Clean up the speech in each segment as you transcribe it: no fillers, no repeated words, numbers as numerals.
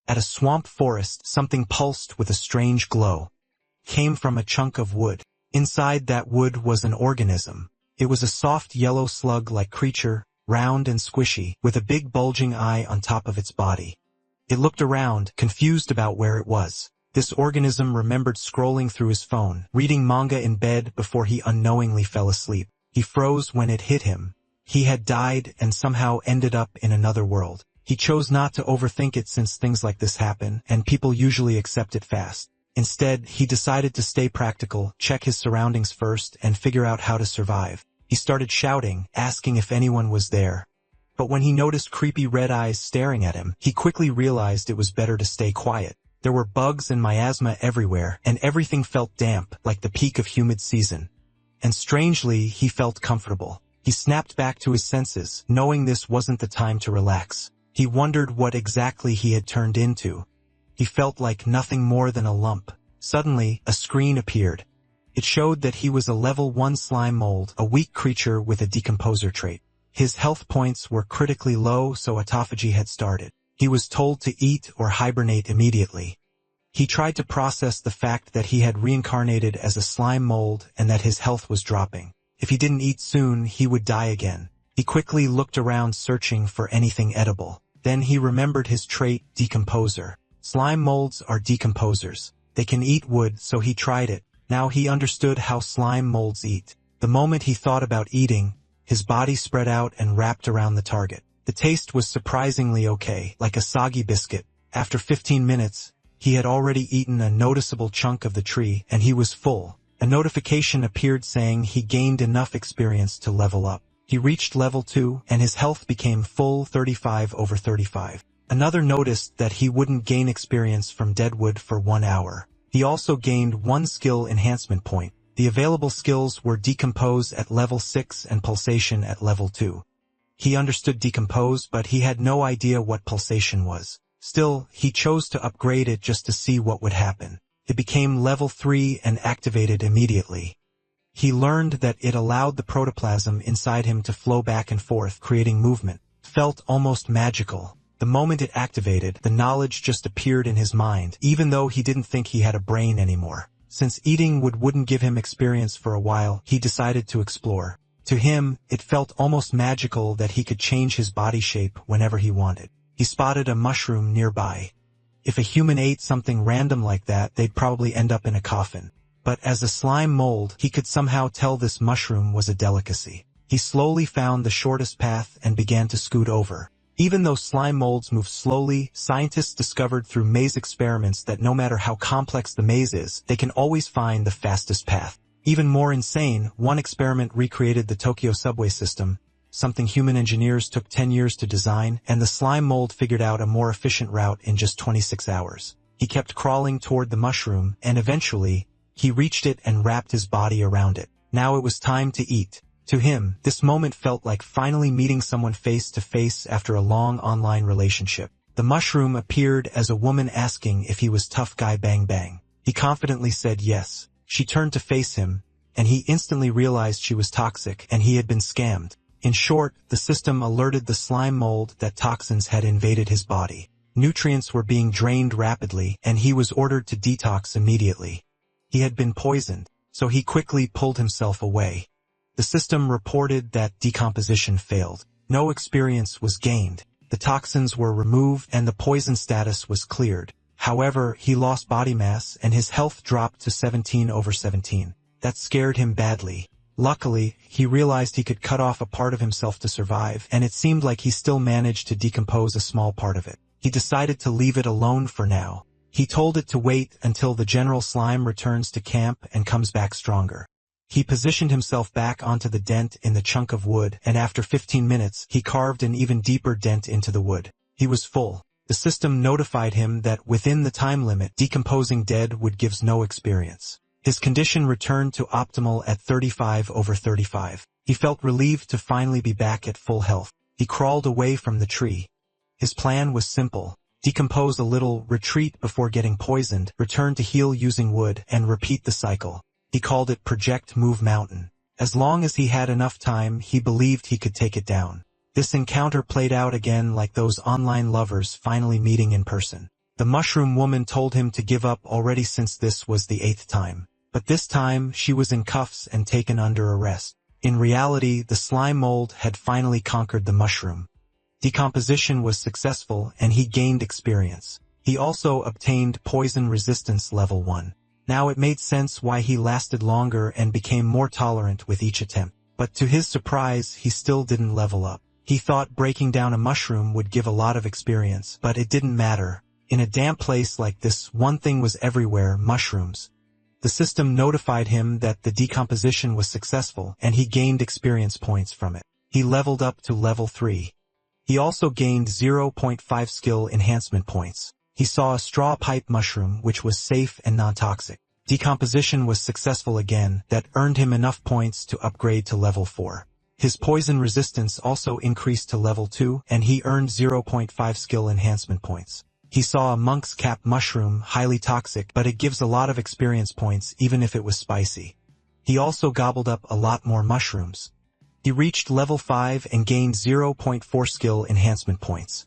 At a swamp forest, something pulsed with a strange glow. Came from a chunk of wood. Inside that wood was an organism. It was a soft yellow slug-like creature, round and squishy, with a big bulging eye on top of its body. It looked around, confused about where it was. This organism remembered scrolling through his phone, reading manga in bed before he unknowingly fell asleep. He froze when it hit him. He had died and somehow ended up in another world. He chose not to overthink it since things like this happen, and people usually accept it fast. Instead, he decided to stay practical, check his surroundings first, and figure out how to survive. He started shouting, asking if anyone was there. But when he noticed creepy red eyes staring at him, he quickly realized it was better to stay quiet. There were bugs and miasma everywhere, and everything felt damp, like the peak of humid season. And strangely, he felt comfortable. He snapped back to his senses, knowing this wasn't the time to relax. He wondered what exactly he had turned into. He felt like nothing more than a lump. Suddenly, a screen appeared. It showed that he was a level 1 slime mold, a weak creature with a decomposer trait. His health points were critically low, so autophagy had started. He was told to eat or hibernate immediately. He tried to process the fact that he had reincarnated as a slime mold and that his health was dropping. If he didn't eat soon, he would die again. He quickly looked around searching for anything edible. Then he remembered his trait, decomposer. Slime molds are decomposers. They can eat wood, so he tried it. Now he understood how slime molds eat. The moment he thought about eating, his body spread out and wrapped around the target. The taste was surprisingly okay, like a soggy biscuit. After 15 minutes, he had already eaten a noticeable chunk of the tree, and he was full. A notification appeared saying he gained enough experience to level up. He reached level 2, and his health became full 35/35. Another noticed that he wouldn't gain experience from deadwood for 1 hour. He also gained 1 skill enhancement point. The available skills were Decompose at level 6 and Pulsation at level 2. He understood Decompose, but he had no idea what Pulsation was. Still, he chose to upgrade it just to see what would happen. It became level 3 and activated immediately. He learned that it allowed the protoplasm inside him to flow back and forth, creating movement. Felt almost magical. The moment it activated, the knowledge just appeared in his mind, even though he didn't think he had a brain anymore. Since eating wood wouldn't give him experience for a while, he decided to explore. To him, it felt almost magical that he could change his body shape whenever he wanted. He spotted a mushroom nearby. If a human ate something random like that, they'd probably end up in a coffin. But as a slime mold, he could somehow tell this mushroom was a delicacy. He slowly found the shortest path and began to scoot over. Even though slime molds move slowly, scientists discovered through maze experiments that no matter how complex the maze is, they can always find the fastest path. Even more insane, one experiment recreated the Tokyo subway system, something human engineers took 10 years to design, and the slime mold figured out a more efficient route in just 26 hours. He kept crawling toward the mushroom, and eventually, he reached it and wrapped his body around it. Now it was time to eat. To him, this moment felt like finally meeting someone face to face after a long online relationship. The mushroom appeared as a woman asking if he was tough guy bang bang. He confidently said yes. She turned to face him, and he instantly realized she was toxic and he had been scammed. In short, the system alerted the slime mold that toxins had invaded his body. Nutrients were being drained rapidly, and he was ordered to detox immediately. He had been poisoned, so he quickly pulled himself away. The system reported that decomposition failed. No experience was gained. The toxins were removed and the poison status was cleared. However, he lost body mass and his health dropped to 17/17. That scared him badly. Luckily, he realized he could cut off a part of himself to survive, and it seemed like he still managed to decompose a small part of it. He decided to leave it alone for now. He told it to wait until the general slime returns to camp and comes back stronger. He positioned himself back onto the dent in the chunk of wood, and after 15 minutes, he carved an even deeper dent into the wood. He was full. The system notified him that within the time limit, decomposing dead wood gives no experience. His condition returned to optimal at 35/35. He felt relieved to finally be back at full health. He crawled away from the tree. His plan was simple. Decompose a little, retreat before getting poisoned, return to heal using wood, and repeat the cycle. He called it Project Move Mountain. As long as he had enough time, he believed he could take it down. This encounter played out again like those online lovers finally meeting in person. The mushroom woman told him to give up already since this was the 8th time. But this time, she was in cuffs and taken under arrest. In reality, the slime mold had finally conquered the mushroom. Decomposition was successful and he gained experience. He also obtained poison resistance level 1. Now it made sense why he lasted longer and became more tolerant with each attempt. But to his surprise, he still didn't level up. He thought breaking down a mushroom would give a lot of experience, but it didn't matter. In a damp place like this, one thing was everywhere: mushrooms. The system notified him that the decomposition was successful, and he gained experience points from it. He leveled up to level 3. He also gained 0.5 skill enhancement points. He saw a straw pipe mushroom which was safe and non-toxic. Decomposition was successful again. That earned him enough points to upgrade to level 4. His poison resistance also increased to level 2, and he earned 0.5 skill enhancement points. He saw a monk's cap mushroom, highly toxic, but it gives a lot of experience points even if it was spicy. He also gobbled up a lot more mushrooms. He reached level 5 and gained 0.4 skill enhancement points.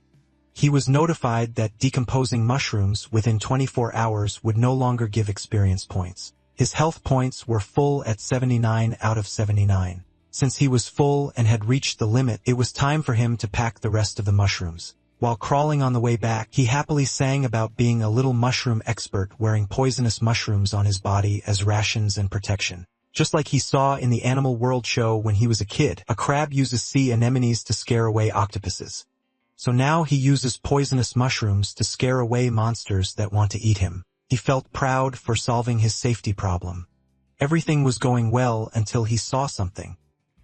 He was notified that decomposing mushrooms within 24 hours would no longer give experience points. His health points were full at 79 out of 79. Since he was full and had reached the limit, it was time for him to pack the rest of the mushrooms. While crawling on the way back, he happily sang about being a little mushroom expert wearing poisonous mushrooms on his body as rations and protection. Just like he saw in the Animal World show when he was a kid, a crab uses sea anemones to scare away octopuses. So now he uses poisonous mushrooms to scare away monsters that want to eat him. He felt proud for solving his safety problem. Everything was going well until he saw something.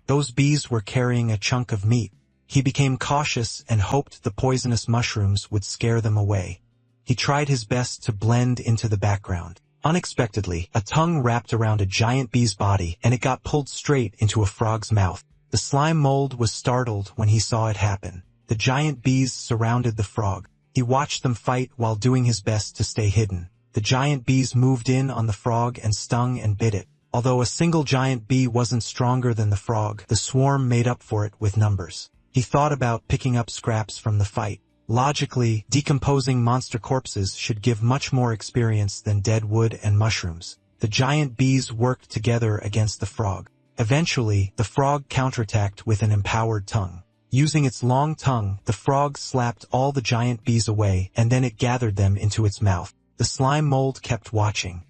Those bees were carrying a chunk of meat. He became cautious and hoped the poisonous mushrooms would scare them away. He tried his best to blend into the background. Unexpectedly, a tongue wrapped around a giant bee's body, and it got pulled straight into a frog's mouth. The slime mold was startled when he saw it happen. The giant bees surrounded the frog. He watched them fight while doing his best to stay hidden. The giant bees moved in on the frog and stung and bit it. Although a single giant bee wasn't stronger than the frog, the swarm made up for it with numbers. He thought about picking up scraps from the fight. Logically, decomposing monster corpses should give much more experience than dead wood and mushrooms. The giant bees worked together against the frog. Eventually, the frog counterattacked with an empowered tongue. Using its long tongue, the frog slapped all the giant bees away, and then it gathered them into its mouth. The slime mold kept watching.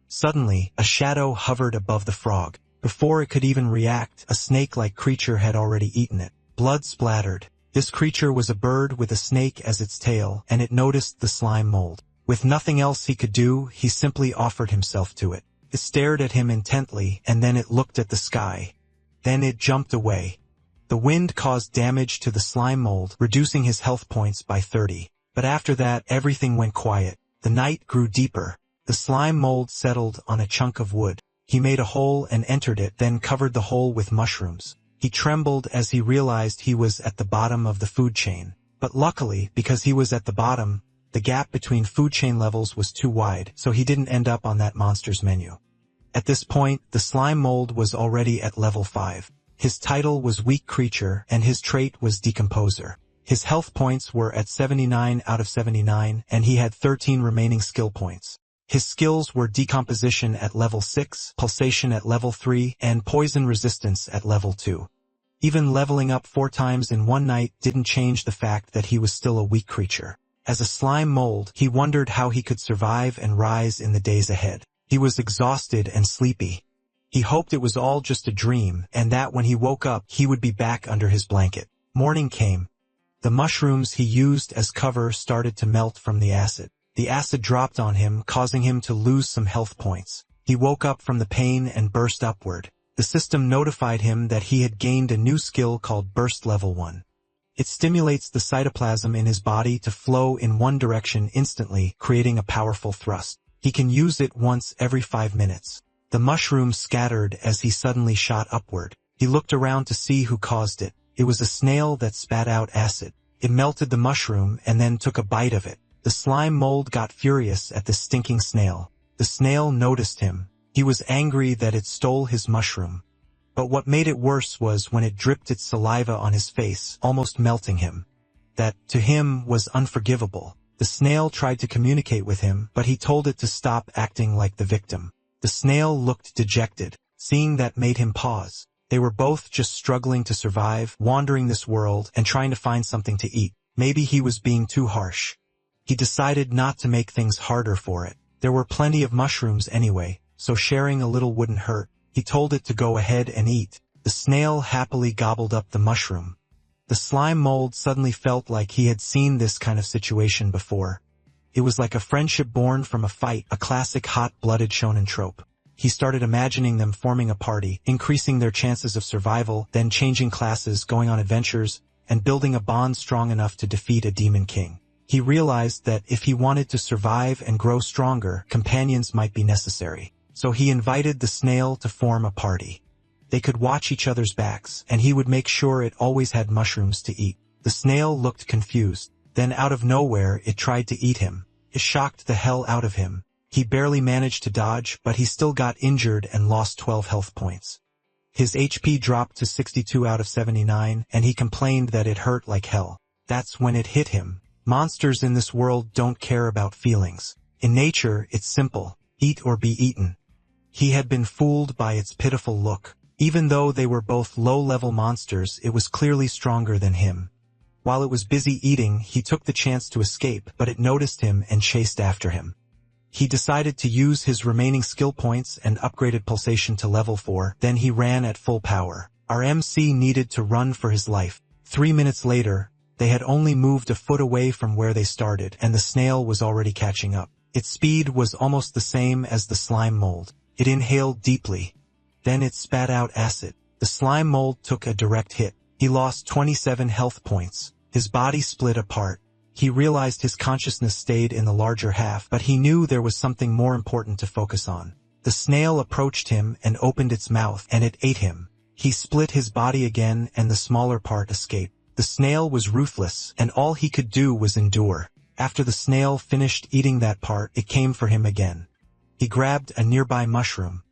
Suddenly, a shadow hovered above the frog. Before it could even react, a snake-like creature had already eaten it. Blood splattered. This creature was a bird with a snake as its tail, and it noticed the slime mold. With nothing else he could do, he simply offered himself to it. It stared at him intently, and then it looked at the sky. Then it jumped away. The wind caused damage to the slime mold, reducing his health points by 30. But after that, everything went quiet. The night grew deeper. The slime mold settled on a chunk of wood. He made a hole and entered it, then covered the hole with mushrooms. He trembled as he realized he was at the bottom of the food chain. But luckily, because he was at the bottom, the gap between food chain levels was too wide, so he didn't end up on that monster's menu. At this point, the slime mold was already at level 5. His title was Weak Creature, and his trait was Decomposer. His health points were at 79 out of 79, and he had 13 remaining skill points. His skills were Decomposition at level 6, Pulsation at level 3, and Poison Resistance at level 2. Even leveling up 4 times in one night didn't change the fact that he was still a weak creature. As a slime mold, he wondered how he could survive and rise in the days ahead. He was exhausted and sleepy. He hoped it was all just a dream, and that when he woke up, he would be back under his blanket. Morning came. The mushrooms he used as cover started to melt from the acid. The acid dropped on him, causing him to lose some health points. He woke up from the pain and burst upward. The system notified him that he had gained a new skill called Burst Level 1. It stimulates the cytoplasm in his body to flow in one direction instantly, creating a powerful thrust. He can use it once every 5 minutes. The mushroom scattered as he suddenly shot upward. He looked around to see who caused it. It was a snail that spat out acid. It melted the mushroom and then took a bite of it. The slime mold got furious at the stinking snail. The snail noticed him. He was angry that it stole his mushroom. But what made it worse was when it dripped its saliva on his face, almost melting him. That, to him, was unforgivable. The snail tried to communicate with him, but he told it to stop acting like the victim. The snail looked dejected. Seeing that made him pause. They were both just struggling to survive, wandering this world, and trying to find something to eat. Maybe he was being too harsh. He decided not to make things harder for it. There were plenty of mushrooms anyway, so sharing a little wouldn't hurt. He told it to go ahead and eat. The snail happily gobbled up the mushroom. The slime mold suddenly felt like he had seen this kind of situation before. It was like a friendship born from a fight, a classic hot-blooded shonen trope. He started imagining them forming a party, increasing their chances of survival, then changing classes, going on adventures, and building a bond strong enough to defeat a demon king. He realized that if he wanted to survive and grow stronger, companions might be necessary. So he invited the snail to form a party. They could watch each other's backs, and he would make sure it always had mushrooms to eat. The snail looked confused. Then out of nowhere, it tried to eat him. It shocked the hell out of him. He barely managed to dodge, but he still got injured and lost 12 health points. His HP dropped to 62 out of 79, and he complained that it hurt like hell. That's when it hit him. Monsters in this world don't care about feelings. In nature, it's simple. Eat or be eaten. He had been fooled by its pitiful look. Even though they were both low-level monsters, it was clearly stronger than him. While it was busy eating, he took the chance to escape, but it noticed him and chased after him. He decided to use his remaining skill points and upgraded pulsation to level 4, then he ran at full power. Our MC needed to run for his life. 3 minutes later, they had only moved a foot away from where they started, and the snail was already catching up. Its speed was almost the same as the slime mold. It inhaled deeply. Then it spat out acid. The slime mold took a direct hit. He lost 27 health points. His body split apart. He realized his consciousness stayed in the larger half, but he knew there was something more important to focus on. The snail approached him and opened its mouth, and it ate him. He split his body again, and the smaller part escaped. The snail was ruthless, and all he could do was endure. After the snail finished eating that part, it came for him again. He grabbed a nearby mushroom.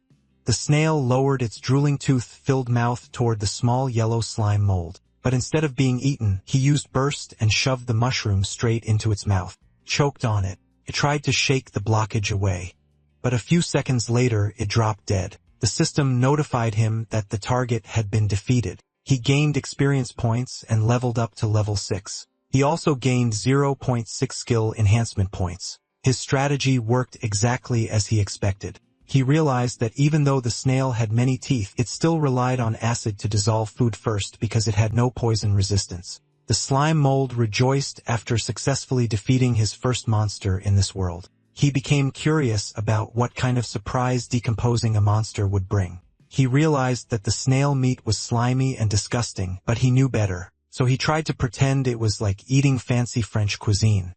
The snail lowered its drooling tooth-filled mouth toward the small yellow slime mold. But instead of being eaten, he used burst and shoved the mushroom straight into its mouth. Choked on it. It tried to shake the blockage away. But a few seconds later, it dropped dead. The system notified him that the target had been defeated. He gained experience points and leveled up to level 6. He also gained 0.6 skill enhancement points. His strategy worked exactly as he expected. He realized that even though the snail had many teeth, it still relied on acid to dissolve food first because it had no poison resistance. The slime mold rejoiced after successfully defeating his first monster in this world. He became curious about what kind of surprise decomposing a monster would bring. He realized that the snail meat was slimy and disgusting, but he knew better. So he tried to pretend it was like eating fancy French cuisine.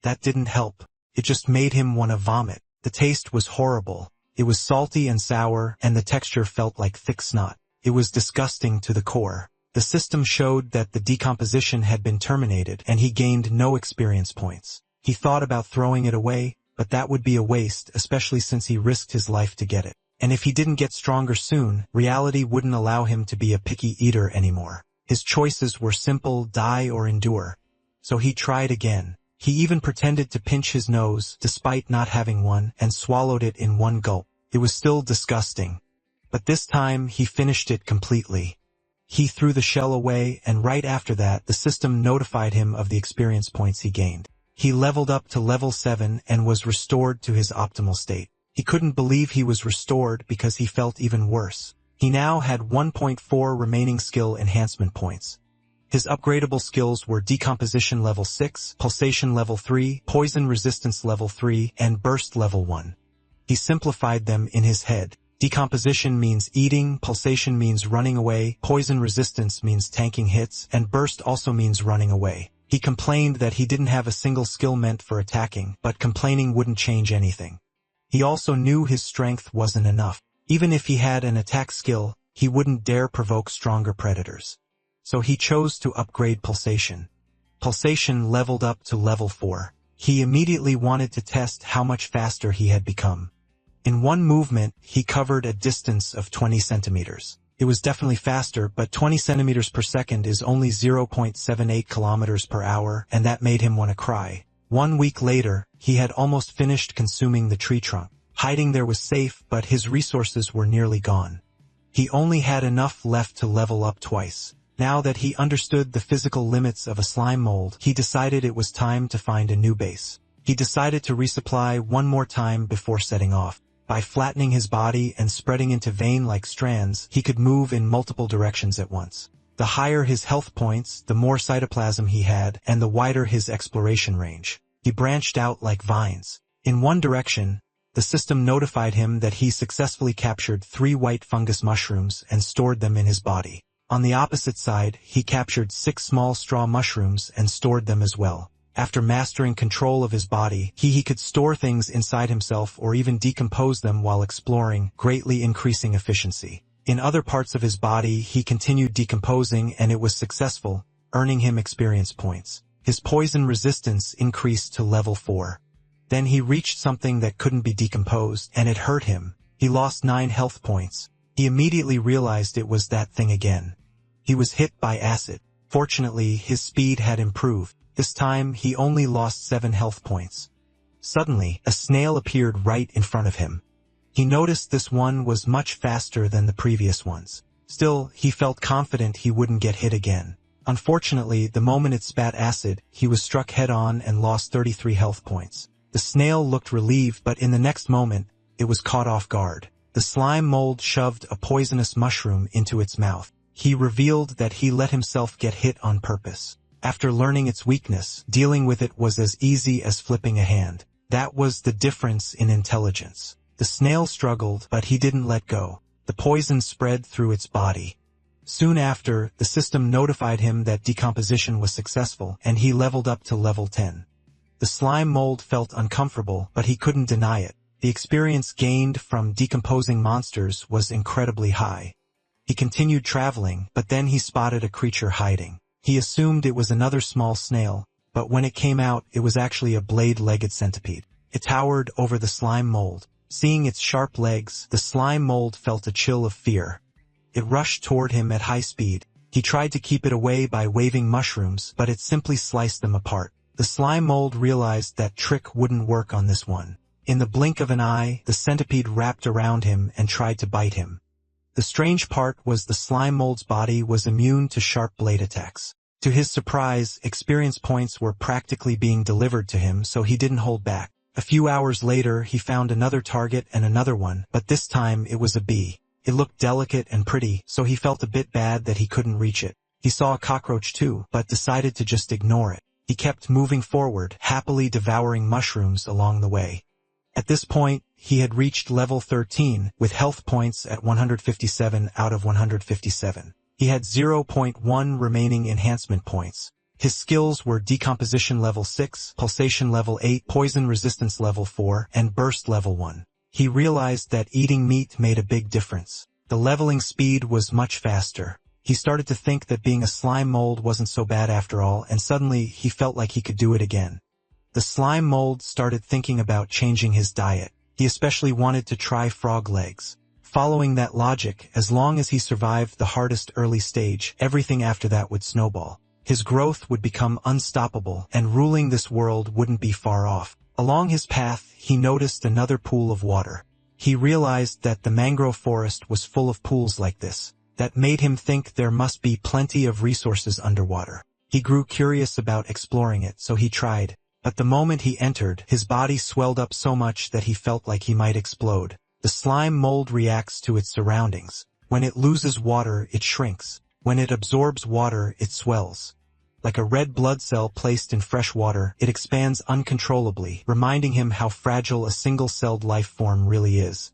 That didn't help. It just made him want to vomit. The taste was horrible. It was salty and sour, and the texture felt like thick snot. It was disgusting to the core. The system showed that the decomposition had been terminated, and he gained no experience points. He thought about throwing it away, but that would be a waste, especially since he risked his life to get it. And if he didn't get stronger soon, reality wouldn't allow him to be a picky eater anymore. His choices were simple: die or endure. So he tried again. He even pretended to pinch his nose, despite not having one, and swallowed it in one gulp. It was still disgusting. But this time, he finished it completely. He threw the shell away, and right after that, the system notified him of the experience points he gained. He leveled up to level 7 and was restored to his optimal state. He couldn't believe he was restored because he felt even worse. He now had 1.4 remaining skill enhancement points. His upgradable skills were Decomposition level 6, Pulsation level 3, Poison Resistance level 3, and Burst level 1. He simplified them in his head. Decomposition means eating, Pulsation means running away, Poison Resistance means tanking hits, and Burst also means running away. He complained that he didn't have a single skill meant for attacking, but complaining wouldn't change anything. He also knew his strength wasn't enough. Even if he had an attack skill, he wouldn't dare provoke stronger predators. So he chose to upgrade Pulsation. Pulsation leveled up to level 4. He immediately wanted to test how much faster he had become. In one movement, he covered a distance of 20 centimeters. It was definitely faster, but 20 centimeters per second is only 0.78 kilometers per hour, and that made him want to cry. 1 week later, he had almost finished consuming the tree trunk. Hiding there was safe, but his resources were nearly gone. He only had enough left to level up twice. Now that he understood the physical limits of a slime mold, he decided it was time to find a new base. He decided to resupply one more time before setting off. By flattening his body and spreading into vein-like strands, he could move in multiple directions at once. The higher his health points, the more cytoplasm he had, and the wider his exploration range. He branched out like vines. In one direction, the system notified him that he successfully captured 3 white fungus mushrooms and stored them in his body. On the opposite side, he captured 6 small straw mushrooms and stored them as well. After mastering control of his body, he could store things inside himself or even decompose them while exploring, greatly increasing efficiency. In other parts of his body, he continued decomposing and it was successful, earning him experience points. His poison resistance increased to level 4. Then he reached something that couldn't be decomposed, and it hurt him. He lost 9 health points. He immediately realized it was that thing again. He was hit by acid. Fortunately, his speed had improved. This time, he only lost 7 health points. Suddenly, a snail appeared right in front of him. He noticed this one was much faster than the previous ones. Still, he felt confident he wouldn't get hit again. Unfortunately, the moment it spat acid, he was struck head-on and lost 33 health points. The snail looked relieved, but in the next moment, it was caught off guard. The slime mold shoved a poisonous mushroom into its mouth. He revealed that he let himself get hit on purpose. After learning its weakness, dealing with it was as easy as flipping a hand. That was the difference in intelligence. The snail struggled, but he didn't let go. The poison spread through its body. Soon after, the system notified him that decomposition was successful, and he leveled up to level 10. The slime mold felt uncomfortable, but he couldn't deny it. The experience gained from decomposing monsters was incredibly high. He continued traveling, but then he spotted a creature hiding. He assumed it was another small snail, but when it came out, it was actually a blade-legged centipede. It towered over the slime mold. Seeing its sharp legs, the slime mold felt a chill of fear. It rushed toward him at high speed. He tried to keep it away by waving mushrooms, but it simply sliced them apart. The slime mold realized that trick wouldn't work on this one. In the blink of an eye, the centipede wrapped around him and tried to bite him. The strange part was the slime mold's body was immune to sharp blade attacks. To his surprise, experience points were practically being delivered to him, so he didn't hold back. A few hours later, he found another target and another one, but this time it was a bee. It looked delicate and pretty, so he felt a bit bad that he couldn't reach it. He saw a cockroach too, but decided to just ignore it. He kept moving forward, happily devouring mushrooms along the way. At this point, he had reached level 13, with health points at 157 out of 157. He had 0.1 remaining enhancement points. His skills were Decomposition level 6, Pulsation level 8, Poison resistance level 4, and Burst level 1. He realized that eating meat made a big difference. The leveling speed was much faster. He started to think that being a slime mold wasn't so bad after all, and suddenly he felt like he could do it again. The slime mold started thinking about changing his diet. He especially wanted to try frog legs. Following that logic, as long as he survived the hardest early stage, everything after that would snowball. His growth would become unstoppable, and ruling this world wouldn't be far off. Along his path, he noticed another pool of water. He realized that the mangrove forest was full of pools like this. That made him think there must be plenty of resources underwater. He grew curious about exploring it, so he tried. But the moment he entered, his body swelled up so much that he felt like he might explode. The slime mold reacts to its surroundings. When it loses water, it shrinks. When it absorbs water, it swells. Like a red blood cell placed in fresh water, it expands uncontrollably, reminding him how fragile a single-celled life form really is.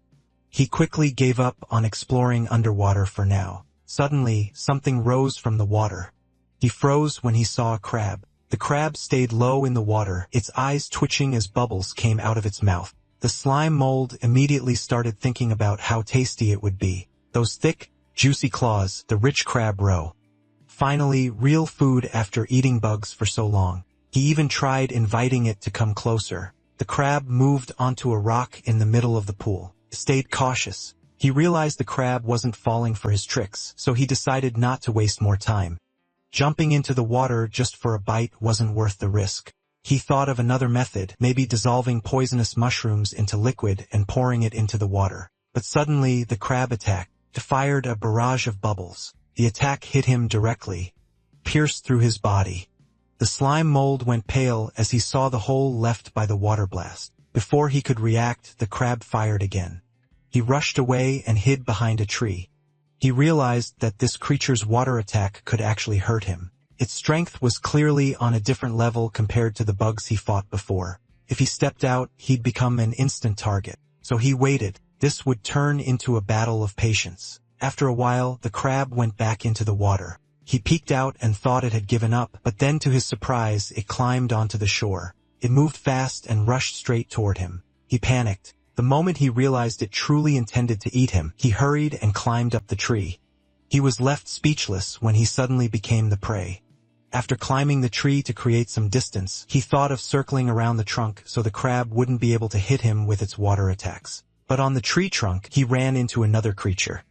He quickly gave up on exploring underwater for now. Suddenly, something rose from the water. He froze when he saw a crab. The crab stayed low in the water, its eyes twitching as bubbles came out of its mouth. The slime mold immediately started thinking about how tasty it would be. Those thick, juicy claws, the rich crab roe. Finally, real food after eating bugs for so long. He even tried inviting it to come closer. The crab moved onto a rock in the middle of the pool. He stayed cautious. He realized the crab wasn't falling for his tricks, so he decided not to waste more time. Jumping into the water just for a bite wasn't worth the risk. He thought of another method, maybe dissolving poisonous mushrooms into liquid and pouring it into the water. But suddenly the crab attacked. It fired a barrage of bubbles. The attack hit him directly, pierced through his body. The slime mold went pale as he saw the hole left by the water blast. Before he could react, the crab fired again. He rushed away and hid behind a tree. He realized that this creature's water attack could actually hurt him. Its strength was clearly on a different level compared to the bugs he fought before. If he stepped out, he'd become an instant target. So he waited. This would turn into a battle of patience. After a while, the crab went back into the water. He peeked out and thought it had given up, but then to his surprise, it climbed onto the shore. It moved fast and rushed straight toward him. He panicked. The moment he realized it truly intended to eat him, he hurried and climbed up the tree. He was left speechless when he suddenly became the prey. After climbing the tree to create some distance, he thought of circling around the trunk so the crab wouldn't be able to hit him with its water attacks. But on the tree trunk, he ran into another creature.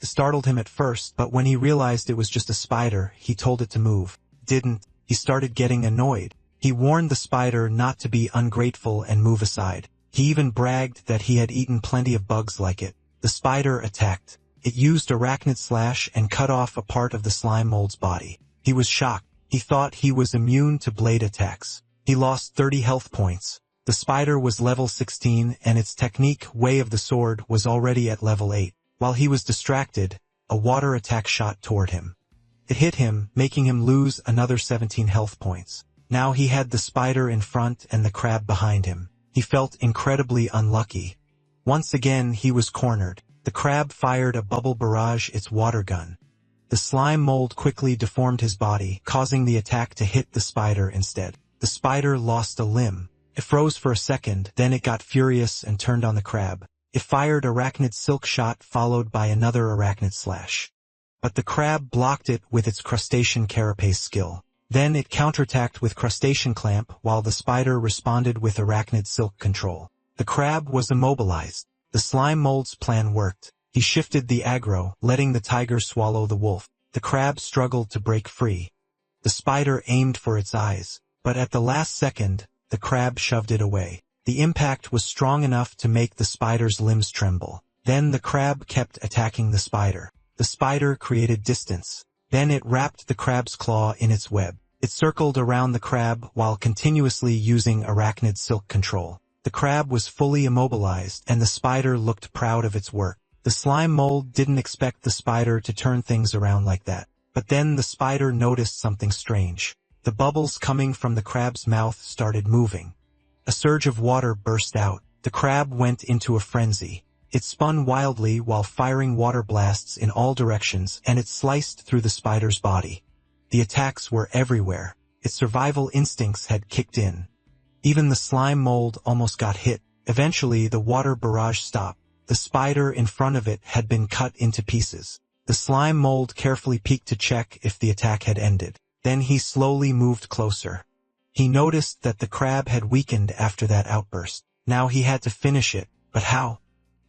It startled him at first, but when he realized it was just a spider, he told it to move. Didn't. He started getting annoyed. He warned the spider not to be ungrateful and move aside. He even bragged that he had eaten plenty of bugs like it. The spider attacked. It used arachnid slash and cut off a part of the slime mold's body. He was shocked. He thought he was immune to blade attacks. He lost 30 health points. The spider was level 16 and its technique, Way of the Sword, was already at level 8. While he was distracted, a water attack shot toward him. It hit him, making him lose another 17 health points. Now he had the spider in front and the crab behind him. He felt incredibly unlucky. Once again he was cornered. The crab fired a bubble barrage, its water gun. The slime mold quickly deformed his body, causing the attack to hit the spider instead. The spider lost a limb. It froze for a second, then it got furious and turned on the crab. It fired arachnid silk shot followed by another arachnid slash. But the crab blocked it with its crustacean carapace skill. Then it counterattacked with crustacean clamp while the spider responded with arachnid silk control. The crab was immobilized. The slime mold's plan worked. He shifted the aggro, letting the tiger swallow the wolf. The crab struggled to break free. The spider aimed for its eyes, but at the last second, the crab shoved it away. The impact was strong enough to make the spider's limbs tremble. Then the crab kept attacking the spider. The spider created distance. Then it wrapped the crab's claw in its web. It circled around the crab while continuously using arachnid silk control. The crab was fully immobilized, and the spider looked proud of its work. The slime mold didn't expect the spider to turn things around like that. But then the spider noticed something strange. The bubbles coming from the crab's mouth started moving. A surge of water burst out. The crab went into a frenzy. It spun wildly while firing water blasts in all directions, and it sliced through the spider's body. The attacks were everywhere. Its survival instincts had kicked in. Even the slime mold almost got hit. Eventually, the water barrage stopped. The spider in front of it had been cut into pieces. The slime mold carefully peeked to check if the attack had ended. Then he slowly moved closer. He noticed that the crab had weakened after that outburst. Now he had to finish it, but how?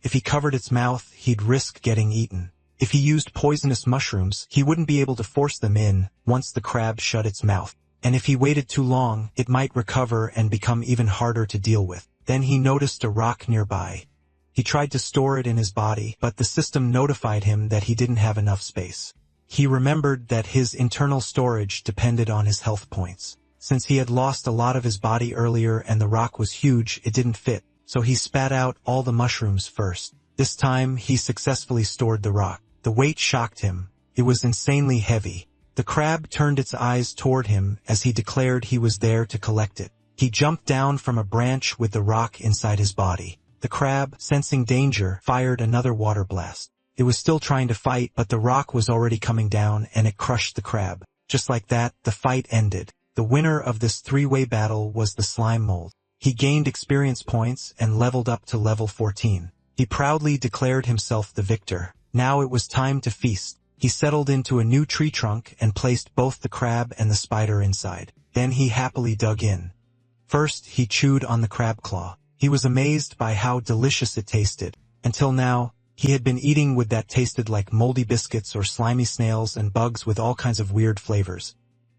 If he covered its mouth, he'd risk getting eaten. If he used poisonous mushrooms, he wouldn't be able to force them in once the crab shut its mouth. And if he waited too long, it might recover and become even harder to deal with. Then he noticed a rock nearby. He tried to store it in his body, but the system notified him that he didn't have enough space. He remembered that his internal storage depended on his health points. Since he had lost a lot of his body earlier and the rock was huge, it didn't fit, so he spat out all the mushrooms first. This time, he successfully stored the rock. The weight shocked him. It was insanely heavy. The crab turned its eyes toward him as he declared he was there to collect it. He jumped down from a branch with the rock inside his body. The crab, sensing danger, fired another water blast. It was still trying to fight, but the rock was already coming down and it crushed the crab. Just like that, the fight ended. The winner of this three-way battle was the slime mold. He gained experience points and leveled up to level 14. He proudly declared himself the victor. Now it was time to feast. He settled into a new tree trunk and placed both the crab and the spider inside. Then he happily dug in. First, he chewed on the crab claw. He was amazed by how delicious it tasted. Until now, he had been eating wood that tasted like moldy biscuits or slimy snails and bugs with all kinds of weird flavors.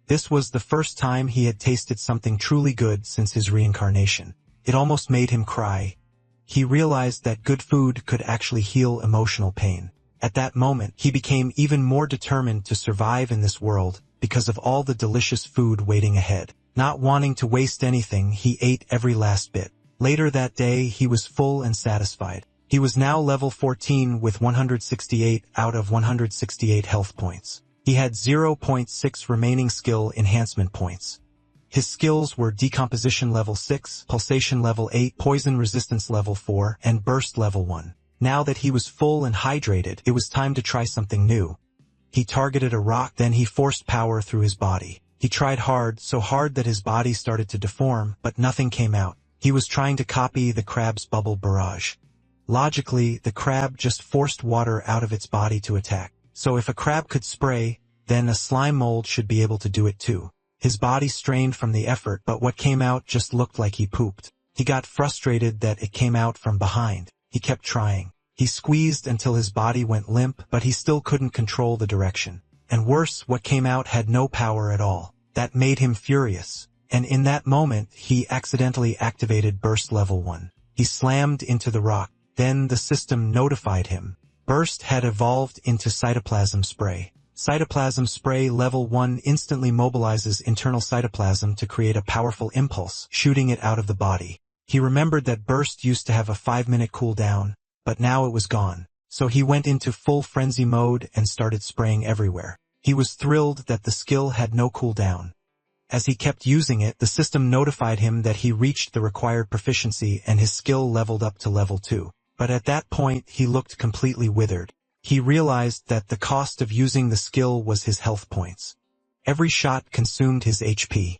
This was the first time he had tasted something truly good since his reincarnation. It almost made him cry. He realized that good food could actually heal emotional pain. At that moment, he became even more determined to survive in this world because of all the delicious food waiting ahead. Not wanting to waste anything, he ate every last bit. Later that day, he was full and satisfied. He was now level 14 with 168 out of 168 health points. He had 0.6 remaining skill enhancement points. His skills were Decomposition level 6, Pulsation level 8, Poison resistance level 4, and Burst level 1. Now that he was full and hydrated, it was time to try something new. He targeted a rock, then he forced power through his body. He tried hard, so hard that his body started to deform, but nothing came out. He was trying to copy the crab's bubble barrage. Logically, the crab just forced water out of its body to attack. So if a crab could spray, then a slime mold should be able to do it too. His body strained from the effort, but what came out just looked like he pooped. He got frustrated that it came out from behind. He kept trying. He squeezed until his body went limp, but he still couldn't control the direction. And worse, what came out had no power at all. That made him furious. And in that moment, he accidentally activated Burst level 1. He slammed into the rock. Then the system notified him. Burst had evolved into Cytoplasm Spray. Cytoplasm Spray level 1 instantly mobilizes internal cytoplasm to create a powerful impulse, shooting it out of the body. He remembered that Burst used to have a 5-minute cooldown, but now it was gone. So he went into full frenzy mode and started spraying everywhere. He was thrilled that the skill had no cooldown. As he kept using it, the system notified him that he reached the required proficiency and his skill leveled up to level 2. But at that point, he looked completely withered. He realized that the cost of using the skill was his health points. Every shot consumed his HP.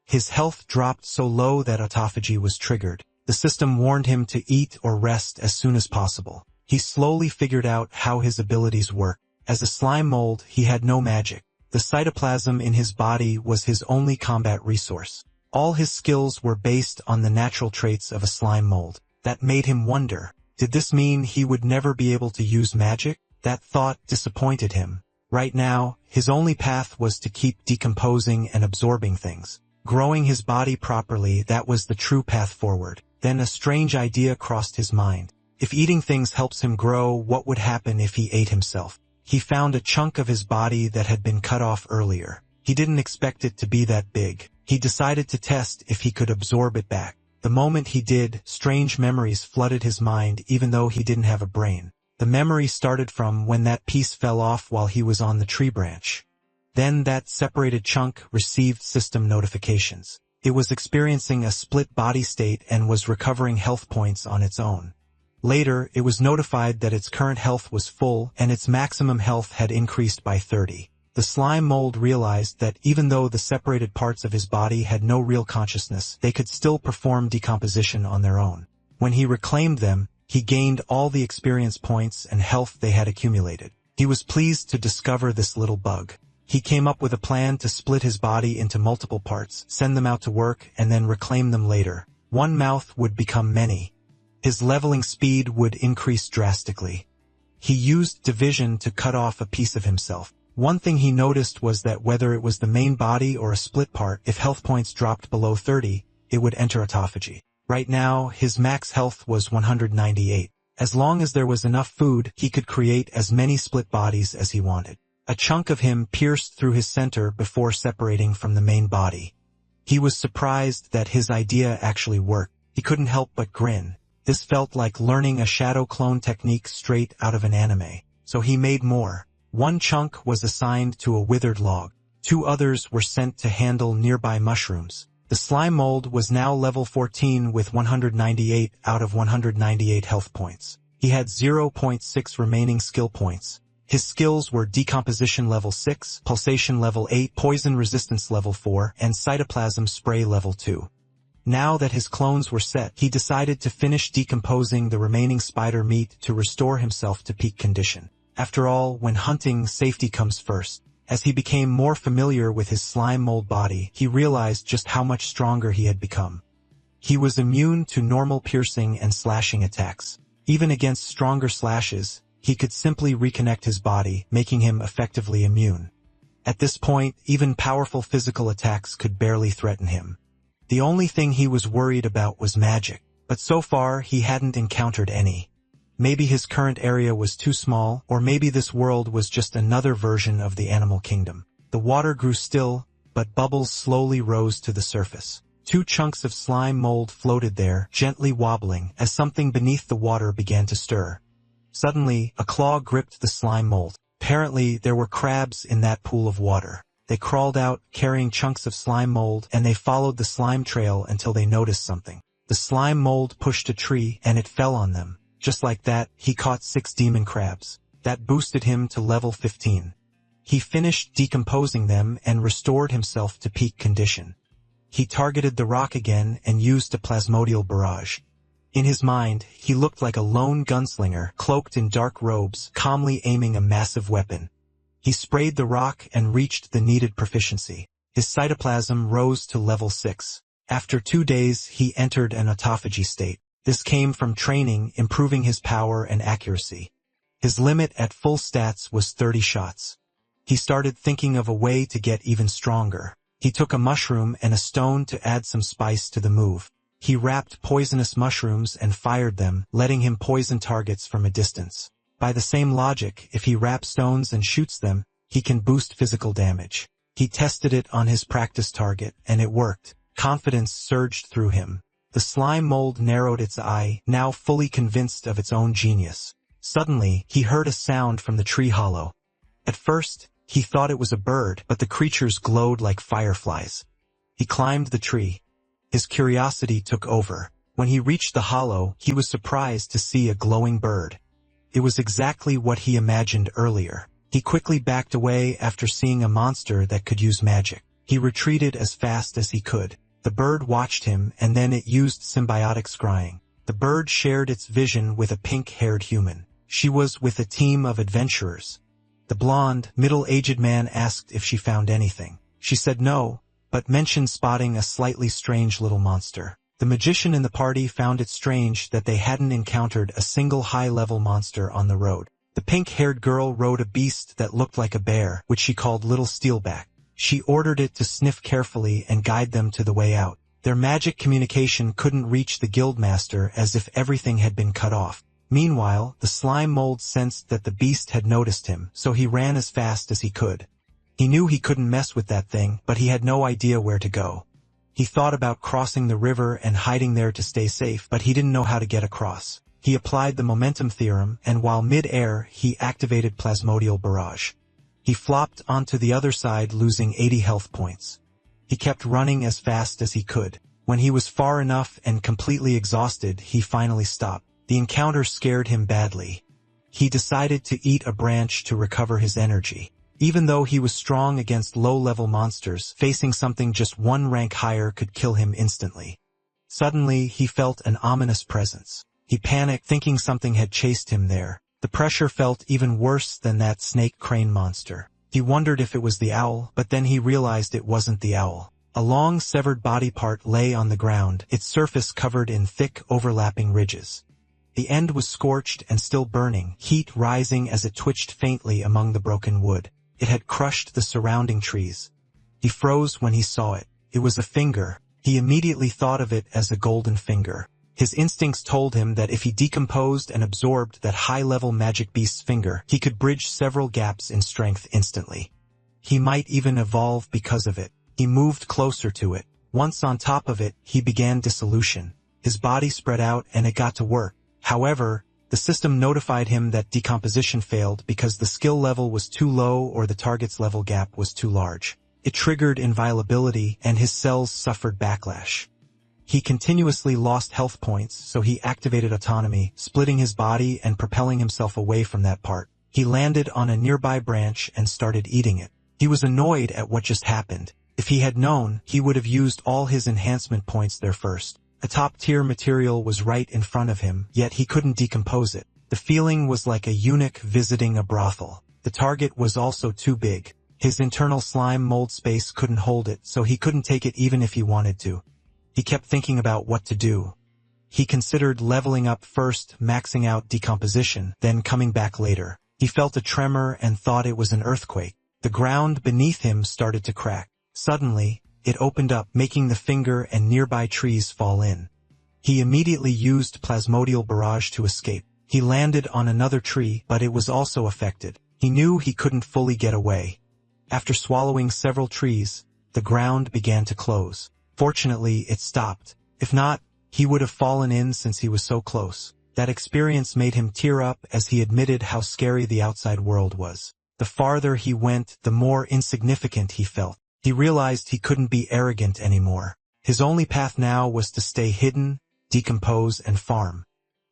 His health dropped so low that autophagy was triggered. The system warned him to eat or rest as soon as possible. He slowly figured out how his abilities worked. As a slime mold, he had no magic. The cytoplasm in his body was his only combat resource. All his skills were based on the natural traits of a slime mold. That made him wonder, did this mean he would never be able to use magic? That thought disappointed him. Right now, his only path was to keep decomposing and absorbing things. Growing his body properly, that was the true path forward. Then a strange idea crossed his mind. If eating things helps him grow, what would happen if he ate himself? He found a chunk of his body that had been cut off earlier. He didn't expect it to be that big. He decided to test if he could absorb it back. The moment he did, strange memories flooded his mind even though he didn't have a brain. The memory started from when that piece fell off while he was on the tree branch. Then that separated chunk received system notifications. It was experiencing a split body state and was recovering health points on its own. Later, it was notified that its current health was full and its maximum health had increased by 30. The slime mold realized that even though the separated parts of his body had no real consciousness, they could still perform decomposition on their own. When he reclaimed them, he gained all the experience points and health they had accumulated. He was pleased to discover this little bug. He came up with a plan to split his body into multiple parts, send them out to work, and then reclaim them later. One mouth would become many. His leveling speed would increase drastically. He used division to cut off a piece of himself. One thing he noticed was that whether it was the main body or a split part, if health points dropped below 30, it would enter autophagy. Right now, his max health was 198. As long as there was enough food, he could create as many split bodies as he wanted. A chunk of him pierced through his center before separating from the main body. He was surprised that his idea actually worked. He couldn't help but grin. This felt like learning a shadow clone technique straight out of an anime. So he made more. One chunk was assigned to a withered log. 2 others were sent to handle nearby mushrooms. The slime mold was now level 14 with 198 out of 198 health points. He had 0.6 remaining skill points. His skills were Decomposition level 6, Pulsation level 8, Poison resistance level 4, and Cytoplasm Spray level 2. Now that his clones were set, he decided to finish decomposing the remaining spider meat to restore himself to peak condition. After all, when hunting, safety comes first. As he became more familiar with his slime mold body, he realized just how much stronger he had become. He was immune to normal piercing and slashing attacks. Even against stronger slashes, he could simply reconnect his body, making him effectively immune. At this point, even powerful physical attacks could barely threaten him. The only thing he was worried about was magic, but so far he hadn't encountered any. Maybe his current area was too small, or maybe this world was just another version of the animal kingdom. The water grew still, but bubbles slowly rose to the surface. 2 chunks of slime mold floated there, gently wobbling, as something beneath the water began to stir. Suddenly, a claw gripped the slime mold. Apparently, there were crabs in that pool of water. They crawled out, carrying chunks of slime mold, and they followed the slime trail until they noticed something. The slime mold pushed a tree, and it fell on them. Just like that, he caught 6 demon crabs. That boosted him to level 15. He finished decomposing them and restored himself to peak condition. He targeted the rock again and used a plasmodial barrage. In his mind, he looked like a lone gunslinger, cloaked in dark robes, calmly aiming a massive weapon. He sprayed the rock and reached the needed proficiency. His cytoplasm rose to level 6. After 2 days, he entered an autophagy state. This came from training, improving his power and accuracy. His limit at full stats was 30 shots. He started thinking of a way to get even stronger. He took a mushroom and a stone to add some spice to the move. He wrapped poisonous mushrooms and fired them, letting him poison targets from a distance. By the same logic, if he wraps stones and shoots them, he can boost physical damage. He tested it on his practice target, and it worked. Confidence surged through him. The slime mold narrowed its eye, now fully convinced of its own genius. Suddenly, he heard a sound from the tree hollow. At first, he thought it was a bird, but the creatures glowed like fireflies. He climbed the tree. His curiosity took over. When he reached the hollow, he was surprised to see a glowing bird. It was exactly what he imagined earlier. He quickly backed away after seeing a monster that could use magic. He retreated as fast as he could. The bird watched him, and then it used symbiotic scrying. The bird shared its vision with a pink-haired human. She was with a team of adventurers. The blonde, middle-aged man asked if she found anything. She said no, but mentioned spotting a slightly strange little monster. The magician in the party found it strange that they hadn't encountered a single high-level monster on the road. The pink-haired girl rode a beast that looked like a bear, which she called Little Steelback. She ordered it to sniff carefully and guide them to the way out. Their magic communication couldn't reach the guildmaster, as if everything had been cut off. Meanwhile, the slime mold sensed that the beast had noticed him, so he ran as fast as he could. He knew he couldn't mess with that thing, but he had no idea where to go. He thought about crossing the river and hiding there to stay safe, but he didn't know how to get across. He applied the momentum theorem, and while mid-air, he activated plasmodial barrage. He flopped onto the other side, losing 80 health points. He kept running as fast as he could. When he was far enough and completely exhausted, he finally stopped. The encounter scared him badly. He decided to eat a branch to recover his energy. Even though he was strong against low-level monsters, facing something just 1 rank higher could kill him instantly. Suddenly, he felt an ominous presence. He panicked, thinking something had chased him there. The pressure felt even worse than that snake crane monster. He wondered if it was the owl, but then he realized it wasn't the owl. A long, severed body part lay on the ground, its surface covered in thick, overlapping ridges. The end was scorched and still burning, heat rising as it twitched faintly among the broken wood. It had crushed the surrounding trees. He froze when he saw it. It was a finger. He immediately thought of it as a golden finger. His instincts told him that if he decomposed and absorbed that high-level magic beast's finger, he could bridge several gaps in strength instantly. He might even evolve because of it. He moved closer to it. Once on top of it, he began dissolution. His body spread out and it got to work. However, the system notified him that decomposition failed because the skill level was too low or the target's level gap was too large. It triggered inviolability and his cells suffered backlash. He continuously lost health points, so he activated autonomy, splitting his body and propelling himself away from that part. He landed on a nearby branch and started eating it. He was annoyed at what just happened. If he had known, he would have used all his enhancement points there first. A top-tier material was right in front of him, yet he couldn't decompose it. The feeling was like a eunuch visiting a brothel. The target was also too big. His internal slime mold space couldn't hold it, so he couldn't take it even if he wanted to. He kept thinking about what to do. He considered leveling up first, maxing out decomposition, then coming back later. He felt a tremor and thought it was an earthquake. The ground beneath him started to crack. Suddenly, it opened up, making the finger and nearby trees fall in. He immediately used plasmodial barrage to escape. He landed on another tree, but it was also affected. He knew he couldn't fully get away. After swallowing several trees, the ground began to close. Fortunately, it stopped. If not, he would have fallen in since he was so close. That experience made him tear up as he admitted how scary the outside world was. The farther he went, the more insignificant he felt. He realized he couldn't be arrogant anymore. His only path now was to stay hidden, decompose, and farm.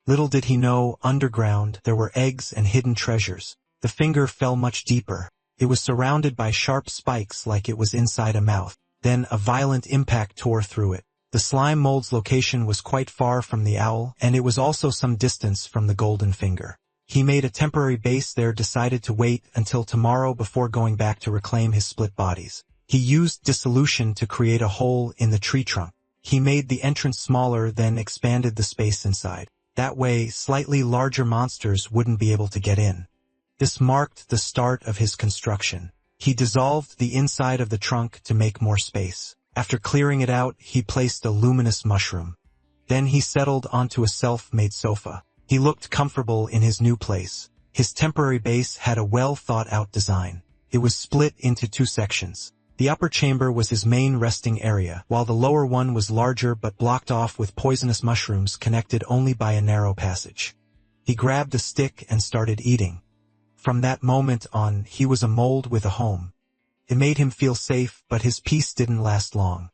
Little did he know, underground, there were eggs and hidden treasures. The finger fell much deeper. It was surrounded by sharp spikes like it was inside a mouth. Then a violent impact tore through it. The slime mold's location was quite far from the owl, and it was also some distance from the golden finger. He made a temporary base there, decided to wait until tomorrow before going back to reclaim his split bodies. He used dissolution to create a hole in the tree trunk. He made the entrance smaller, then expanded the space inside. That way, slightly larger monsters wouldn't be able to get in. This marked the start of his construction. He dissolved the inside of the trunk to make more space. After clearing it out, he placed a luminous mushroom. Then he settled onto a self-made sofa. He looked comfortable in his new place. His temporary base had a well-thought-out design. It was split into two sections. The upper chamber was his main resting area, while the lower one was larger but blocked off with poisonous mushrooms connected only by a narrow passage. He grabbed a stick and started eating. From that moment on, he was a mold with a home. It made him feel safe, but his peace didn't last long.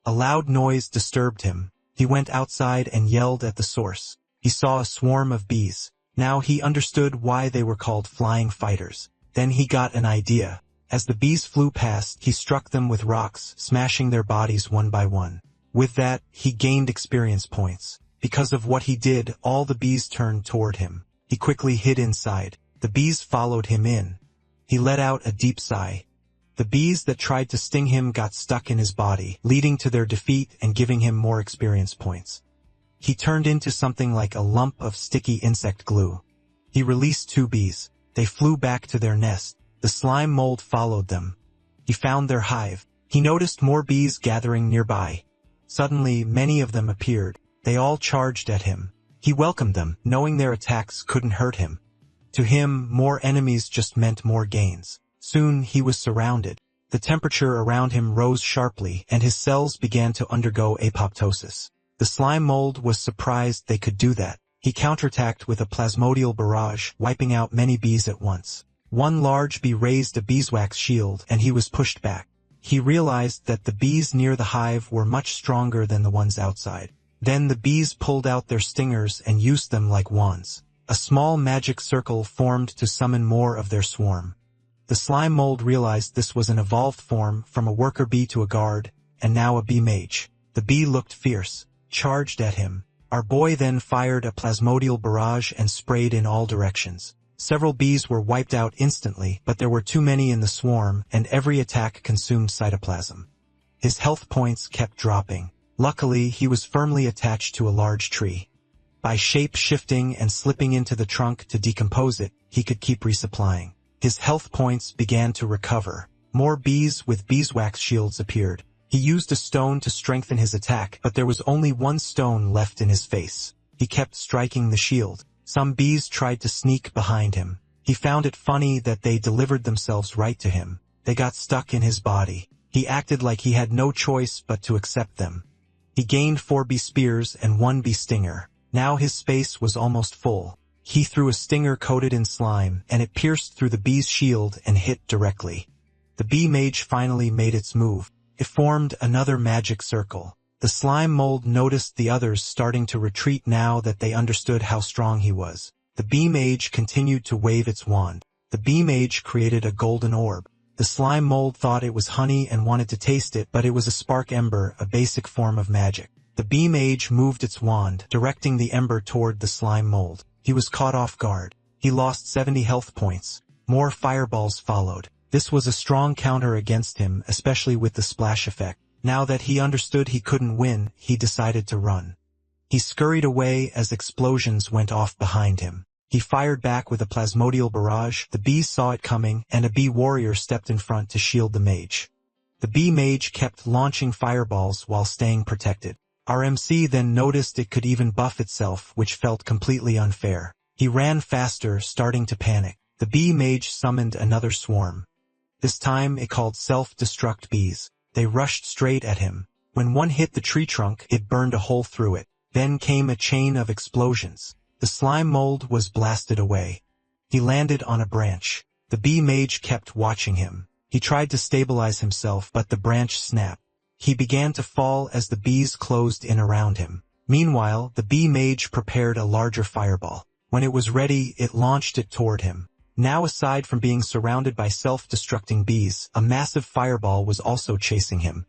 A loud noise disturbed him. He went outside and yelled at the source. He saw a swarm of bees. Now he understood why they were called flying fighters. Then he got an idea. As the bees flew past, he struck them with rocks, smashing their bodies one by one. With that, he gained experience points. Because of what he did, all the bees turned toward him. He quickly hid inside. The bees followed him in. He let out a deep sigh. The bees that tried to sting him got stuck in his body, leading to their defeat and giving him more experience points. He turned into something like a lump of sticky insect glue. He released two bees. They flew back to their nest. The slime mold followed them. He found their hive. He noticed more bees gathering nearby. Suddenly, many of them appeared. They all charged at him. He welcomed them, knowing their attacks couldn't hurt him. To him, more enemies just meant more gains. Soon, he was surrounded. The temperature around him rose sharply, and his cells began to undergo apoptosis. The slime mold was surprised they could do that. He counterattacked with a plasmodial barrage, wiping out many bees at once. One large bee raised a beeswax shield, and he was pushed back. He realized that the bees near the hive were much stronger than the ones outside. Then the bees pulled out their stingers and used them like wands. A small magic circle formed to summon more of their swarm. The slime mold realized this was an evolved form from a worker bee to a guard, and now a bee mage. The bee looked fierce, charged at him. Our boy then fired a plasmodial barrage and sprayed in all directions. Several bees were wiped out instantly, but there were too many in the swarm, and every attack consumed cytoplasm. His health points kept dropping. Luckily, he was firmly attached to a large tree. By shape-shifting and slipping into the trunk to decompose it, he could keep resupplying. His health points began to recover. More bees with beeswax shields appeared. He used a stone to strengthen his attack, but there was only one stone left in his face. He kept striking the shield. Some bees tried to sneak behind him. He found it funny that they delivered themselves right to him. They got stuck in his body. He acted like he had no choice but to accept them. He gained 4 bee spears and 1 bee stinger. Now his space was almost full. He threw a stinger coated in slime, and it pierced through the bee's shield and hit directly. The bee mage finally made its move. It formed another magic circle. The slime mold noticed the others starting to retreat now that they understood how strong he was. The bee mage continued to wave its wand. The bee mage created a golden orb. The slime mold thought it was honey and wanted to taste it, but it was a spark ember, a basic form of magic. The bee mage moved its wand, directing the ember toward the slime mold. He was caught off guard. He lost 70 health points. More fireballs followed. This was a strong counter against him, especially with the splash effect. Now that he understood he couldn't win, he decided to run. He scurried away as explosions went off behind him. He fired back with a plasmodial barrage. The bees saw it coming, and a bee warrior stepped in front to shield the mage. The bee mage kept launching fireballs while staying protected. Our MC then noticed it could even buff itself, which felt completely unfair. He ran faster, starting to panic. The bee mage summoned another swarm. This time it called self-destruct bees. They rushed straight at him. When one hit the tree trunk, it burned a hole through it. Then came a chain of explosions. The slime mold was blasted away. He landed on a branch. The bee mage kept watching him. He tried to stabilize himself, but the branch snapped. He began to fall as the bees closed in around him. Meanwhile, the bee mage prepared a larger fireball. When it was ready, it launched it toward him. Now, aside from being surrounded by self-destructing bees, a massive fireball was also chasing him.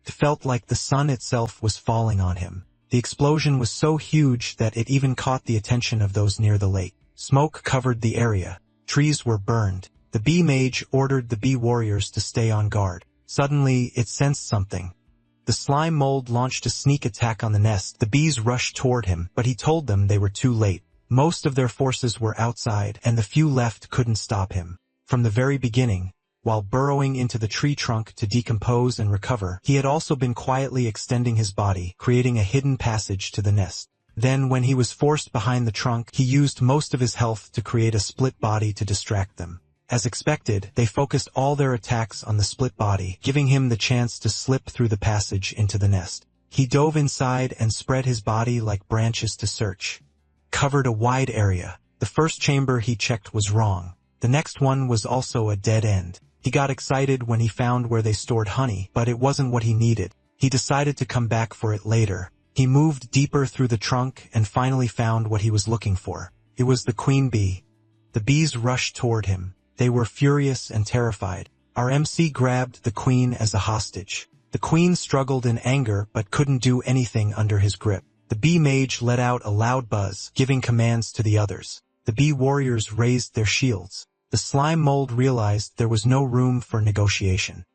It felt like the sun itself was falling on him. The explosion was so huge that it even caught the attention of those near the lake. Smoke covered the area. Trees were burned. The bee mage ordered the bee warriors to stay on guard. Suddenly, it sensed something. The slime mold launched a sneak attack on the nest. The bees rushed toward him, but he told them they were too late. Most of their forces were outside, and the few left couldn't stop him. From the very beginning, while burrowing into the tree trunk to decompose and recover, he had also been quietly extending his body, creating a hidden passage to the nest. Then, when he was forced behind the trunk, he used most of his health to create a split body to distract them. As expected, they focused all their attacks on the split body, giving him the chance to slip through the passage into the nest. He dove inside and spread his body like branches to search. Covered a wide area. The first chamber he checked was wrong. The next one was also a dead end. He got excited when he found where they stored honey, but it wasn't what he needed. He decided to come back for it later. He moved deeper through the trunk and finally found what he was looking for. It was the queen bee. The bees rushed toward him. They were furious and terrified. Our MC grabbed the queen as a hostage. The queen struggled in anger but couldn't do anything under his grip. The bee mage let out a loud buzz, giving commands to the others. The bee warriors raised their shields. The slime mold realized there was no room for negotiation.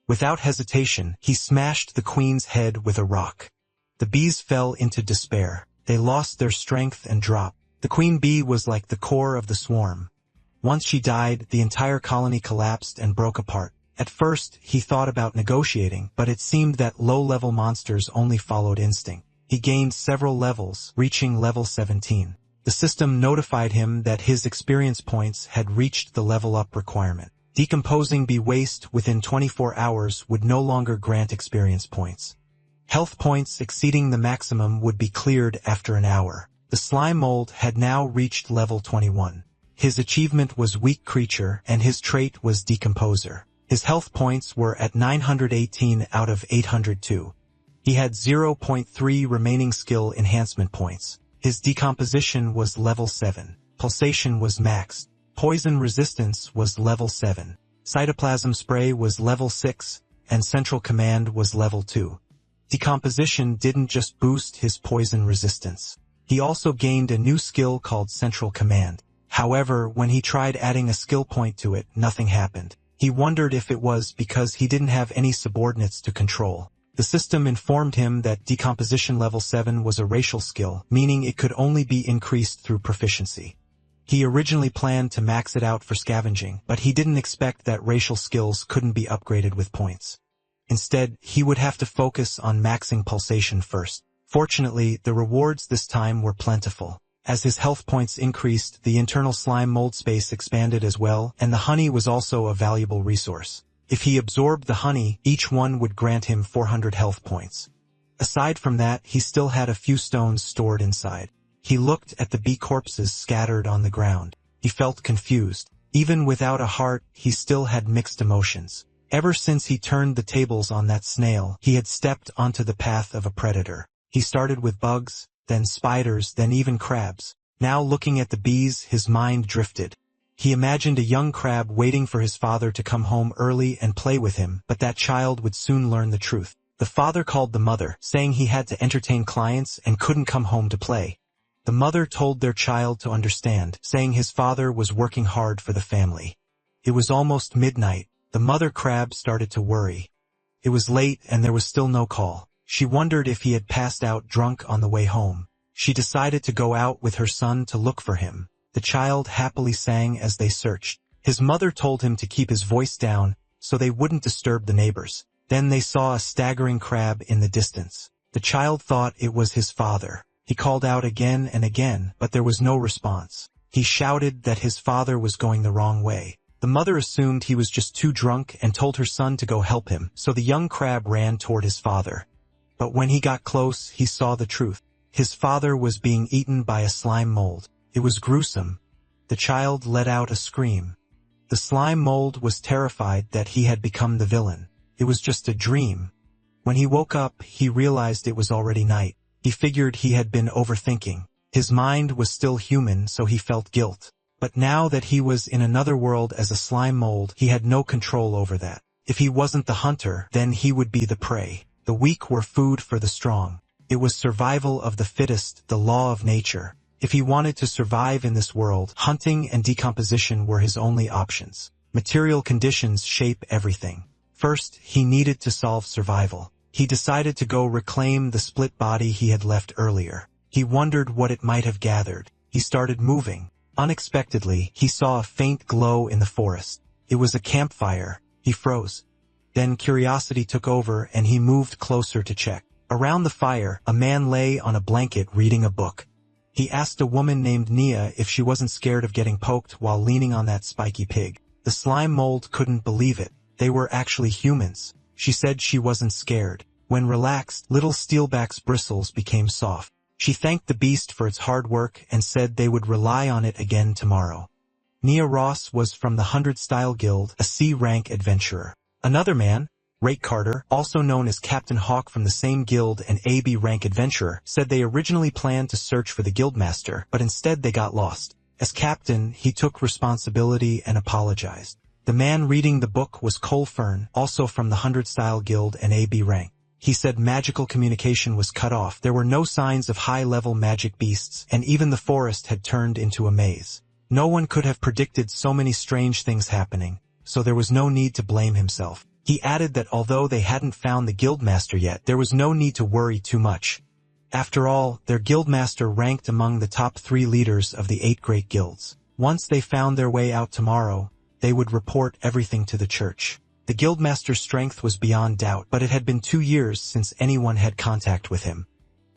Without hesitation, he smashed the queen's head with a rock. The bees fell into despair. They lost their strength and dropped. The queen bee was like the core of the swarm. Once she died, the entire colony collapsed and broke apart. At first, he thought about negotiating, but it seemed that low-level monsters only followed instinct. He gained several levels, reaching level 17. The system notified him that his experience points had reached the level-up requirement. Decomposing bee waste within 24 hours would no longer grant experience points. Health points exceeding the maximum would be cleared after an hour. The slime mold had now reached level 21. His achievement was Weak Creature, and his trait was Decomposer. His health points were at 918 out of 802. He had 0.3 remaining skill enhancement points. His decomposition was level 7. Pulsation was maxed. Poison resistance was level 7. Cytoplasm spray was level 6, and central command was level 2. Decomposition didn't just boost his poison resistance. He also gained a new skill called central command. However, when he tried adding a skill point to it, nothing happened. He wondered if it was because he didn't have any subordinates to control. The system informed him that decomposition level 7 was a racial skill, meaning it could only be increased through proficiency. He originally planned to max it out for scavenging, but he didn't expect that racial skills couldn't be upgraded with points. Instead, he would have to focus on maxing pulsation first. Fortunately, the rewards this time were plentiful. As his health points increased, the internal slime mold space expanded as well, and the honey was also a valuable resource. If he absorbed the honey, each one would grant him 400 health points. Aside from that, he still had a few stones stored inside. He looked at the bee corpses scattered on the ground. He felt confused. Even without a heart, he still had mixed emotions. Ever since he turned the tables on that snail, he had stepped onto the path of a predator. He started with bugs, then spiders, then even crabs. Now looking at the bees, his mind drifted. He imagined a young crab waiting for his father to come home early and play with him, but that child would soon learn the truth. The father called the mother, saying he had to entertain clients and couldn't come home to play. The mother told their child to understand, saying his father was working hard for the family. It was almost midnight. The mother crab started to worry. It was late and there was still no call. She wondered if he had passed out drunk on the way home. She decided to go out with her son to look for him. the child happily sang as they searched. His mother told him to keep his voice down so they wouldn't disturb the neighbors. Then they saw a staggering crab in the distance. The child thought it was his father. He called out again and again, but there was no response. He shouted that his father was going the wrong way. The mother assumed he was just too drunk and told her son to go help him, so the young crab ran toward his father. But when he got close, he saw the truth. His father was being eaten by a slime mold. It was gruesome. The child let out a scream. The slime mold was terrified that he had become the villain. It was just a dream. When he woke up, he realized it was already night. He figured he had been overthinking. His mind was still human, so he felt guilt. But now that he was in another world as a slime mold, he had no control over that. If he wasn't the hunter, then he would be the prey. The weak were food for the strong. It was survival of the fittest, the law of nature. If he wanted to survive in this world, hunting and decomposition were his only options. Material conditions shape everything. First, he needed to solve survival. He decided to go reclaim the split body he had left earlier. He wondered what it might have gathered. He started moving. Unexpectedly, he saw a faint glow in the forest. It was a campfire. He froze. Then curiosity took over and he moved closer to check. Around the fire, a man lay on a blanket reading a book. He asked a woman named Nia if she wasn't scared of getting poked while leaning on that spiky pig. The slime mold couldn't believe it. They were actually humans. She said she wasn't scared. When relaxed, little steelback's bristles became soft. She thanked the beast for its hard work and said they would rely on it again tomorrow. Nia Ross was from the 100 Style Guild, a C-rank adventurer. Another man, Ray Carter, also known as Captain Hawk from the same guild and AB rank adventurer, said they originally planned to search for the guildmaster, but instead they got lost. As captain, he took responsibility and apologized. The man reading the book was Cole Fern, also from the 100 Style Guild and AB rank. He said magical communication was cut off. There were no signs of high-level magic beasts, and even the forest had turned into a maze. No one could have predicted so many strange things happening, so there was no need to blame himself. He added that although they hadn't found the guildmaster yet, there was no need to worry too much. After all, their guildmaster ranked among the top 3 leaders of the 8 great guilds. Once they found their way out tomorrow, they would report everything to the church. The guildmaster's strength was beyond doubt, but it had been 2 years since anyone had contact with him.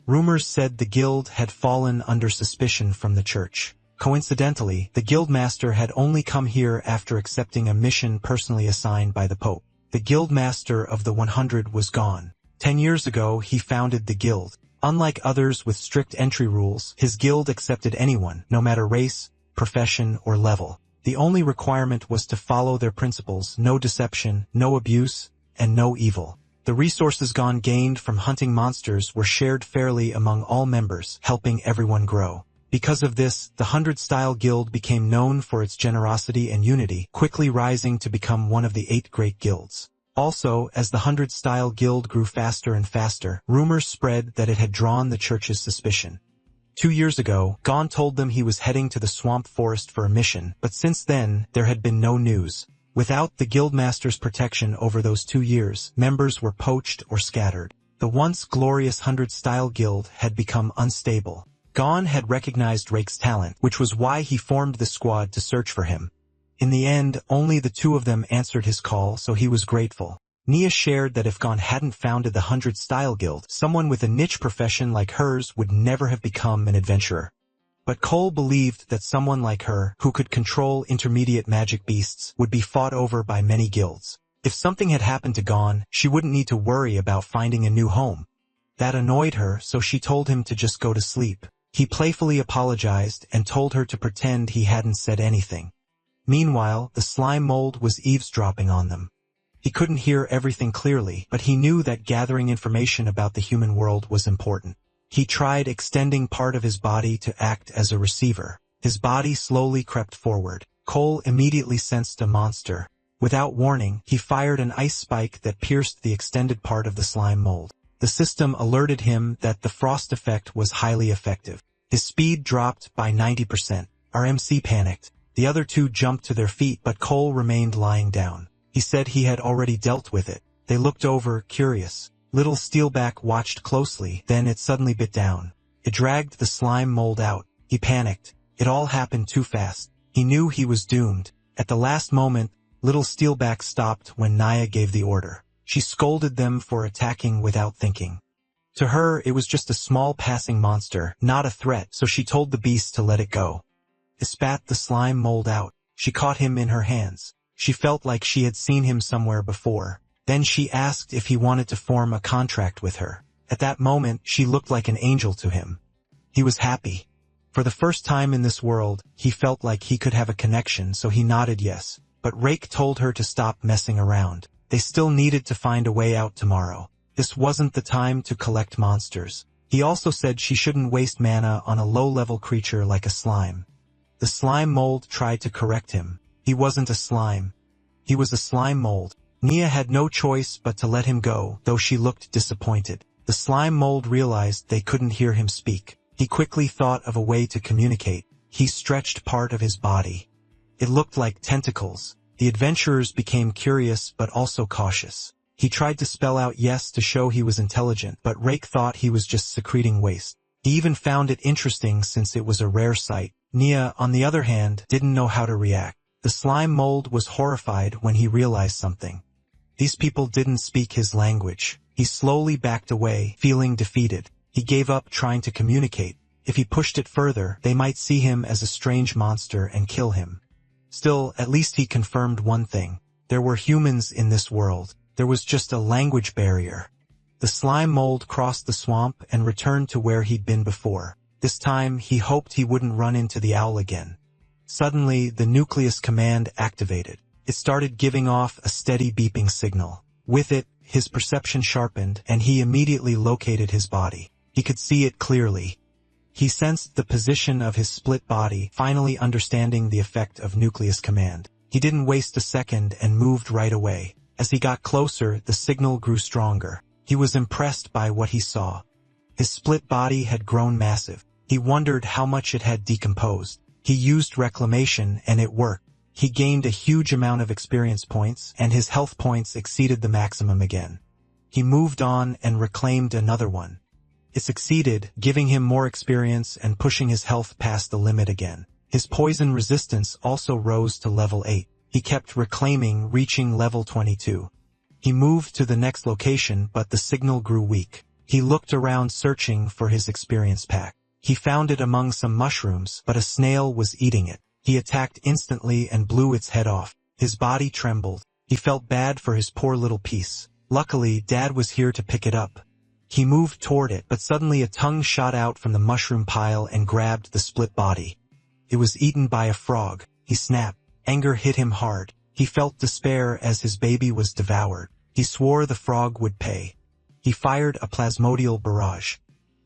Rumors said the guild had fallen under suspicion from the church. Coincidentally, the guildmaster had only come here after accepting a mission personally assigned by the Pope. The guildmaster of the 100 was gone. 10 years ago, he founded the guild. Unlike others with strict entry rules, his guild accepted anyone, no matter race, profession, or level. The only requirement was to follow their principles: no deception, no abuse, and no evil. The resources gained from hunting monsters were shared fairly among all members, helping everyone grow. Because of this, the 100 Style Guild became known for its generosity and unity, quickly rising to become one of the 8 great guilds. Also, as the 100 Style Guild grew faster and faster, rumors spread that it had drawn the church's suspicion. 2 years ago, Gon told them he was heading to the swamp forest for a mission, but since then, there had been no news. Without the guildmaster's protection over those 2 years, members were poached or scattered. The once glorious 100 Style Guild had become unstable. Gon had recognized Rake's talent, which was why he formed the squad to search for him. In the end, only the 2 of them answered his call, so he was grateful. Nia shared that if Gon hadn't founded the 100 Style Guild, someone with a niche profession like hers would never have become an adventurer. But Cole believed that someone like her, who could control intermediate magic beasts, would be fought over by many guilds. If something had happened to Gon, she wouldn't need to worry about finding a new home. That annoyed her, so she told him to just go to sleep. He playfully apologized and told her to pretend he hadn't said anything. Meanwhile, the slime mold was eavesdropping on them. He couldn't hear everything clearly, but he knew that gathering information about the human world was important. He tried extending part of his body to act as a receiver. His body slowly crept forward. Cole immediately sensed a monster. Without warning, he fired an ice spike that pierced the extended part of the slime mold. The system alerted him that the frost effect was highly effective. His speed dropped by 90%. RMC panicked. The other 2 jumped to their feet, but Cole remained lying down. He said he had already dealt with it. They looked over, curious. Little Steelback watched closely, then it suddenly bit down. It dragged the slime mold out. He panicked. It all happened too fast. He knew he was doomed. At the last moment, little Steelback stopped when Naya gave the order. She scolded them for attacking without thinking. To her, it was just a small passing monster, not a threat, so she told the beast to let it go. It spat the slime mold out. She caught him in her hands. She felt like she had seen him somewhere before. Then she asked if he wanted to form a contract with her. At that moment, she looked like an angel to him. He was happy. For the first time in this world, he felt like he could have a connection, so he nodded yes. But Rake told her to stop messing around. They still needed to find a way out tomorrow. This wasn't the time to collect monsters. He also said she shouldn't waste mana on a low-level creature like a slime. The slime mold tried to correct him. He wasn't a slime. He was a slime mold. Nia had no choice but to let him go, though she looked disappointed. The slime mold realized they couldn't hear him speak. He quickly thought of a way to communicate. He stretched part of his body. It looked like tentacles. The adventurers became curious but also cautious. He tried to spell out yes to show he was intelligent, but Rake thought he was just secreting waste. He even found it interesting since it was a rare sight. Nia, on the other hand, didn't know how to react. The slime mold was horrified when he realized something. These people didn't speak his language. He slowly backed away, feeling defeated. He gave up trying to communicate. If he pushed it further, they might see him as a strange monster and kill him. Still, at least he confirmed one thing. There were humans in this world. There was just a language barrier. The slime mold crossed the swamp and returned to where he'd been before. This time, he hoped he wouldn't run into the owl again. Suddenly, the nucleus command activated. It started giving off a steady beeping signal. With it, his perception sharpened, and he immediately located his body. He could see it clearly. He sensed the position of his split body, finally understanding the effect of nucleus command. He didn't waste a second and moved right away. As he got closer, the signal grew stronger. He was impressed by what he saw. His split body had grown massive. He wondered how much it had decomposed. He used reclamation, and it worked. He gained a huge amount of experience points, and his health points exceeded the maximum again. He moved on and reclaimed another one. It succeeded, giving him more experience and pushing his health past the limit again. His poison resistance also rose to level 8. He kept reclaiming, reaching level 22. He moved to the next location, but the signal grew weak. He looked around searching for his experience pack. He found it among some mushrooms, but a snail was eating it. He attacked instantly and blew its head off. His body trembled. He felt bad for his poor little piece. Luckily, Dad was here to pick it up. He moved toward it, but suddenly a tongue shot out from the mushroom pile and grabbed the split body. It was eaten by a frog. He snapped. Anger hit him hard. He felt despair as his baby was devoured. He swore the frog would pay. He fired a plasmodial barrage.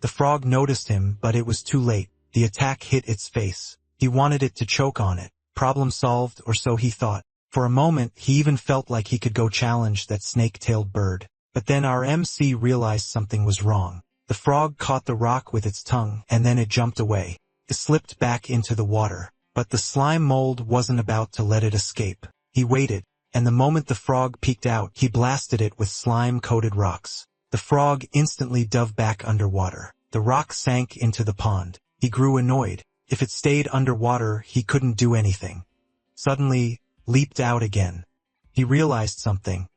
The frog noticed him, but it was too late. The attack hit its face. He wanted it to choke on it. Problem solved, or so he thought. For a moment, he even felt like he could go challenge that snake-tailed bird. But then our MC realized something was wrong. The frog caught the rock with its tongue, and then it jumped away. It slipped back into the water. But the slime mold wasn't about to let it escape. He waited, and the moment the frog peeked out, he blasted it with slime-coated rocks. The frog instantly dove back underwater. The rock sank into the pond. He grew annoyed. If it stayed underwater, he couldn't do anything. Suddenly, leaped out again. He realized something.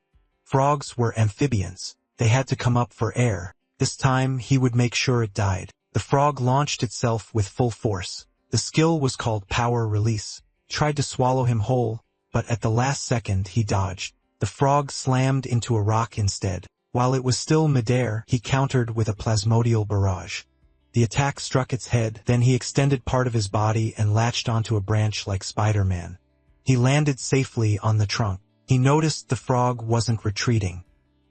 Frogs were amphibians. They had to come up for air. This time, he would make sure it died. The frog launched itself with full force. The skill was called Power Release. Tried to swallow him whole, but at the last second he dodged. The frog slammed into a rock instead. While it was still midair, he countered with a plasmodial barrage. The attack struck its head, then he extended part of his body and latched onto a branch like Spider-Man. He landed safely on the trunk. He noticed the frog wasn't retreating.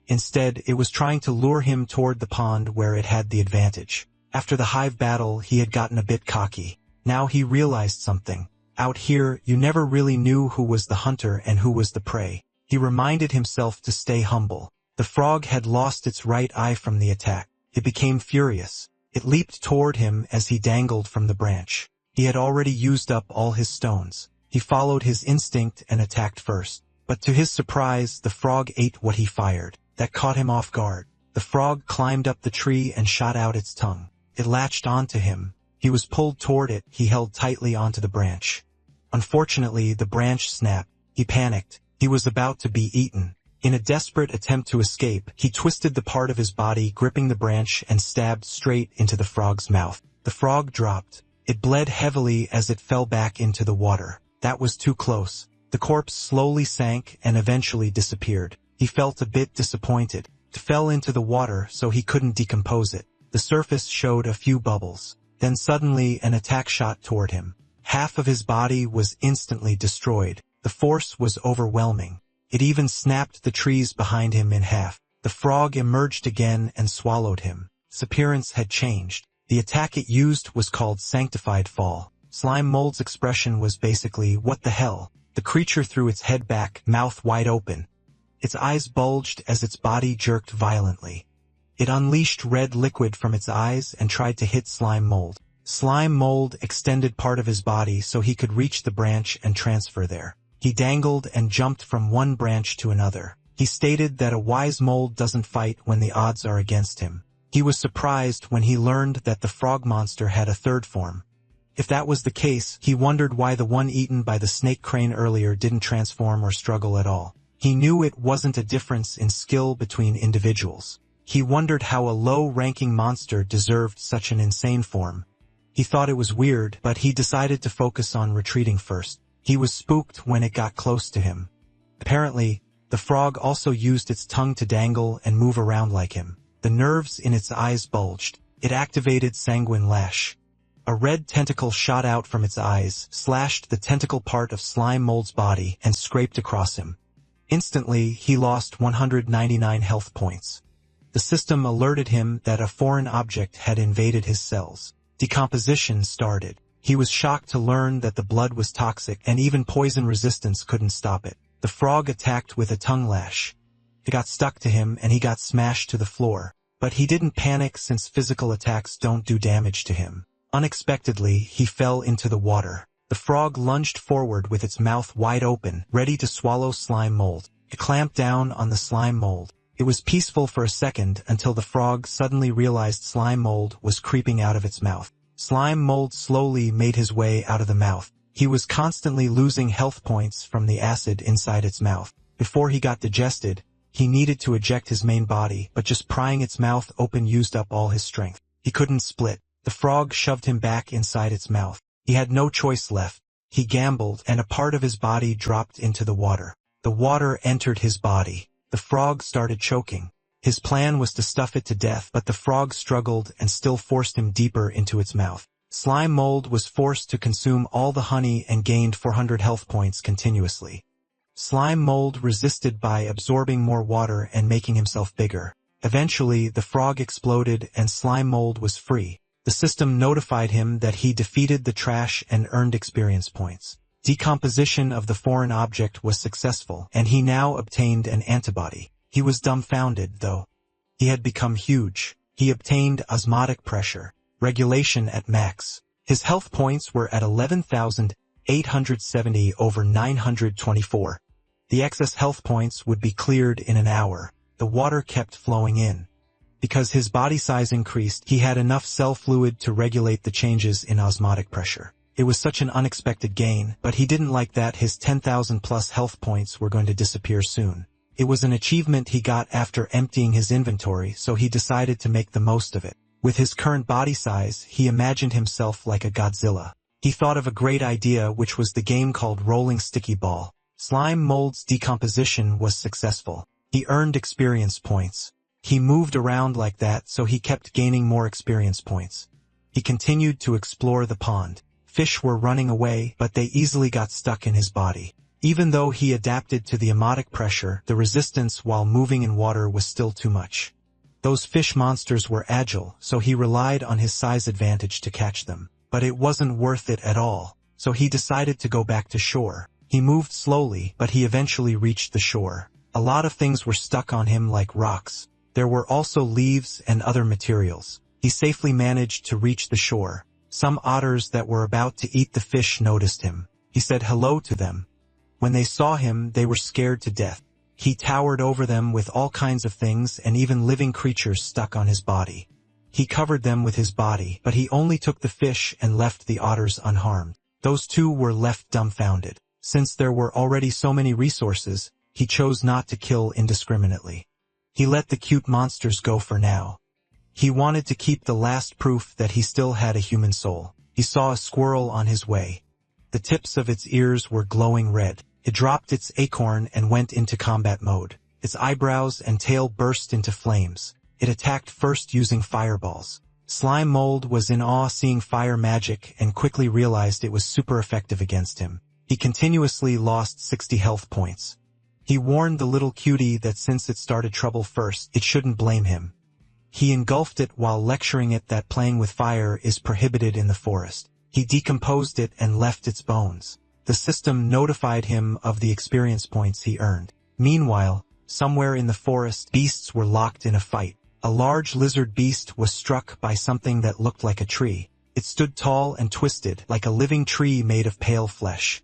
Instead, it was trying to lure him toward the pond where it had the advantage. After the hive battle, he had gotten a bit cocky. Now he realized something. Out here, you never really knew who was the hunter and who was the prey. He reminded himself to stay humble. The frog had lost its right eye from the attack. It became furious. It leaped toward him as he dangled from the branch. He had already used up all his stones. He followed his instinct and attacked first. But to his surprise, the frog ate what he fired. That caught him off guard. The frog climbed up the tree and shot out its tongue. It latched onto him. He was pulled toward it. He held tightly onto the branch. Unfortunately, the branch snapped. He panicked. He was about to be eaten. In a desperate attempt to escape, he twisted the part of his body gripping the branch and stabbed straight into the frog's mouth. The frog dropped. It bled heavily as it fell back into the water. That was too close. The corpse slowly sank and eventually disappeared. He felt a bit disappointed. It fell into the water so he couldn't decompose it. The surface showed a few bubbles. Then suddenly an attack shot toward him. Half of his body was instantly destroyed. The force was overwhelming. It even snapped the trees behind him in half. The frog emerged again and swallowed him. Its appearance had changed. The attack it used was called Sanctified Fall. Slime Mold's expression was basically, "What the hell?" The creature threw its head back, mouth wide open. Its eyes bulged as its body jerked violently. It unleashed red liquid from its eyes and tried to hit Slime Mold. Slime Mold extended part of his body so he could reach the branch and transfer there. He dangled and jumped from one branch to another. He stated that a wise mold doesn't fight when the odds are against him. He was surprised when he learned that the frog monster had a third form. If that was the case, he wondered why the one eaten by the snake crane earlier didn't transform or struggle at all. He knew it wasn't a difference in skill between individuals. He wondered how a low-ranking monster deserved such an insane form. He thought it was weird, but he decided to focus on retreating first. He was spooked when it got close to him. Apparently, the frog also used its tongue to dangle and move around like him. The nerves in its eyes bulged. It activated Sanguine Lash. A red tentacle shot out from its eyes, slashed the tentacle part of Slime Mold's body, and scraped across him. Instantly, he lost 199 health points. The system alerted him that a foreign object had invaded his cells. Decomposition started. He was shocked to learn that the blood was toxic and even poison resistance couldn't stop it. The frog attacked with a tongue lash. It got stuck to him and he got smashed to the floor. But he didn't panic since physical attacks don't do damage to him. Unexpectedly, he fell into the water. The frog lunged forward with its mouth wide open, ready to swallow Slime Mold. It clamped down on the Slime Mold. It was peaceful for a second until the frog suddenly realized Slime Mold was creeping out of its mouth. Slime Mold slowly made his way out of the mouth. He was constantly losing health points from the acid inside its mouth. Before he got digested, he needed to eject his main body, but just prying its mouth open used up all his strength. He couldn't split. The frog shoved him back inside its mouth. He had no choice left. He gambled, and a part of his body dropped into the water. The water entered his body. The frog started choking. His plan was to stuff it to death, but the frog struggled and still forced him deeper into its mouth. Slime Mold was forced to consume all the honey and gained 400 health points continuously. Slime Mold resisted by absorbing more water and making himself bigger. Eventually, the frog exploded and Slime Mold was free. The system notified him that he defeated the trash and earned experience points. Decomposition of the foreign object was successful, and he now obtained an antibody. He was dumbfounded, though. He had become huge. He obtained osmotic pressure, regulation at max. His health points were at 11,870 over 924. The excess health points would be cleared in an hour. The water kept flowing in. Because his body size increased, he had enough cell fluid to regulate the changes in osmotic pressure. It was such an unexpected gain, but he didn't like that his 10,000 plus health points were going to disappear soon. It was an achievement he got after emptying his inventory, so he decided to make the most of it. With his current body size, he imagined himself like a Godzilla. He thought of a great idea, which was the game called Rolling Sticky Ball. Slime Mold's decomposition was successful. He earned experience points. He moved around like that, so he kept gaining more experience points. He continued to explore the pond. Fish were running away, but they easily got stuck in his body. Even though he adapted to the osmotic pressure, the resistance while moving in water was still too much. Those fish monsters were agile, so he relied on his size advantage to catch them. But it wasn't worth it at all, so he decided to go back to shore. He moved slowly, but he eventually reached the shore. A lot of things were stuck on him like rocks. There were also leaves and other materials. He safely managed to reach the shore. Some otters that were about to eat the fish noticed him. He said hello to them. When they saw him, they were scared to death. He towered over them with all kinds of things and even living creatures stuck on his body. He covered them with his body, but he only took the fish and left the otters unharmed. Those two were left dumbfounded. Since there were already so many resources, he chose not to kill indiscriminately. He let the cute monsters go for now. He wanted to keep the last proof that he still had a human soul. He saw a squirrel on his way. The tips of its ears were glowing red. It dropped its acorn and went into combat mode. Its eyebrows and tail burst into flames. It attacked first using fireballs. Slime Mold was in awe seeing fire magic and quickly realized it was super effective against him. He continuously lost 60 health points. He warned the little cutie that since it started trouble first, it shouldn't blame him. He engulfed it while lecturing it that playing with fire is prohibited in the forest. He decomposed it and left its bones. The system notified him of the experience points he earned. Meanwhile, somewhere in the forest, beasts were locked in a fight. A large lizard beast was struck by something that looked like a tree. It stood tall and twisted, like a living tree made of pale flesh.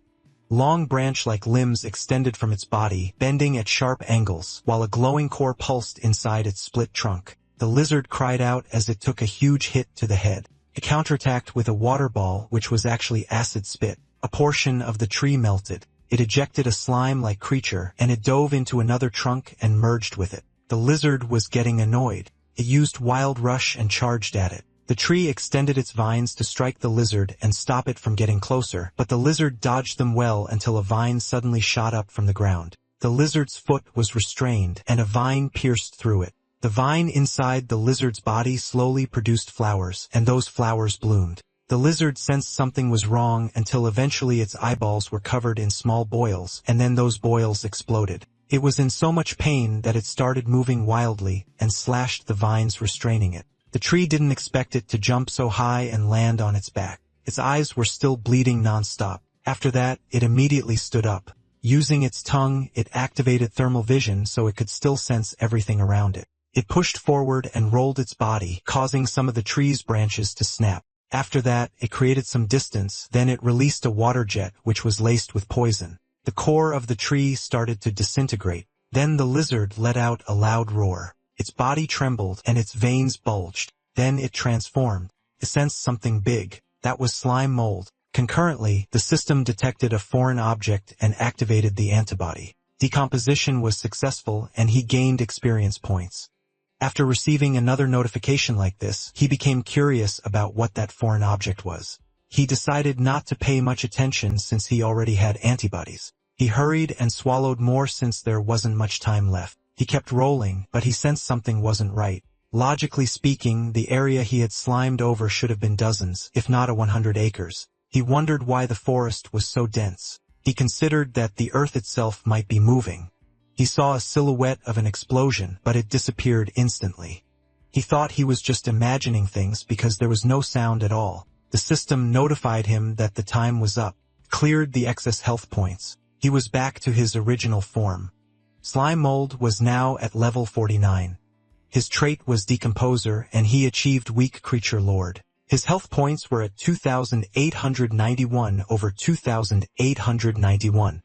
Long branch-like limbs extended from its body, bending at sharp angles, while a glowing core pulsed inside its split trunk. The lizard cried out as it took a huge hit to the head. It counterattacked with a water ball, which was actually acid spit. A portion of the tree melted. It ejected a slime-like creature, and it dove into another trunk and merged with it. The lizard was getting annoyed. It used Wild Rush and charged at it. The tree extended its vines to strike the lizard and stop it from getting closer, but the lizard dodged them well until a vine suddenly shot up from the ground. The lizard's foot was restrained, and a vine pierced through it. The vine inside the lizard's body slowly produced flowers, and those flowers bloomed. The lizard sensed something was wrong until eventually its eyeballs were covered in small boils, and then those boils exploded. It was in so much pain that it started moving wildly and slashed the vines restraining it. The tree didn't expect it to jump so high and land on its back. Its eyes were still bleeding non-stop. After that, it immediately stood up. Using its tongue, it activated thermal vision so it could still sense everything around it. It pushed forward and rolled its body, causing some of the tree's branches to snap. After that, it created some distance, then it released a water jet which was laced with poison. The core of the tree started to disintegrate. Then the lizard let out a loud roar. Its body trembled and its veins bulged. Then it transformed. It sensed something big. That was slime mold. Concurrently, the system detected a foreign object and activated the antibody. Decomposition was successful and he gained experience points. After receiving another notification like this, he became curious about what that foreign object was. He decided not to pay much attention since he already had antibodies. He hurried and swallowed more since there wasn't much time left. He kept rolling, but he sensed something wasn't right. Logically speaking, the area he had slimed over should have been dozens, if not 100 acres. He wondered why the forest was so dense. He considered that the earth itself might be moving. He saw a silhouette of an explosion, but it disappeared instantly. He thought he was just imagining things because there was no sound at all. The system notified him that the time was up, cleared the excess health points. He was back to his original form. Slime Mold was now at level 49. His trait was Decomposer and he achieved Weak Creature Lord. His health points were at 2,891 over 2,891.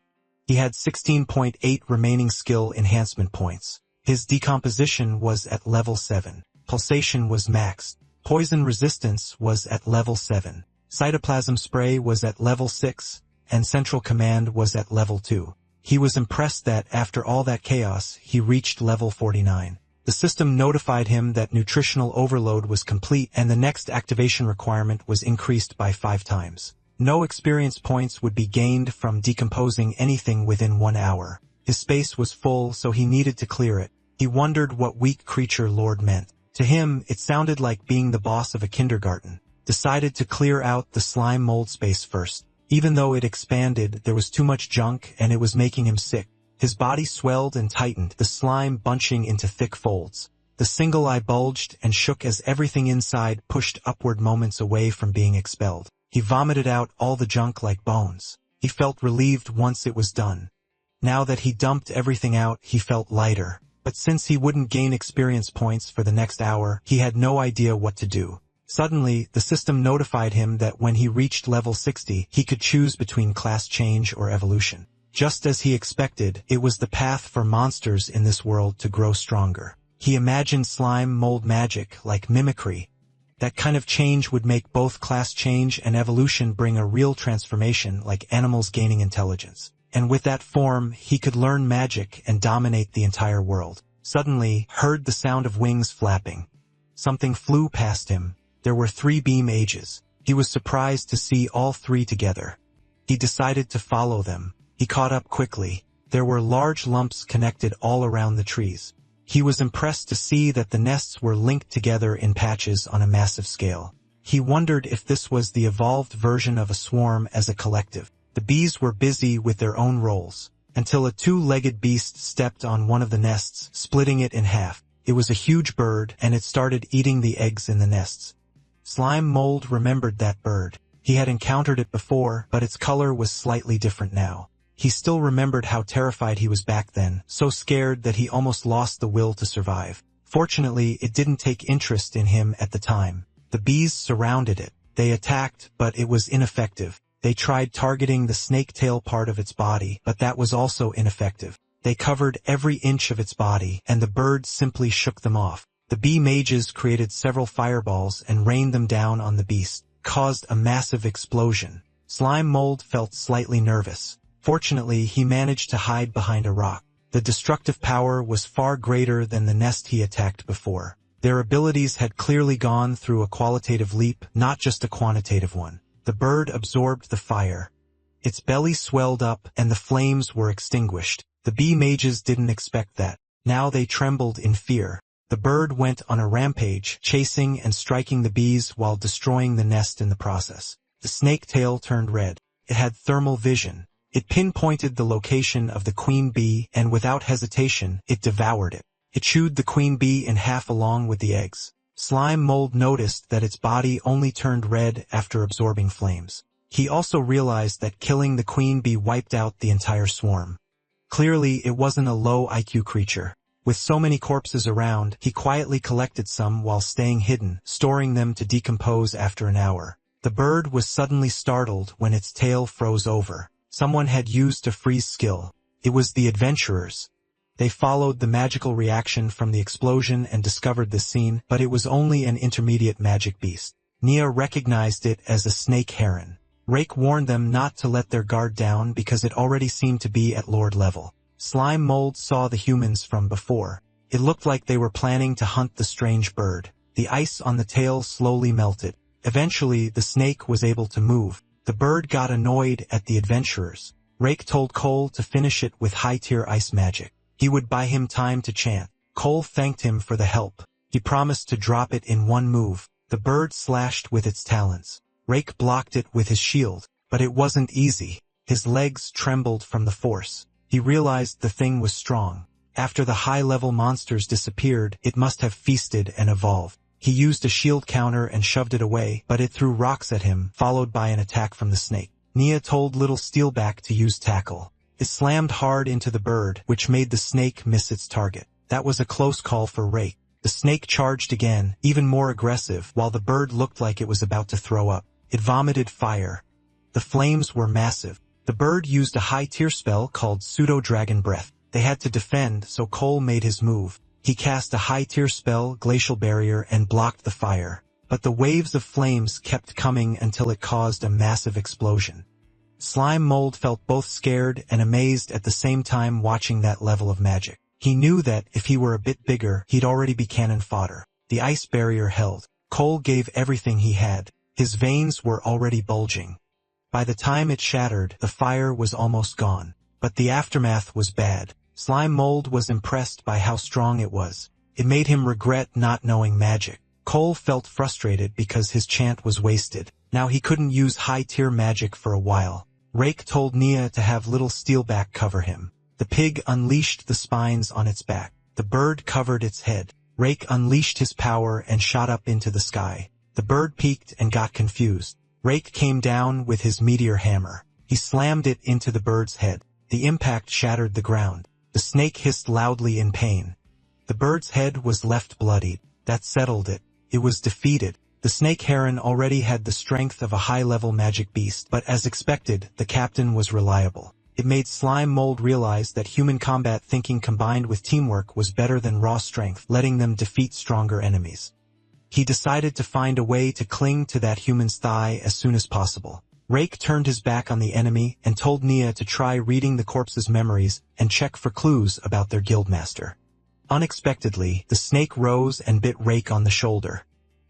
He had 16.8 remaining skill enhancement points. His decomposition was at level 7. Pulsation was maxed. Poison resistance was at level 7. Cytoplasm spray was at level 6, and central command was at level 2. He was impressed that after all that chaos, he reached level 49. The system notified him that nutritional overload was complete and the next activation requirement was increased by 5 times. No experience points would be gained from decomposing anything within 1 hour. His space was full, so he needed to clear it. He wondered what Weak Creature Lord meant. To him, it sounded like being the boss of a kindergarten. Decided to clear out the slime mold space first. Even though it expanded, there was too much junk and it was making him sick. His body swelled and tightened, the slime bunching into thick folds. The single eye bulged and shook as everything inside pushed upward moments away from being expelled. He vomited out all the junk like bones. He felt relieved once it was done. Now that he dumped everything out, he felt lighter. But since he wouldn't gain experience points for the next hour, he had no idea what to do. Suddenly, the system notified him that when he reached level 60, he could choose between class change or evolution. Just as he expected, it was the path for monsters in this world to grow stronger. He imagined slime mold magic like mimicry, That kind of change would make both class change and evolution bring a real transformation, like animals gaining intelligence. And with that form, he could learn magic and dominate the entire world. Suddenly, heard the sound of wings flapping. Something flew past him. There were 3 beam ages. He was surprised to see all 3 together. He decided to follow them. He caught up quickly. There were large lumps connected all around the trees. He was impressed to see that the nests were linked together in patches on a massive scale. He wondered if this was the evolved version of a swarm as a collective. The bees were busy with their own roles, until a 2-legged beast stepped on one of the nests, splitting it in half. It was a huge bird, and it started eating the eggs in the nests. Slime Mold remembered that bird. He had encountered it before, but its color was slightly different now. He still remembered how terrified he was back then, so scared that he almost lost the will to survive. Fortunately, it didn't take interest in him at the time. The bees surrounded it. They attacked, but it was ineffective. They tried targeting the snake tail part of its body, but that was also ineffective. They covered every inch of its body, and the bird simply shook them off. The bee mages created several fireballs and rained them down on the beast, caused a massive explosion. Slime Mold felt slightly nervous. Fortunately, he managed to hide behind a rock. The destructive power was far greater than the nest he attacked before. Their abilities had clearly gone through a qualitative leap, not just a quantitative one. The bird absorbed the fire. Its belly swelled up, and the flames were extinguished. The bee mages didn't expect that. Now they trembled in fear. The bird went on a rampage, chasing and striking the bees while destroying the nest in the process. The snake tail turned red. It had thermal vision. It pinpointed the location of the queen bee, and without hesitation, it devoured it. It chewed the queen bee in half along with the eggs. Slime Mold noticed that its body only turned red after absorbing flames. He also realized that killing the queen bee wiped out the entire swarm. Clearly, it wasn't a low IQ creature. With so many corpses around, he quietly collected some while staying hidden, storing them to decompose after an hour. The bird was suddenly startled when its tail froze over. Someone had used a freeze skill. It was the adventurers. They followed the magical reaction from the explosion and discovered the scene, but it was only an intermediate magic beast. Nia recognized it as a snake heron. Rake warned them not to let their guard down because it already seemed to be at Lord level. Slime Mold saw the humans from before. It looked like they were planning to hunt the strange bird. The ice on the tail slowly melted. Eventually, the snake was able to move. The bird got annoyed at the adventurers. Rake told Cole to finish it with high-tier ice magic. He would buy him time to chant. Cole thanked him for the help. He promised to drop it in one move. The bird slashed with its talons. Rake blocked it with his shield, but it wasn't easy. His legs trembled from the force. He realized the thing was strong. After the high-level monsters disappeared, it must have feasted and evolved. He used a shield counter and shoved it away, but it threw rocks at him, followed by an attack from the snake. Nia told Little Steelback to use tackle. It slammed hard into the bird, which made the snake miss its target. That was a close call for Rake. The snake charged again, even more aggressive, while the bird looked like it was about to throw up. It vomited fire. The flames were massive. The bird used a high-tier spell called Pseudo-Dragon Breath. They had to defend, so Cole made his move. He cast a high-tier spell, Glacial Barrier, and blocked the fire. But the waves of flames kept coming until it caused a massive explosion. Slime Mold felt both scared and amazed at the same time watching that level of magic. He knew that, if he were a bit bigger, he'd already be cannon fodder. The ice barrier held. Cole gave everything he had. His veins were already bulging. By the time it shattered, the fire was almost gone. But the aftermath was bad. Slime Mold was impressed by how strong it was. It made him regret not knowing magic. Cole felt frustrated because his chant was wasted. Now he couldn't use high-tier magic for a while. Rake told Nia to have Little Steelback cover him. The pig unleashed the spines on its back. The bird covered its head. Rake unleashed his power and shot up into the sky. The bird peeked and got confused. Rake came down with his meteor hammer. He slammed it into the bird's head. The impact shattered the ground. The snake hissed loudly in pain. The bird's head was left bloodied. That settled it. It was defeated. The snake heron already had the strength of a high-level magic beast, but as expected, the captain was reliable. It made Slime Mold realize that human combat thinking combined with teamwork was better than raw strength, letting them defeat stronger enemies. He decided to find a way to cling to that human's thigh as soon as possible. Rake turned his back on the enemy and told Nia to try reading the corpse's memories and check for clues about their guildmaster. Unexpectedly, the snake rose and bit Rake on the shoulder.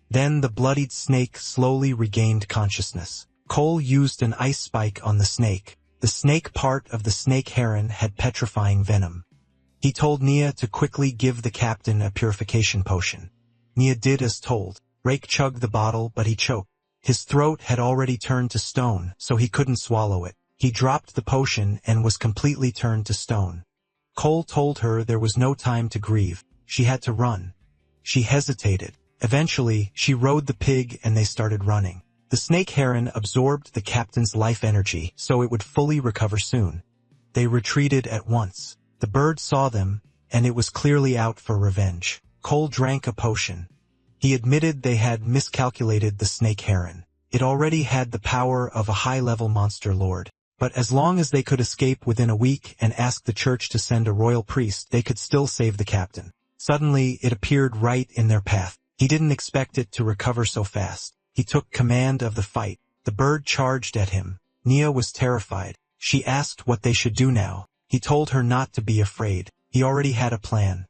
Then the bloodied snake slowly regained consciousness. Cole used an ice spike on the snake. The snake part of the snake heron had petrifying venom. He told Nia to quickly give the captain a purification potion. Nia did as told. Rake chugged the bottle, but he choked. His throat had already turned to stone, so he couldn't swallow it. He dropped the potion and was completely turned to stone. Cole told her there was no time to grieve. She had to run. She hesitated. Eventually, she rode the pig and they started running. The snake heron absorbed the captain's life energy, so it would fully recover soon. They retreated at once. The bird saw them, and it was clearly out for revenge. Cole drank a potion. He admitted they had miscalculated the snake heron. It already had the power of a high-level monster lord. But as long as they could escape within a week and ask the church to send a royal priest, they could still save the captain. Suddenly, it appeared right in their path. He didn't expect it to recover so fast. He took command of the fight. The bird charged at him. Nia was terrified. She asked what they should do now. He told her not to be afraid. He already had a plan.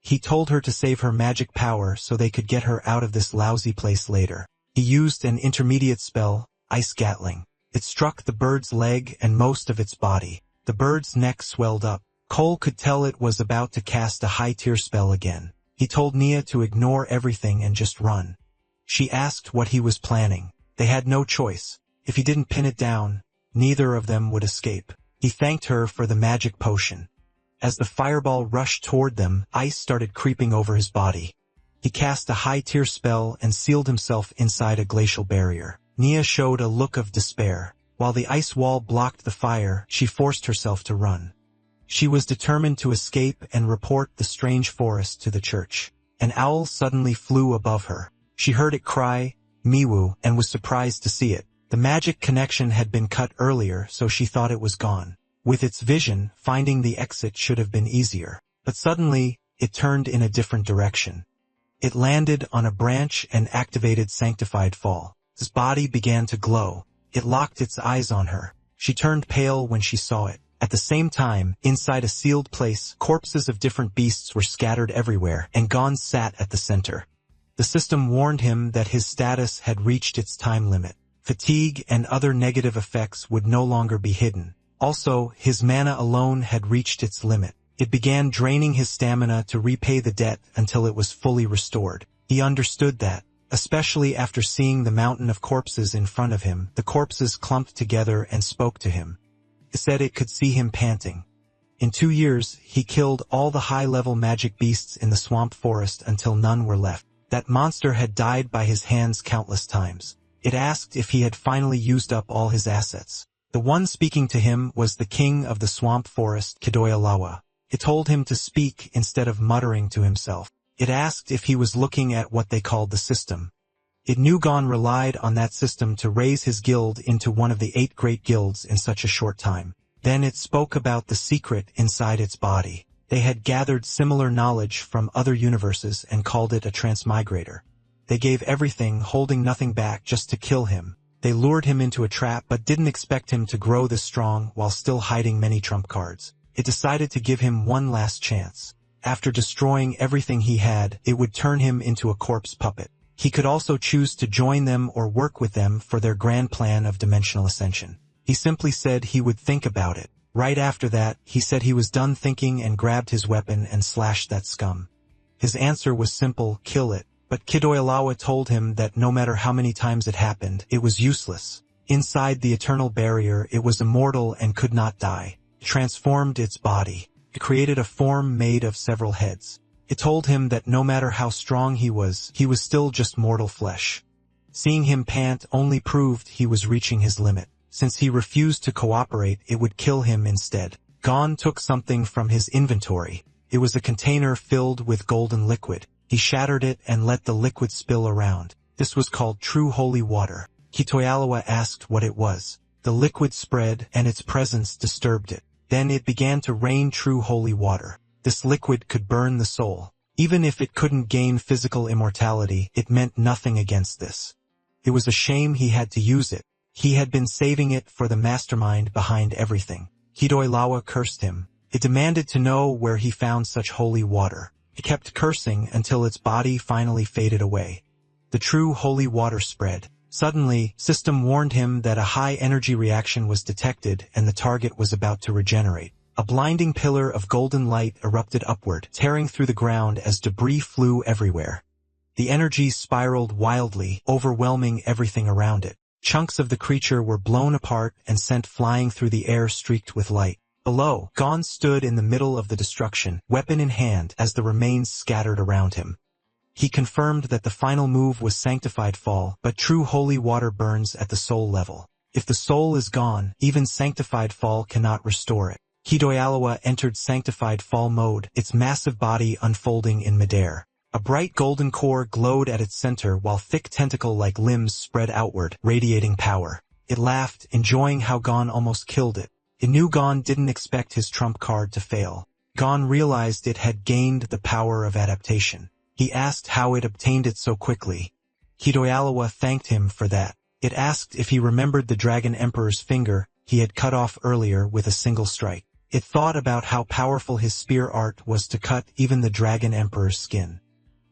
He told her to save her magic power so they could get her out of this lousy place later. He used an intermediate spell, Ice Gatling. It struck the bird's leg and most of its body. The bird's neck swelled up. Cole could tell it was about to cast a high-tier spell again. He told Nia to ignore everything and just run. She asked what he was planning. They had no choice. If he didn't pin it down, neither of them would escape. He thanked her for the magic potion. As the fireball rushed toward them, ice started creeping over his body. He cast a high-tier spell and sealed himself inside a glacial barrier. Nia showed a look of despair. While the ice wall blocked the fire, she forced herself to run. She was determined to escape and report the strange forest to the church. An owl suddenly flew above her. She heard it cry, Miwu, and was surprised to see it. The magic connection had been cut earlier, so she thought it was gone. With its vision, finding the exit should have been easier. But suddenly, it turned in a different direction. It landed on a branch and activated Sanctified Fall. His body began to glow. It locked its eyes on her. She turned pale when she saw it. At the same time, inside a sealed place, corpses of different beasts were scattered everywhere, and Gon sat at the center. The system warned him that his status had reached its time limit. Fatigue and other negative effects would no longer be hidden. Also, his mana alone had reached its limit. It began draining his stamina to repay the debt until it was fully restored. He understood that. Especially after seeing the mountain of corpses in front of him, the corpses clumped together and spoke to him. It said it could see him panting. In 2 years, he killed all the high-level magic beasts in the swamp forest until none were left. That monster had died by his hands countless times. It asked if he had finally used up all his assets. The one speaking to him was the king of the swamp forest, Kidoyalawa. It told him to speak instead of muttering to himself. It asked if he was looking at what they called the system. It knew Gon relied on that system to raise his guild into one of the 8 great guilds in such a short time. Then it spoke about the secret inside its body. They had gathered similar knowledge from other universes and called it a transmigrator. They gave everything, holding nothing back, just to kill him. They lured him into a trap but didn't expect him to grow this strong while still hiding many trump cards. It decided to give him one last chance. After destroying everything he had, it would turn him into a corpse puppet. He could also choose to join them or work with them for their grand plan of dimensional ascension. He simply said he would think about it. Right after that, he said he was done thinking and grabbed his weapon and slashed that scum. His answer was simple, kill it. But Kidoyalawa told him that no matter how many times it happened, it was useless. Inside the eternal barrier, it was immortal and could not die. It transformed its body. It created a form made of several heads. It told him that no matter how strong he was still just mortal flesh. Seeing him pant only proved he was reaching his limit. Since he refused to cooperate, it would kill him instead. Gon took something from his inventory. It was a container filled with golden liquid. He shattered it and let the liquid spill around. This was called true holy water. Kidoyalawa asked what it was. The liquid spread, and its presence disturbed it. Then it began to rain true holy water. This liquid could burn the soul. Even if it couldn't gain physical immortality, it meant nothing against this. It was a shame he had to use it. He had been saving it for the mastermind behind everything. 𝖲ki𝗂etoЛ cursed him. It demanded to know where he found such holy water. It kept cursing until its body finally faded away. The true holy water spread. Suddenly, system warned him that a high-energy reaction was detected and the target was about to regenerate. A blinding pillar of golden light erupted upward, tearing through the ground as debris flew everywhere. The energy spiraled wildly, overwhelming everything around it. Chunks of the creature were blown apart and sent flying through the air streaked with light. Below, Gon stood in the middle of the destruction, weapon in hand, as the remains scattered around him. He confirmed that the final move was sanctified fall, but true holy water burns at the soul level. If the soul is gone, even sanctified fall cannot restore it. 𝖲kiRetoL entered sanctified fall mode, its massive body unfolding in midair. A bright golden core glowed at its center while thick tentacle-like limbs spread outward, radiating power. It laughed, enjoying how Gon almost killed it. It knew Gon didn't expect his trump card to fail. Gon realized it had gained the power of adaptation. He asked how it obtained it so quickly. 𝖲kiRetoL thanked him for that. It asked if he remembered the Dragon Emperor's finger he had cut off earlier with a single strike. It thought about how powerful his spear art was to cut even the Dragon Emperor's skin.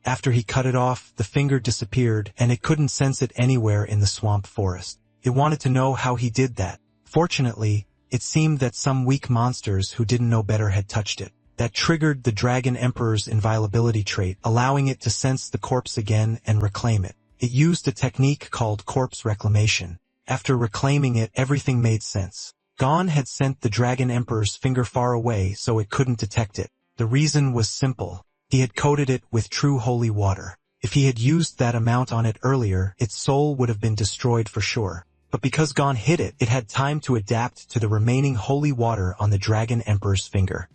After he cut it off, the finger disappeared, and it couldn't sense it anywhere in the swamp forest. It wanted to know how he did that. Fortunately, it seemed that some weak monsters who didn't know better had touched it. That triggered the Dragon Emperor's inviolability trait, allowing it to sense the corpse again and reclaim it. It used a technique called corpse reclamation. After reclaiming it, everything made sense. Gon had sent the Dragon Emperor's finger far away so it couldn't detect it. The reason was simple. He had coated it with true holy water. If he had used that amount on it earlier, its soul would have been destroyed for sure. But because Gon hid it, it had time to adapt to the remaining holy water on the Dragon Emperor's finger.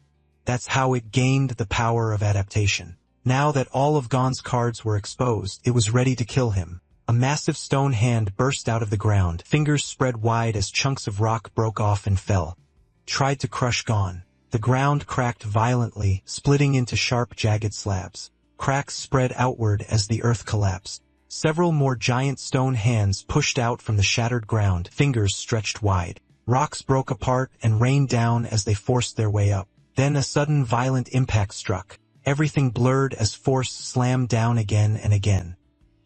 That's how it gained the power of adaptation. Now that all of Gon's cards were exposed, it was ready to kill him. A massive stone hand burst out of the ground, fingers spread wide as chunks of rock broke off and fell. Tried to crush Gon. The ground cracked violently, splitting into sharp, jagged slabs. Cracks spread outward as the earth collapsed. Several more giant stone hands pushed out from the shattered ground, fingers stretched wide. Rocks broke apart and rained down as they forced their way up. Then a sudden violent impact struck. Everything blurred as force slammed down again and again.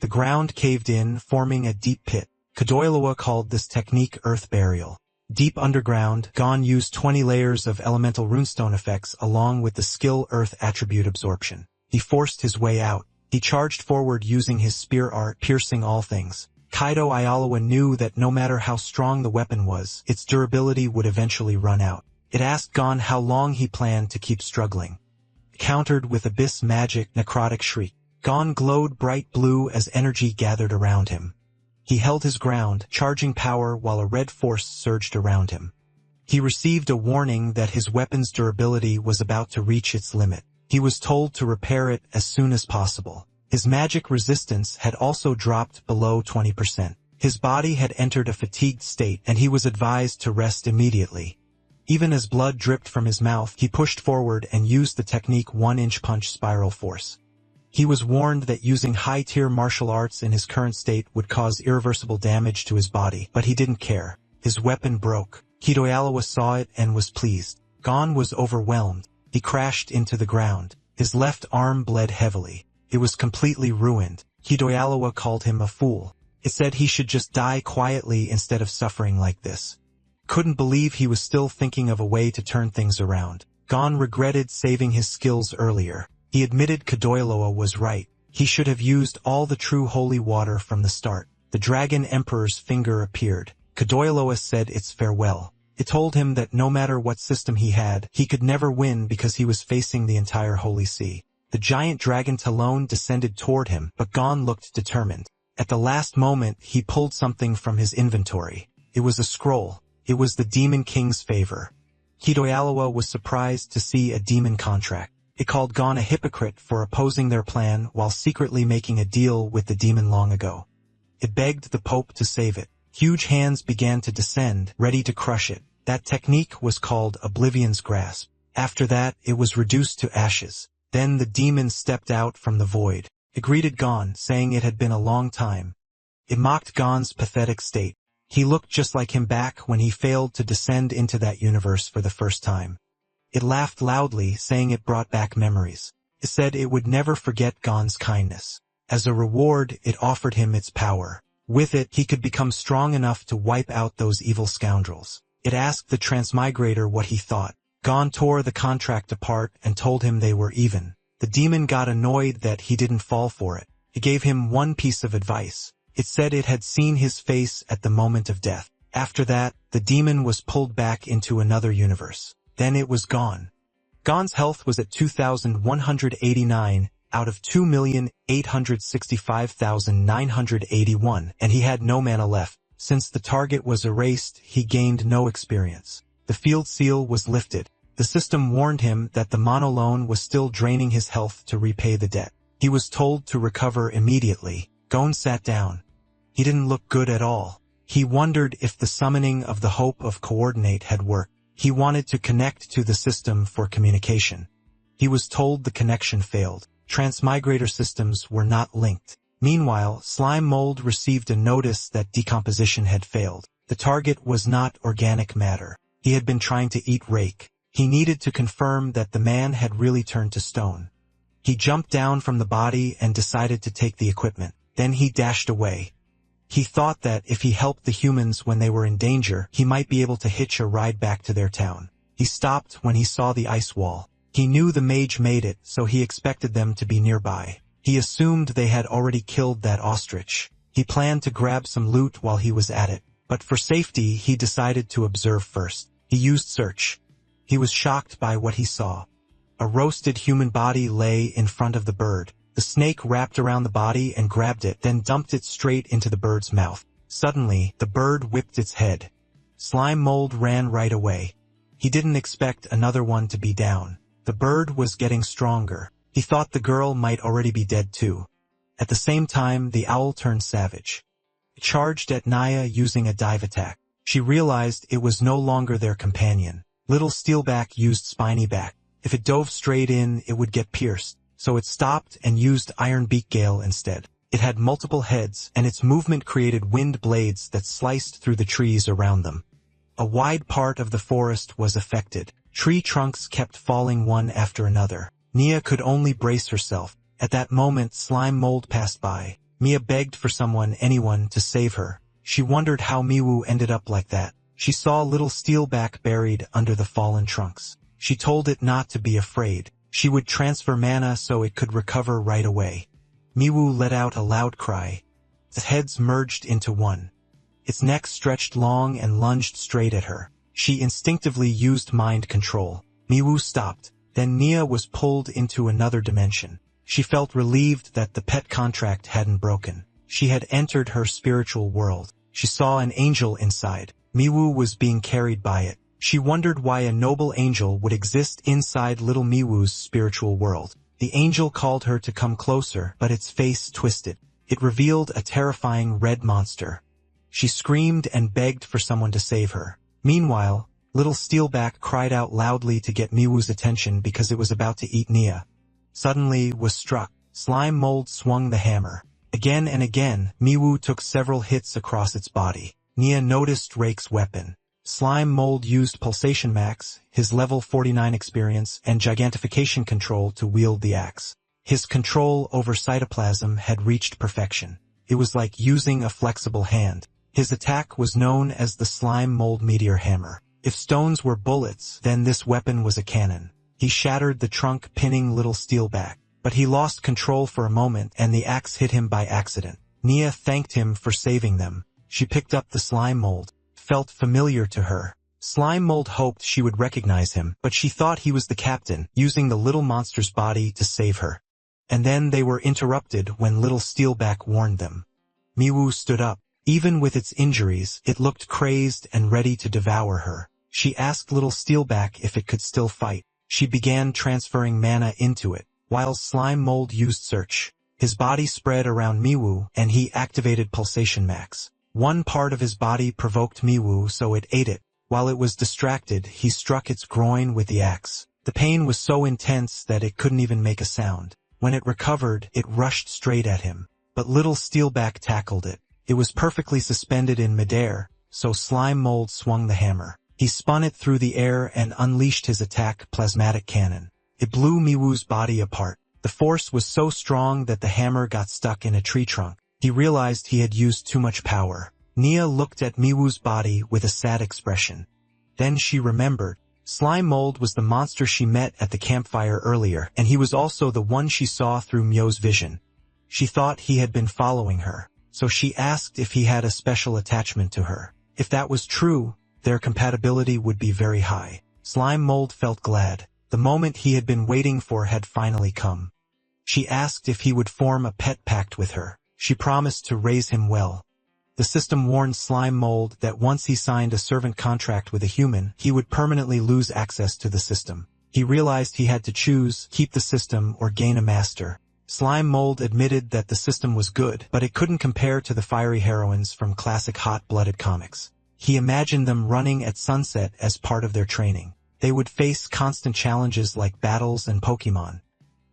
The ground caved in, forming a deep pit. 𝖲kiRetoL called this technique earth burial. Deep underground, Gon used 20 layers of elemental runestone effects along with the skill earth attribute absorption. He forced his way out. He charged forward using his spear art, piercing all things. 𝖲kiRetoL knew that no matter how strong the weapon was, its durability would eventually run out. It asked Gon how long he planned to keep struggling. Countered with abyss magic, necrotic shriek. Gon glowed bright blue as energy gathered around him. He held his ground, charging power while a red force surged around him. He received a warning that his weapon's durability was about to reach its limit. He was told to repair it as soon as possible. His magic resistance had also dropped below 20%. His body had entered a fatigued state, and he was advised to rest immediately. Even as blood dripped from his mouth, he pushed forward and used the technique 1-inch punch spiral force. He was warned that using high-tier martial arts in his current state would cause irreversible damage to his body, but he didn't care. His weapon broke. 𝖲kiRetoL saw it and was pleased. Gon was overwhelmed. He crashed into the ground. His left arm bled heavily. It was completely ruined. 𝖲kiRetoL called him a fool. It said he should just die quietly instead of suffering like this. Couldn't believe he was still thinking of a way to turn things around. Gon regretted saving his skills earlier. He admitted 𝖲kiRetoL was right. He should have used all the true holy water from the start. The Dragon Emperor's finger appeared. 𝖲kiRetoL said its farewell. It told him that no matter what system he had, he could never win because he was facing the entire Holy Sea. The giant dragon Talon descended toward him, but Gon looked determined. At the last moment, he pulled something from his inventory. It was a scroll. It was the Demon King's favor. 𝖲kiRetoL was surprised to see a demon contract. It called Gon a hypocrite for opposing their plan while secretly making a deal with the demon long ago. It begged the Pope to save it. Huge hands began to descend, ready to crush it. That technique was called Oblivion's Grasp. After that, it was reduced to ashes. Then the demon stepped out from the void. It greeted Gon, saying it had been a long time. It mocked Gon's pathetic state. He looked just like him back when he failed to descend into that universe for the first time. It laughed loudly, saying it brought back memories. It said it would never forget Gon's kindness. As a reward, it offered him its power. With it, he could become strong enough to wipe out those evil scoundrels. It asked the transmigrator what he thought. Gon tore the contract apart and told him they were even. The demon got annoyed that he didn't fall for it. It gave him one piece of advice. It said it had seen his face at the moment of death. After that, the demon was pulled back into another universe. Then it was gone. Gon's health was at 2,189 out of 2,865,981, and he had no mana left. Since the target was erased, he gained no experience. The field seal was lifted. The system warned him that the monoloan was still draining his health to repay the debt. He was told to recover immediately. Gon sat down. He didn't look good at all. He wondered if the summoning of the hope of coordinate had worked. He wanted to connect to the system for communication. He was told the connection failed. Transmigrator systems were not linked. Meanwhile, Slime Mold received a notice that decomposition had failed. The target was not organic matter. He had been trying to eat rake. He needed to confirm that the man had really turned to stone. He jumped down from the body and decided to take the equipment. Then he dashed away. He thought that if he helped the humans when they were in danger, he might be able to hitch a ride back to their town. He stopped when he saw the ice wall. He knew the mage made it, so he expected them to be nearby. He assumed they had already killed that ostrich. He planned to grab some loot while he was at it, but for safety he decided to observe first. He used search. He was shocked by what he saw. A roasted human body lay in front of the bird. The snake wrapped around the body and grabbed it, then dumped it straight into the bird's mouth. Suddenly, the bird whipped its head. Slime Mold ran right away. He didn't expect another one to be down. The bird was getting stronger. He thought the girl might already be dead too. At the same time, the owl turned savage. It charged at Naya using a dive attack. She realized it was no longer their companion. Little Steelback used Spiny Back. If it dove straight in, it would get pierced. So it stopped and used Iron Beak Gale instead. It had multiple heads, and its movement created wind blades that sliced through the trees around them. A wide part of the forest was affected. Tree trunks kept falling one after another. Nia could only brace herself. At that moment, Slime Mold passed by. Mia begged for anyone to save her. She wondered how Miwu ended up like that. She saw Little Steelback buried under the fallen trunks. She told it not to be afraid. She would transfer mana so it could recover right away. Miwu let out a loud cry. Its heads merged into one. Its neck stretched long and lunged straight at her. She instinctively used mind control. Miwu stopped. Then Nia was pulled into another dimension. She felt relieved that the pet contract hadn't broken. She had entered her spiritual world. She saw an angel inside. Miwu was being carried by it. She wondered why a noble angel would exist inside little Miwu's spiritual world. The angel called her to come closer, but its face twisted. It revealed a terrifying red monster. She screamed and begged for someone to save her. Meanwhile, Little Steelback cried out loudly to get Miwu's attention because it was about to eat Nia. Suddenly was struck. Slime Mold swung the hammer. Again and again, Miwu took several hits across its body. Nia noticed Rake's weapon. Slime Mold used Pulsation Max, his level 49 experience, and Gigantification control to wield the axe. His control over cytoplasm had reached perfection. It was like using a flexible hand. His attack was known as the Slime Mold Meteor Hammer. If stones were bullets, then this weapon was a cannon. He shattered the trunk, pinning Little Steelback. But he lost control for a moment, and the axe hit him by accident. Nia thanked him for saving them. She picked up the Slime Mold. Felt familiar to her. Slime Mold hoped she would recognize him, but she thought he was the captain, using the little monster's body to save her. And then they were interrupted when Little Steelback warned them. Miwu stood up. Even with its injuries, it looked crazed and ready to devour her. She asked Little Steelback if it could still fight. She began transferring mana into it, while Slime Mold used Search. His body spread around Miwu, and he activated Pulsation Max. One part of his body provoked Miwu, so it ate it. While it was distracted, he struck its groin with the axe. The pain was so intense that it couldn't even make a sound. When it recovered, it rushed straight at him. But little Steelback tackled it. It was perfectly suspended in midair, so Slime Mold swung the hammer. He spun it through the air and unleashed his attack plasmatic cannon. It blew Miwoo's body apart. The force was so strong that the hammer got stuck in a tree trunk. He realized he had used too much power. Nia looked at Miwoo's body with a sad expression. Then she remembered. Slime Mold was the monster she met at the campfire earlier, and he was also the one she saw through Myo's vision. She thought he had been following her, so she asked if he had a special attachment to her. If that was true, their compatibility would be very high. Slime Mold felt glad. The moment he had been waiting for had finally come. She asked if he would form a pet pact with her. She promised to raise him well. The system warned Slime Mold that once he signed a servant contract with a human, he would permanently lose access to the system. He realized he had to choose, keep the system or gain a master. Slime Mold admitted that the system was good, but it couldn't compare to the fiery heroines from classic hot-blooded comics. He imagined them running at sunset as part of their training. They would face constant challenges like battles and Pokemon.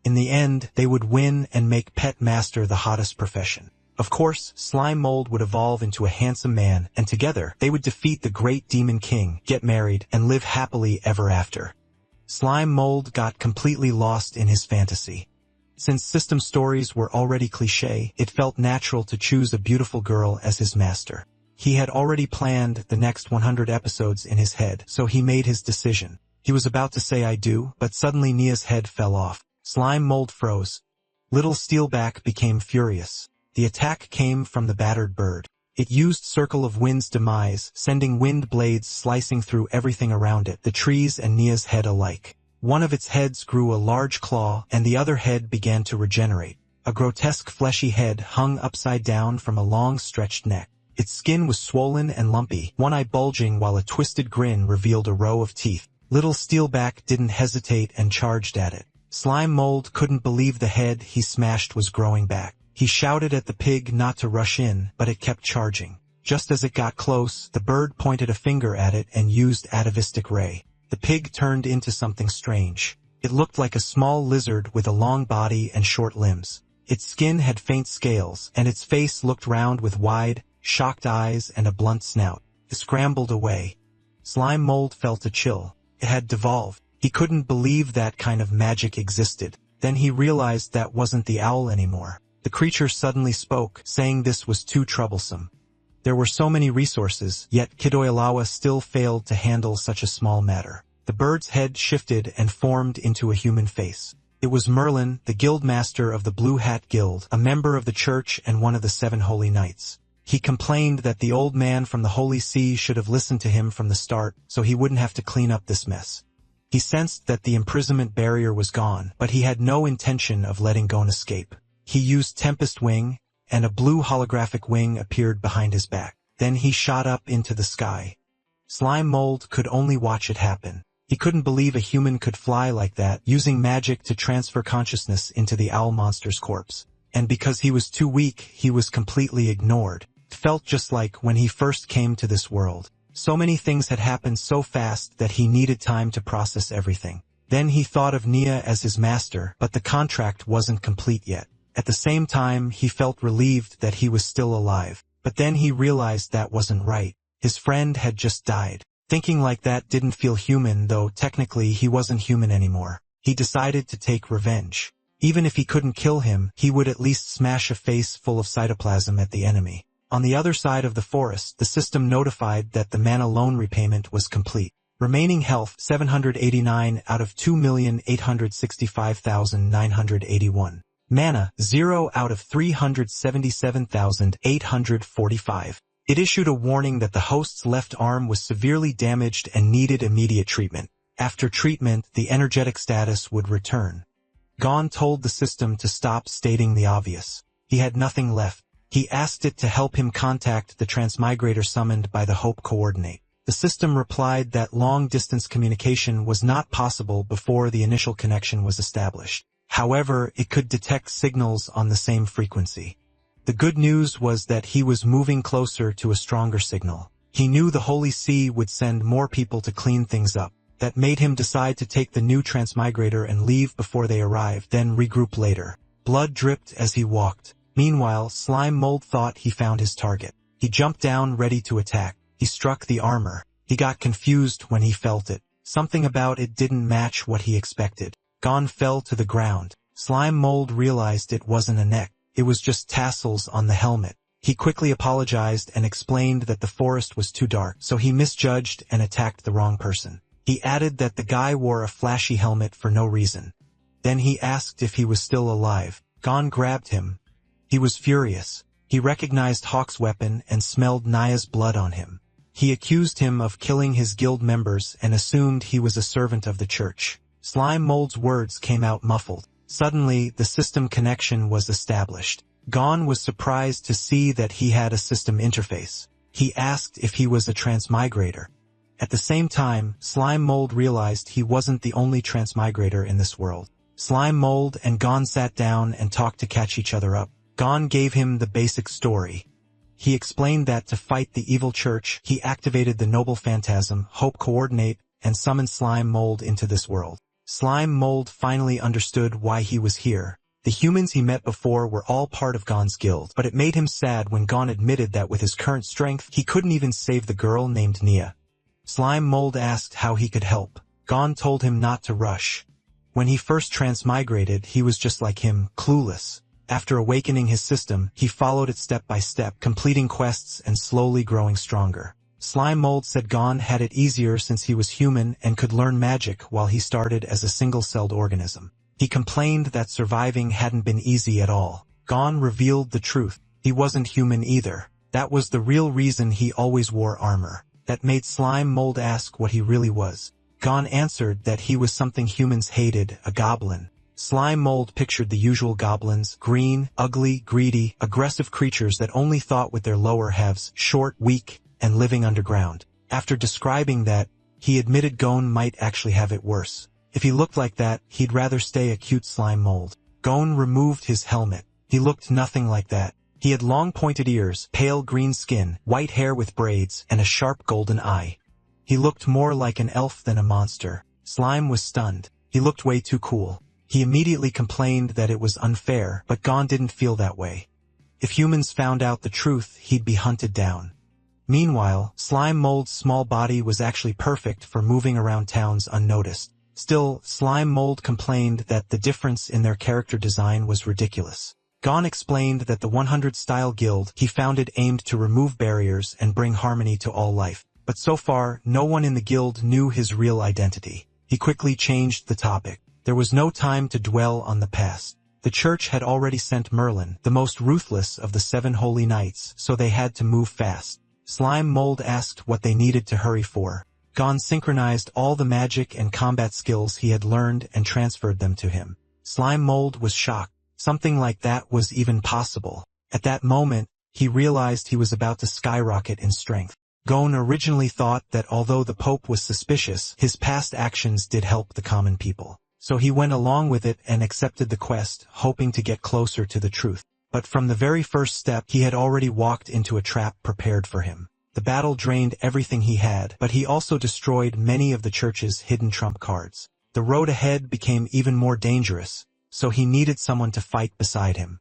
In the end, they would win and make Pet Master the hottest profession. Of course, Slime Mold would evolve into a handsome man, and together, they would defeat the great Demon King, get married, and live happily ever after. Slime Mold got completely lost in his fantasy. Since system stories were already cliché, it felt natural to choose a beautiful girl as his master. He had already planned the next 100 episodes in his head, so he made his decision. He was about to say I do, but suddenly Nia's head fell off. Slime Mold froze. Little Steelback became furious. The attack came from the battered bird. It used Circle of Wind's demise, sending wind blades slicing through everything around it, the trees and Nia's head alike. One of its heads grew a large claw, and the other head began to regenerate. A grotesque fleshy head hung upside down from a long stretched neck. Its skin was swollen and lumpy, one eye bulging while a twisted grin revealed a row of teeth. Little Steelback didn't hesitate and charged at it. Slime Mold couldn't believe the head he smashed was growing back. He shouted at the pig not to rush in, but it kept charging. Just as it got close, the bird pointed a finger at it and used atavistic ray. The pig turned into something strange. It looked like a small lizard with a long body and short limbs. Its skin had faint scales, and its face looked round with wide, shocked eyes and a blunt snout. It scrambled away. Slime Mold felt a chill. It had devolved. He couldn't believe that kind of magic existed. Then he realized that wasn't the owl anymore. The creature suddenly spoke, saying this was too troublesome. There were so many resources, yet Kidoilawa still failed to handle such a small matter. The bird's head shifted and formed into a human face. It was Merlin, the guildmaster of the Blue Hat Guild, a member of the church and one of the 7 holy knights. He complained that the old man from the Holy See should have listened to him from the start, so he wouldn't have to clean up this mess. He sensed that the imprisonment barrier was gone, but he had no intention of letting Gon escape. He used Tempest Wing, and a blue holographic wing appeared behind his back. Then he shot up into the sky. Slime Mold could only watch it happen. He couldn't believe a human could fly like that, using magic to transfer consciousness into the owl monster's corpse. And because he was too weak, he was completely ignored. It felt just like when he first came to this world. So many things had happened so fast that he needed time to process everything. Then he thought of Nia as his master, but the contract wasn't complete yet. At the same time, he felt relieved that he was still alive. But then he realized that wasn't right. His friend had just died. Thinking like that didn't feel human, though technically he wasn't human anymore. He decided to take revenge. Even if he couldn't kill him, he would at least smash a face full of cytoplasm at the enemy. On the other side of the forest, the system notified that the mana loan repayment was complete. Remaining health, 789 out of 2,865,981. Mana, 0 out of 377,845. It issued a warning that the host's left arm was severely damaged and needed immediate treatment. After treatment, the energetic status would return. Gon told the system to stop stating the obvious. He had nothing left. He asked it to help him contact the transmigrator summoned by the Hope Coordinate. The system replied that long-distance communication was not possible before the initial connection was established. However, it could detect signals on the same frequency. The good news was that he was moving closer to a stronger signal. He knew the Holy See would send more people to clean things up. that made him decide to take the new transmigrator and leave before they arrived, then regroup later. Blood dripped as he walked. Meanwhile, Slime Mold thought he found his target. He jumped down ready to attack. He struck the armor. He got confused when he felt it. Something about it didn't match what he expected. Gon fell to the ground. Slime Mold realized it wasn't a neck. It was just tassels on the helmet. He quickly apologized and explained that the forest was too dark, so he misjudged and attacked the wrong person. He added that the guy wore a flashy helmet for no reason. Then he asked if he was still alive. Gon grabbed him. He was furious. He recognized Hawk's weapon and smelled Naya's blood on him. He accused him of killing his guild members and assumed he was a servant of the church. Slime Mold's words came out muffled. Suddenly, the system connection was established. Gon was surprised to see that he had a system interface. He asked if he was a transmigrator. At the same time, Slime Mold realized he wasn't the only transmigrator in this world. Slime Mold and Gon sat down and talked to catch each other up. Gon gave him the basic story. He explained that to fight the evil church, he activated the noble phantasm, Hope Coordinate, and summoned Slime Mold into this world. Slime Mold finally understood why he was here. The humans he met before were all part of Gon's guild, but it made him sad when Gon admitted that with his current strength, he couldn't even save the girl named Nia. Slime Mold asked how he could help. Gon told him not to rush. When he first transmigrated, he was just like him, clueless. After awakening his system, he followed it step by step, completing quests and slowly growing stronger. Slime Mold said Gon had it easier since he was human and could learn magic while he started as a single-celled organism. He complained that surviving hadn't been easy at all. Gon revealed the truth. He wasn't human either. That was the real reason he always wore armor. That made Slime Mold ask what he really was. Gon answered that he was something humans hated, a goblin. Slime Mold pictured the usual goblins, green, ugly, greedy, aggressive creatures that only thought with their lower halves, short, weak, and living underground. After describing that, he admitted Gon might actually have it worse. If he looked like that, he'd rather stay a cute Slime Mold. Gon removed his helmet. He looked nothing like that. He had long pointed ears, pale green skin, white hair with braids, and a sharp golden eye. He looked more like an elf than a monster. Slime was stunned. He looked way too cool. He immediately complained that it was unfair, but Gon didn't feel that way. If humans found out the truth, he'd be hunted down. Meanwhile, Slime Mold's small body was actually perfect for moving around towns unnoticed. Still, Slime Mold complained that the difference in their character design was ridiculous. Gon explained that the 100-style guild he founded aimed to remove barriers and bring harmony to all life. But so far, no one in the guild knew his real identity. He quickly changed the topic. There was no time to dwell on the past. The church had already sent Merlin, the most ruthless of the 7 holy knights, so they had to move fast. Slime Mold asked what they needed to hurry for. Gon synchronized all the magic and combat skills he had learned and transferred them to him. Slime Mold was shocked. Something like that was even possible. At that moment, he realized he was about to skyrocket in strength. Gon originally thought that although the Pope was suspicious, his past actions did help the common people. So he went along with it and accepted the quest, hoping to get closer to the truth. But from the very first step, he had already walked into a trap prepared for him. The battle drained everything he had, but he also destroyed many of the church's hidden trump cards. The road ahead became even more dangerous, so he needed someone to fight beside him.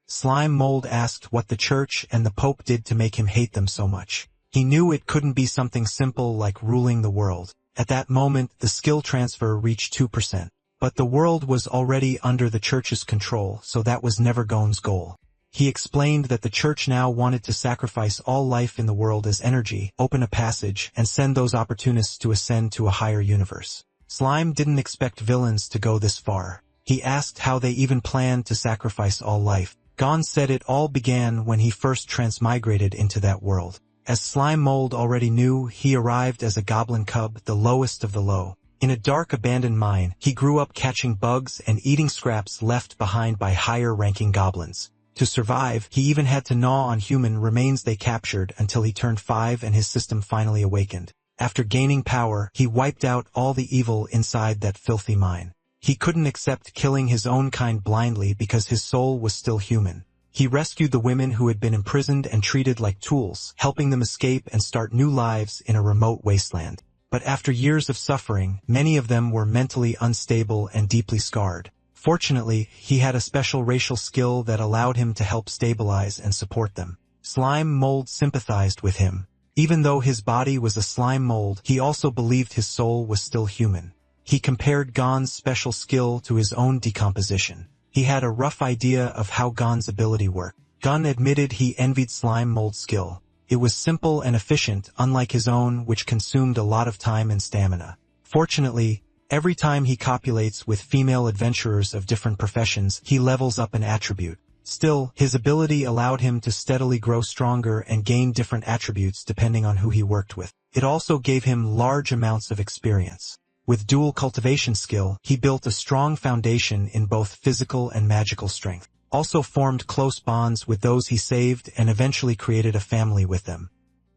Slime Mold asked what the church and the Pope did to make him hate them so much. He knew it couldn't be something simple like ruling the world. At that moment, the skill transfer reached 2%. But the world was already under the church's control, so that was never Gon's goal. He explained that the church now wanted to sacrifice all life in the world as energy, open a passage, and send those opportunists to ascend to a higher universe. Slime didn't expect villains to go this far. He asked how they even planned to sacrifice all life. Gon said it all began when he first transmigrated into that world. As Slime Mold already knew, he arrived as a goblin cub, the lowest of the low. In a dark abandoned mine, he grew up catching bugs and eating scraps left behind by higher-ranking goblins. To survive, he even had to gnaw on human remains they captured until he turned 5 and his system finally awakened. After gaining power, he wiped out all the evil inside that filthy mine. He couldn't accept killing his own kind blindly because his soul was still human. He rescued the women who had been imprisoned and treated like tools, helping them escape and start new lives in a remote wasteland. But after years of suffering, many of them were mentally unstable and deeply scarred. Fortunately, he had a special racial skill that allowed him to help stabilize and support them. Slime Mold sympathized with him. Even though his body was a slime mold, he also believed his soul was still human. He compared Gon's special skill to his own decomposition. He had a rough idea of how Gon's ability worked. Gon admitted he envied Slime Mold's skill. It was simple and efficient, unlike his own, which consumed a lot of time and stamina. Fortunately, every time he copulates with female adventurers of different professions, he levels up an attribute. Still, his ability allowed him to steadily grow stronger and gain different attributes depending on who he worked with. It also gave him large amounts of experience. With dual cultivation skill, he built a strong foundation in both physical and magical strength. Also formed close bonds with those he saved and eventually created a family with them.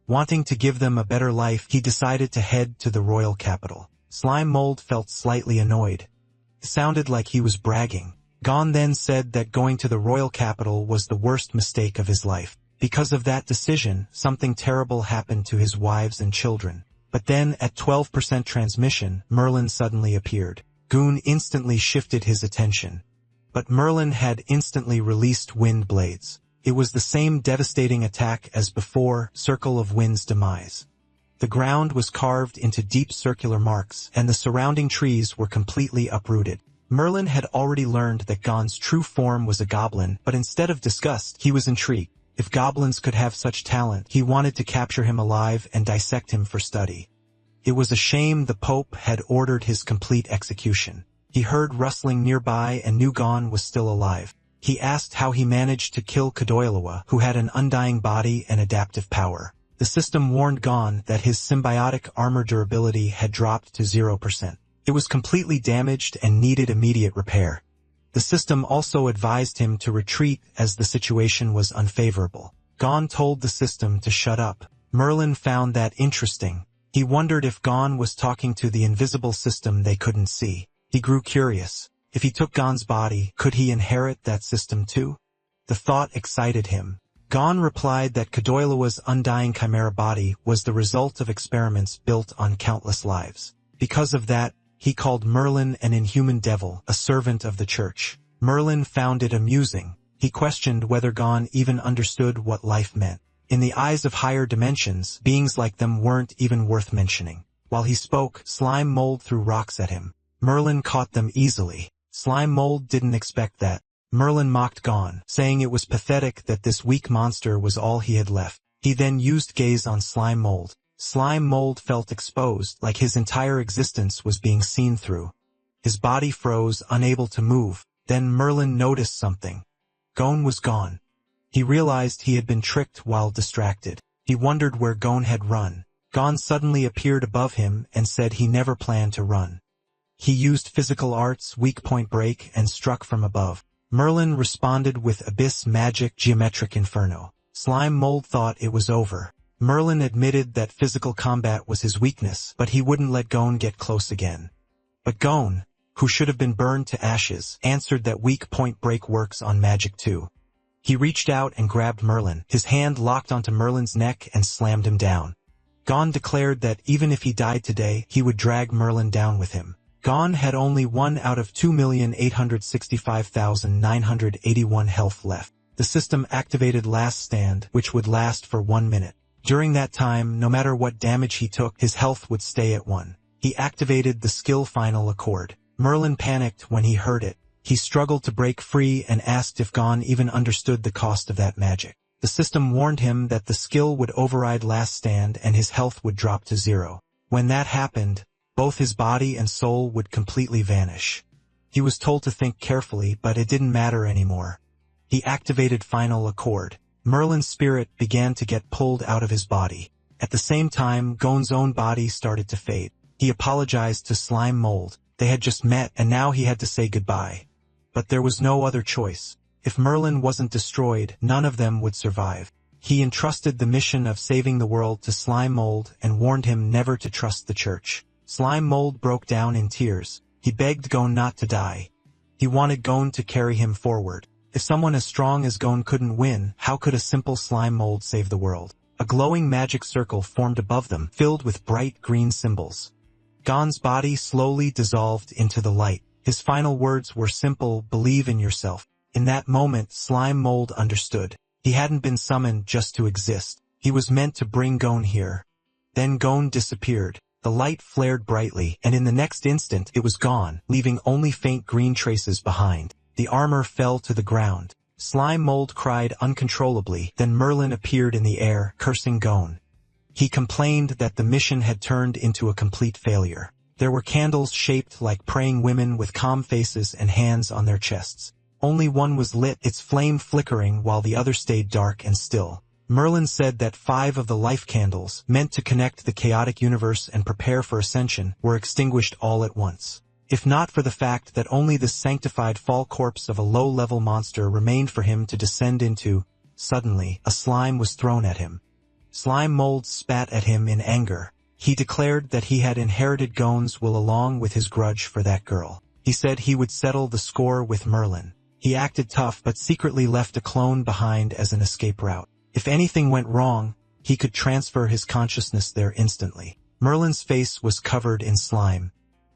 Wanting to give them a better life, he decided to head to the royal capital. Slime Mold felt slightly annoyed. It sounded like he was bragging. Gon then said that going to the royal capital was the worst mistake of his life. Because of that decision, something terrible happened to his wives and children. But then, at 12% transmission, Merlin suddenly appeared. Goon instantly shifted his attention. But Merlin had instantly released wind blades. It was the same devastating attack as before, Circle of Wind's demise. The ground was carved into deep circular marks, and the surrounding trees were completely uprooted. Merlin had already learned that Gon's true form was a goblin, but instead of disgust, he was intrigued. If goblins could have such talent, he wanted to capture him alive and dissect him for study. It was a shame the Pope had ordered his complete execution. He heard rustling nearby and knew Gon was still alive. He asked how he managed to kill 𝖲ki𝖾, who had an undying body and adaptive power. The system warned Gon that his symbiotic armor durability had dropped to 0%. It was completely damaged and needed immediate repair. The system also advised him to retreat as the situation was unfavorable. Gon told the system to shut up. Merlin found that interesting. He wondered if Gon was talking to the invisible system they couldn't see. He grew curious. If he took Gon's body, could he inherit that system too? The thought excited him. Gon replied that 𝖲kiЛ's undying chimera body was the result of experiments built on countless lives. Because of that, he called Merlin an inhuman devil, a servant of the church. Merlin found it amusing. He questioned whether Gon even understood what life meant. In the eyes of higher dimensions, beings like them weren't even worth mentioning. While he spoke, Slime Mold threw rocks at him. Merlin caught them easily. Slime Mold didn't expect that. Merlin mocked Gon, saying it was pathetic that this weak monster was all he had left. He then used gaze on Slime Mold. Slime Mold felt exposed, like his entire existence was being seen through. His body froze, unable to move. Then Merlin noticed something. Gon was gone. He realized he had been tricked while distracted. He wondered where Gon had run. Gon suddenly appeared above him and said he never planned to run. He used physical arts, weak point break, and struck from above. Merlin responded with abyss magic, geometric inferno. Slime Mold thought it was over. Merlin admitted that physical combat was his weakness, but he wouldn't let Gon get close again. But Gon, who should have been burned to ashes, answered that weak point break works on magic too. He reached out and grabbed Merlin. His hand locked onto Merlin's neck and slammed him down. Gon declared that even if he died today, he would drag Merlin down with him. Gon had only 1 out of 2,865,981 health left. The system activated Last Stand, which would last for 1 minute. During that time, no matter what damage he took, his health would stay at 1. He activated the skill Final Accord. Merlin panicked when he heard it. He struggled to break free and asked if Gon even understood the cost of that magic. The system warned him that the skill would override Last Stand and his health would drop to 0. When that happened, both his body and soul would completely vanish. He was told to think carefully, but it didn't matter anymore. He activated Final Accord. Merlin's spirit began to get pulled out of his body. At the same time, Gon's own body started to fade. He apologized to Slime Mold. They had just met, and now he had to say goodbye. But there was no other choice. If Merlin wasn't destroyed, none of them would survive. He entrusted the mission of saving the world to Slime Mold and warned him never to trust the church. Slime Mold broke down in tears. He begged Gon not to die. He wanted Gon to carry him forward. If someone as strong as Gon couldn't win, how could a simple Slime Mold save the world? A glowing magic circle formed above them, filled with bright green symbols. Gon's body slowly dissolved into the light. His final words were simple, "Believe in yourself." In that moment, Slime Mold understood. He hadn't been summoned just to exist. He was meant to bring Gon here. Then Gon disappeared. The light flared brightly, and in the next instant it was gone, leaving only faint green traces behind. The armor fell to the ground. Slime Mold cried uncontrollably, then Merlin appeared in the air, cursing Gon. He complained that the mission had turned into a complete failure. There were candles shaped like praying women with calm faces and hands on their chests. Only one was lit, its flame flickering while the other stayed dark and still. Merlin said that 5 of the life candles, meant to connect the chaotic universe and prepare for ascension, were extinguished all at once. If not for the fact that only the sanctified fall corpse of a low-level monster remained for him to descend into. Suddenly, a slime was thrown at him. Slime Mold spat at him in anger. He declared that he had inherited Gon's will along with his grudge for that girl. He said he would settle the score with Merlin. He acted tough but secretly left a clone behind as an escape route. If anything went wrong, he could transfer his consciousness there instantly. Merlin's face was covered in slime.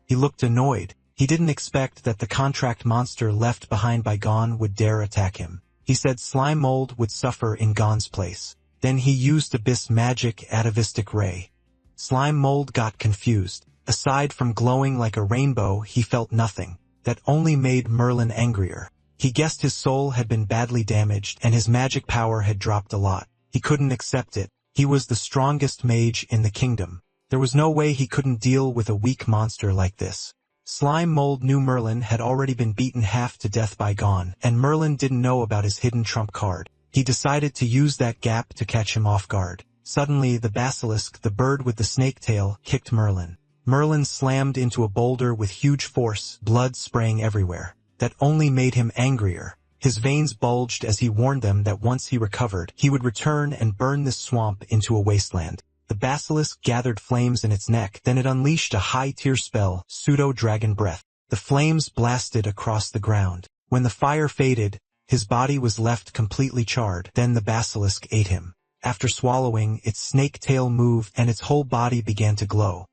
He looked annoyed. He didn't expect that the contract monster left behind by Gon would dare attack him. He said Slime Mold would suffer in Gon's place. Then he used Abyss Magic Atavistic Ray. Slime Mold got confused. Aside from glowing like a rainbow, he felt nothing. That only made Merlin angrier. He guessed his soul had been badly damaged and his magic power had dropped a lot. He couldn't accept it. He was the strongest mage in the kingdom. There was no way he couldn't deal with a weak monster like this. Slime Mold knew Merlin had already been beaten half to death by Gon, and Merlin didn't know about his hidden trump card. He decided to use that gap to catch him off guard. Suddenly, the basilisk, the bird with the snake tail, kicked Merlin. Merlin slammed into a boulder with huge force, blood spraying everywhere. That only made him angrier. His veins bulged as he warned them that once he recovered, he would return and burn this swamp into a wasteland. The basilisk gathered flames in its neck, then it unleashed a high-tier spell, Pseudo-Dragon Breath. The flames blasted across the ground. When the fire faded, his body was left completely charred. Then the basilisk ate him. After swallowing, its snake tail moved and its whole body began to glow.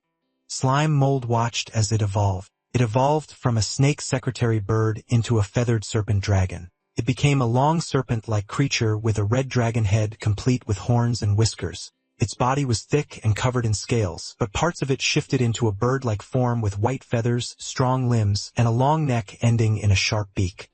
Slime Mold watched as it evolved. It evolved from a snake secretary bird into a feathered serpent dragon. It became a long serpent-like creature with a red dragon head complete with horns and whiskers. Its body was thick and covered in scales, but parts of it shifted into a bird-like form with white feathers, strong limbs, and a long neck ending in a sharp beak.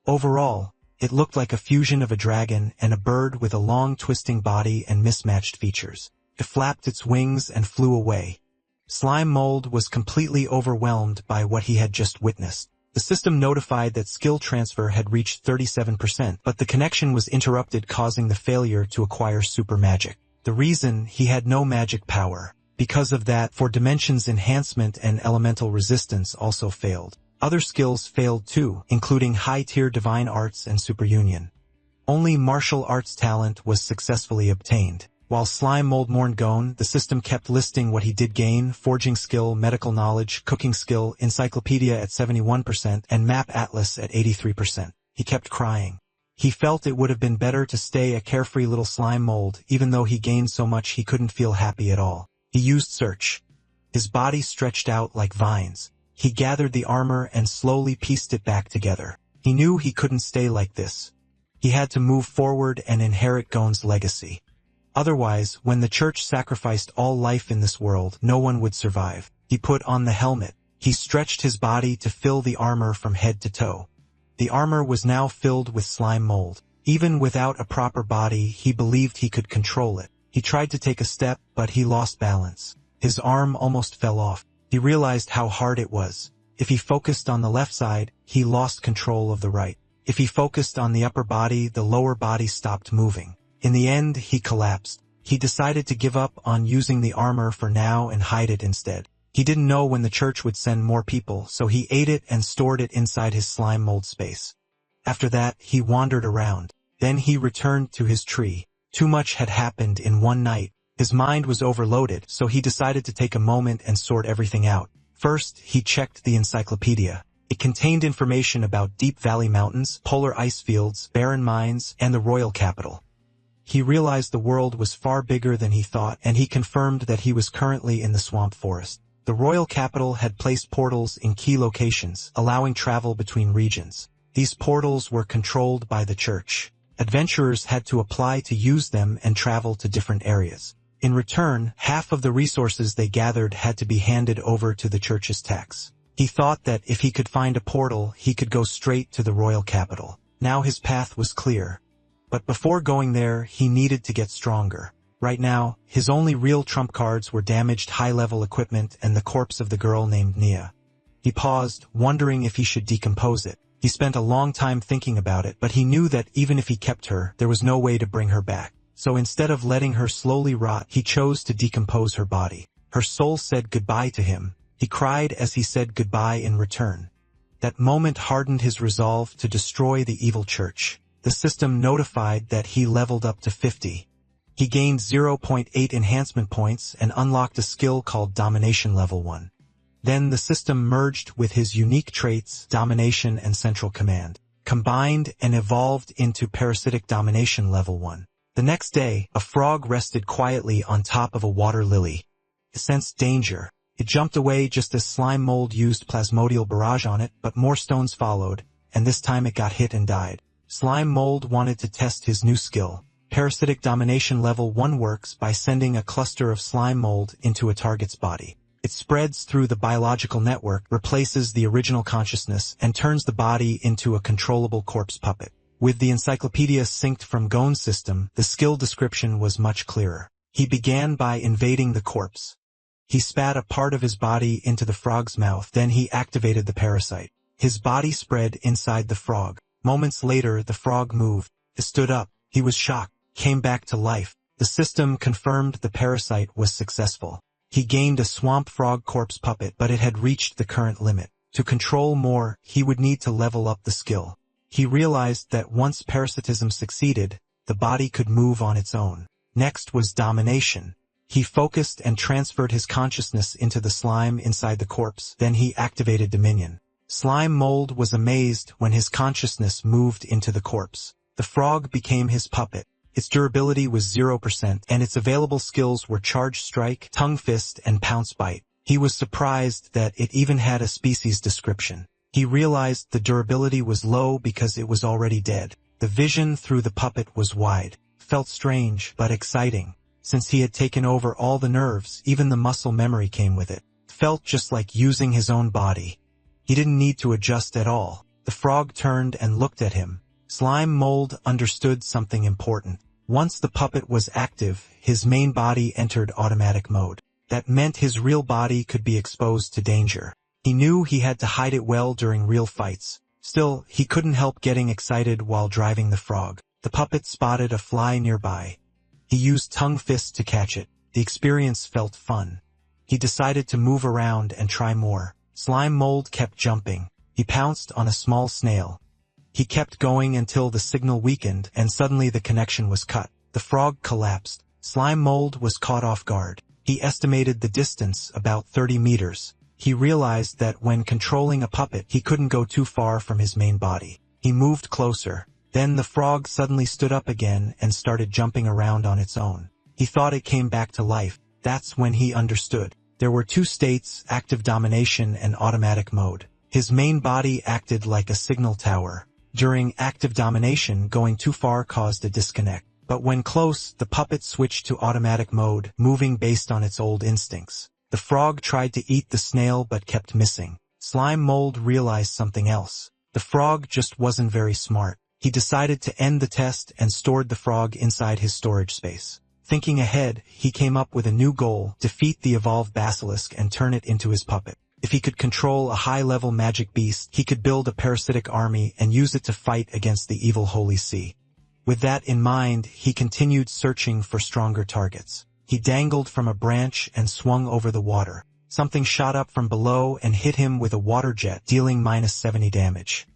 Overall, it looked like a fusion of a dragon and a bird with a long twisting body and mismatched features. It flapped its wings and flew away. Slime Mold was completely overwhelmed by what he had just witnessed. The system notified that skill transfer had reached 37%, but the connection was interrupted, causing the failure to acquire super magic. The reason: he had no magic power. Because of that, for dimensions enhancement and elemental resistance also failed. Other skills failed too, including high-tier divine arts and superunion. Only martial arts talent was successfully obtained. While Slime Mold mourned Gon, the system kept listing what he did gain: forging skill, medical knowledge, cooking skill, encyclopedia at 71%, and map atlas at 83%. He kept crying. He felt it would have been better to stay a carefree little slime mold, even though he gained so much he couldn't feel happy at all. He used search. His body stretched out like vines. He gathered the armor and slowly pieced it back together. He knew he couldn't stay like this. He had to move forward and inherit Gon's legacy. Otherwise, when the church sacrificed all life in this world, no one would survive. He put on the helmet. He stretched his body to fill the armor from head to toe. The armor was now filled with slime mold. Even without a proper body, he believed he could control it. He tried to take a step, but he lost balance. His arm almost fell off. He realized how hard it was. If he focused on the left side, he lost control of the right. If he focused on the upper body, the lower body stopped moving. In the end, he collapsed. He decided to give up on using the armor for now and hide it instead. He didn't know when the church would send more people, so he ate it and stored it inside his slime mold space. After that, he wandered around. Then he returned to his tree. Too much had happened in one night. His mind was overloaded, so he decided to take a moment and sort everything out. First, he checked the encyclopedia. It contained information about Deep Valley Mountains, polar ice fields, barren mines, and the royal capital. He realized the world was far bigger than he thought, and he confirmed that he was currently in the swamp forest. The royal capital had placed portals in key locations, allowing travel between regions. These portals were controlled by the church. Adventurers had to apply to use them and travel to different areas. In return, half of the resources they gathered had to be handed over to the church's tax. He thought that if he could find a portal, he could go straight to the royal capital. Now his path was clear. But before going there, he needed to get stronger. Right now, his only real trump cards were damaged high-level equipment and the corpse of the girl named Nia. He paused, wondering if he should decompose it. He spent a long time thinking about it, but he knew that even if he kept her, there was no way to bring her back. So instead of letting her slowly rot, he chose to decompose her body. Her soul said goodbye to him. He cried as he said goodbye in return. That moment hardened his resolve to destroy the evil church. The system notified that he leveled up to 50. He gained 0.8 enhancement points and unlocked a skill called Domination Level 1. Then the system merged with his unique traits, Domination and Central Command, combined and evolved into Parasitic Domination Level 1. The next day, a frog rested quietly on top of a water lily. It sensed danger. It jumped away just as slime mold used Plasmodial Barrage on it, but more stones followed, and this time it got hit and died. Slime mold wanted to test his new skill. Parasitic Domination Level 1 works by sending a cluster of slime mold into a target's body. It spreads through the biological network, replaces the original consciousness, and turns the body into a controllable corpse puppet. With the encyclopedia synced from Gon's system, the skill description was much clearer. He began by invading the corpse. He spat a part of his body into the frog's mouth, then he activated the parasite. His body spread inside the frog. Moments later, the frog moved. It stood up. He was shocked. Came back to life. The system confirmed the parasite was successful. He gained a swamp frog corpse puppet, but it had reached the current limit. To control more, he would need to level up the skill. He realized that once parasitism succeeded, the body could move on its own. Next was domination. He focused and transferred his consciousness into the slime inside the corpse, then he activated Dominion. Slime mold was amazed when his consciousness moved into the corpse. The frog became his puppet. Its durability was 0%, and its available skills were Charge Strike, Tongue Fist, and Pounce Bite. He was surprised that it even had a species description. He realized the durability was low because it was already dead. The vision through the puppet was wide. Felt strange, but exciting. Since he had taken over all the nerves, even the muscle memory came with it. Felt just like using his own body. He didn't need to adjust at all. The frog turned and looked at him. Slime mold understood something important. Once the puppet was active, his main body entered automatic mode. That meant his real body could be exposed to danger. He knew he had to hide it well during real fights. Still, he couldn't help getting excited while driving the frog. The puppet spotted a fly nearby. He used Tongue Fist to catch it. The experience felt fun. He decided to move around and try more. Slime mold kept jumping. He pounced on a small snail. He kept going until the signal weakened, and suddenly the connection was cut. The frog collapsed. Slime mold was caught off guard. He estimated the distance, about 30 meters. He realized that when controlling a puppet, he couldn't go too far from his main body. He moved closer. Then the frog suddenly stood up again and started jumping around on its own. He thought it came back to life. That's when he understood. There were two states, active domination and automatic mode. His main body acted like a signal tower. During active domination, going too far caused a disconnect. But when close, the puppet switched to automatic mode, moving based on its old instincts. The frog tried to eat the snail but kept missing. Slime mold realized something else. The frog just wasn't very smart. He decided to end the test and stored the frog inside his storage space. Thinking ahead, he came up with a new goal: defeat the evolved basilisk and turn it into his puppet. If he could control a high-level magic beast, he could build a parasitic army and use it to fight against the evil Holy See. With that in mind, he continued searching for stronger targets. He dangled from a branch and swung over the water. Something shot up from below and hit him with a water jet, dealing -70 damage.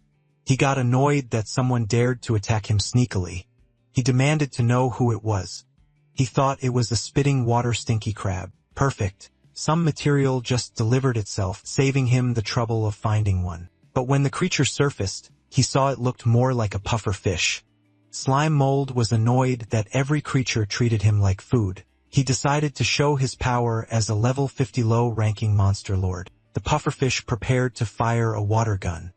He got annoyed that someone dared to attack him sneakily. He demanded to know who it was. He thought it was a spitting water stinky crab. Perfect. Some material just delivered itself, saving him the trouble of finding one. But when the creature surfaced, he saw it looked more like a puffer fish. Slime Mold was annoyed that every creature treated him like food. He decided to show his power as a level 50 low-ranking monster lord. The pufferfish prepared to fire a water gun.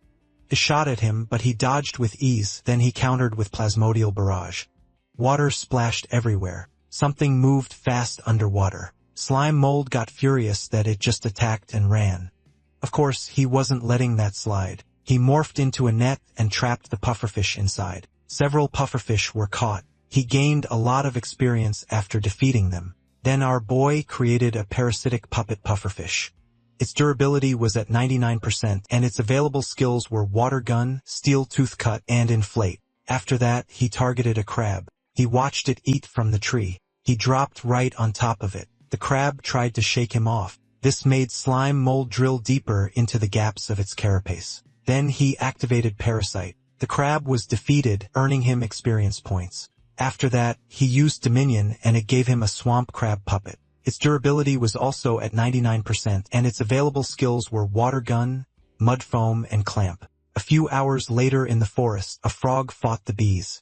It shot at him, but he dodged with ease, then he countered with plasmodial barrage. Water splashed everywhere. Something moved fast underwater. Slime Mold got furious that it just attacked and ran. Of course, he wasn't letting that slide. He morphed into a net and trapped the pufferfish inside. Several pufferfish were caught. He gained a lot of experience after defeating them. Then our boy created a parasitic puppet pufferfish. Its durability was at 99%, and its available skills were water gun, steel tooth cut, and inflate. After that, he targeted a crab. He watched it eat from the tree. He dropped right on top of it. The crab tried to shake him off. This made Slime Mold drill deeper into the gaps of its carapace. Then he activated Parasite. The crab was defeated, earning him experience points. After that, he used Dominion and it gave him a swamp crab puppet. Its durability was also at 99% and its available skills were water gun, mud foam, and clamp. A few hours later in the forest, a frog fought the bees.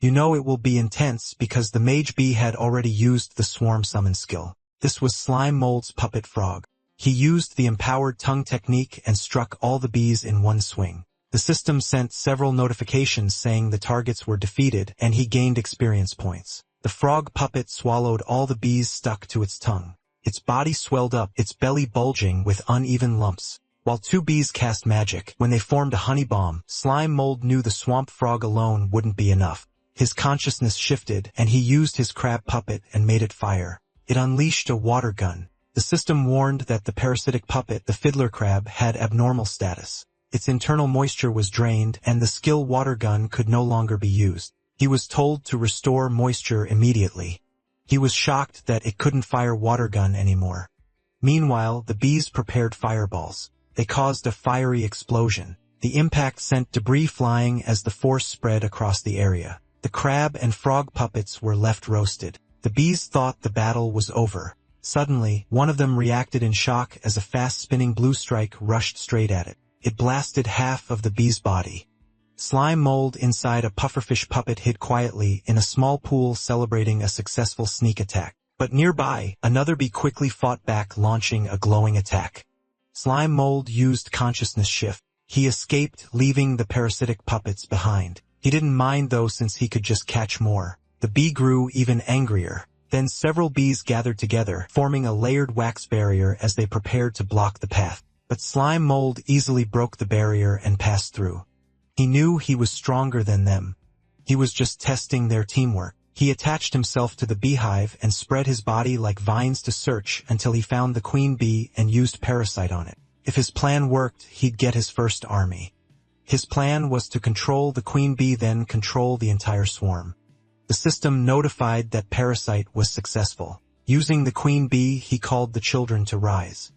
You know it will be intense because the mage bee had already used the swarm summon skill. This was Slime Mold's puppet frog. He used the empowered tongue technique and struck all the bees in one swing. The system sent several notifications saying the targets were defeated and he gained experience points. The frog puppet swallowed all the bees stuck to its tongue. Its body swelled up, its belly bulging with uneven lumps. While two bees cast magic, when they formed a honey bomb, Slime Mold knew the swamp frog alone wouldn't be enough. His consciousness shifted and he used his crab puppet and made it fire. It unleashed a water gun. The system warned that the parasitic puppet, the fiddler crab, had abnormal status. Its internal moisture was drained and the skill water gun could no longer be used. He was told to restore moisture immediately. He was shocked that it couldn't fire water gun anymore. Meanwhile, the bees prepared fireballs. They caused a fiery explosion. The impact sent debris flying as the force spread across the area. The crab and frog puppets were left roasted. The bees thought the battle was over. Suddenly, one of them reacted in shock as a fast-spinning blue strike rushed straight at it. It blasted half of the bee's body. Slime Mold inside a pufferfish puppet hid quietly in a small pool celebrating a successful sneak attack. But nearby, another bee quickly fought back, launching a glowing attack. Slime Mold used consciousness shift. He escaped, leaving the parasitic puppets behind. He didn't mind though since he could just catch more. The bee grew even angrier. Then several bees gathered together, forming a layered wax barrier as they prepared to block the path. But Slime Mold easily broke the barrier and passed through. He knew he was stronger than them. He was just testing their teamwork. He attached himself to the beehive and spread his body like vines to search until he found the queen bee and used Parasite on it. If his plan worked, he'd get his first army. His plan was to control the queen bee, then control the entire swarm. The system notified that Parasite was successful. Using the queen bee, he called the children to rise.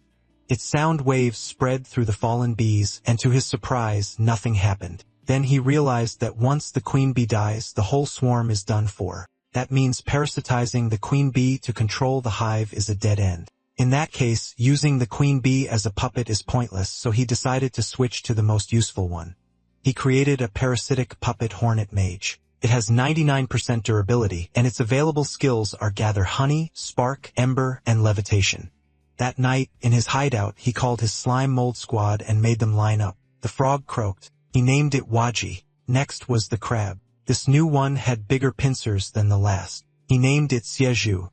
Its sound waves spread through the fallen bees, and to his surprise, nothing happened. Then he realized that once the queen bee dies, the whole swarm is done for. That means parasitizing the queen bee to control the hive is a dead end. In that case, using the queen bee as a puppet is pointless, so he decided to switch to the most useful one. He created a parasitic puppet hornet mage. It has 99% durability, and its available skills are gather honey, spark, ember, and levitation. That night, in his hideout, he called his Slime Mold squad and made them line up. The frog croaked. He named it Waji. Next was the crab. This new one had bigger pincers than the last. He named it 𝖲ki𝖾યુ𝖾.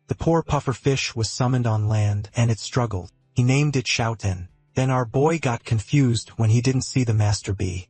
The poor puffer fish was summoned on land, and it struggled. He named it 𝖲ki𝖾. Then our boy got confused when he didn't see the master bee.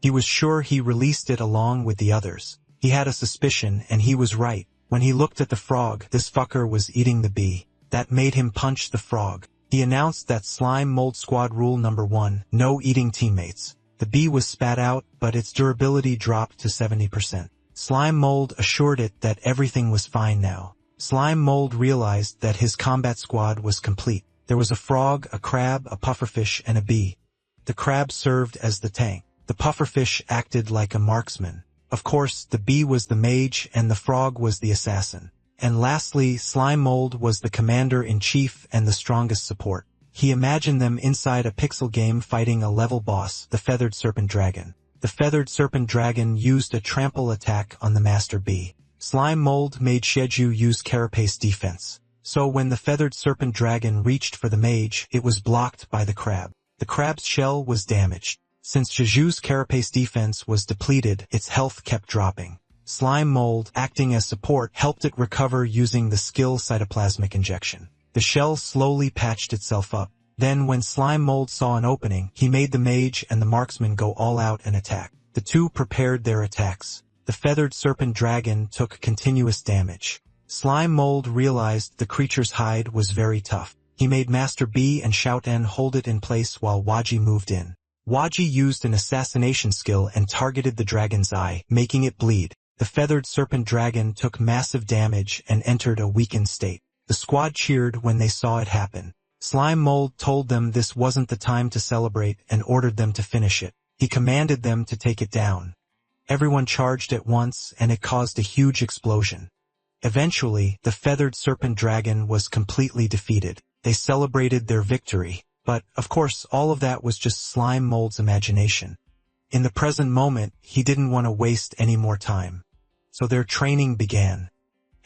He was sure he released it along with the others. He had a suspicion, and he was right. When he looked at the frog, this fucker was eating the bee. That made him punch the frog. He announced that Slime Mold Squad rule number 1, no eating teammates. The bee was spat out, but its durability dropped to 70%. Slime Mold assured it that everything was fine now. Slime Mold realized that his combat squad was complete. There was a frog, a crab, a pufferfish, and a bee. The crab served as the tank. The pufferfish acted like a marksman. Of course, the bee was the mage and the frog was the assassin. And lastly, Slime Mold was the commander-in-chief and the strongest support. He imagined them inside a pixel game fighting a level boss, the feathered serpent dragon. The feathered serpent dragon used a trample attack on the Master Bee. Slime mold made Sheju use carapace defense. So when the feathered serpent dragon reached for the mage, it was blocked by the crab. The crab's shell was damaged. Since Sheju's carapace defense was depleted, its health kept dropping. Slime mold, acting as support, helped it recover using the skill cytoplasmic injection. The shell slowly patched itself up. Then when slime mold saw an opening, he made the mage and the marksman go all out and attack. The two prepared their attacks. The feathered serpent dragon took continuous damage. Slime mold realized the creature's hide was very tough. He made Master Bee and Shouten hold it in place while Waji moved in. Waji used an assassination skill and targeted the dragon's eye, making it bleed. The feathered serpent dragon took massive damage and entered a weakened state. The squad cheered when they saw it happen. Slime mold told them this wasn't the time to celebrate and ordered them to finish it. He commanded them to take it down. Everyone charged at once and it caused a huge explosion. Eventually, the feathered serpent dragon was completely defeated. They celebrated their victory. But, of course, all of that was just slime mold's imagination. In the present moment, he didn't want to waste any more time. So their training began.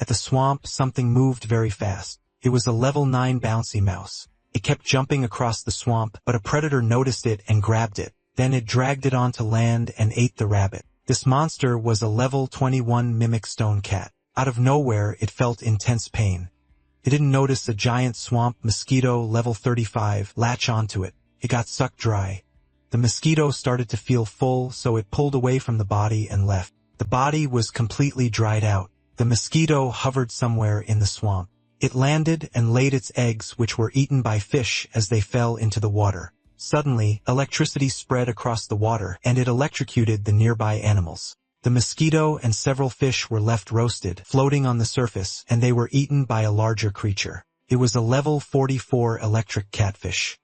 At the swamp, something moved very fast. It was a level 9 bouncy mouse. It kept jumping across the swamp, but a predator noticed it and grabbed it. Then it dragged it onto land and ate the rabbit. This monster was a level 21 mimic stone cat. Out of nowhere, it felt intense pain. It didn't notice a giant swamp mosquito level 35 latch onto it. It got sucked dry. The mosquito started to feel full, so it pulled away from the body and left. The body was completely dried out. The mosquito hovered somewhere in the swamp. It landed and laid its eggs, which were eaten by fish as they fell into the water. Suddenly, electricity spread across the water, and it electrocuted the nearby animals. The mosquito and several fish were left roasted, floating on the surface, and they were eaten by a larger creature. It was a level 44 electric catfish.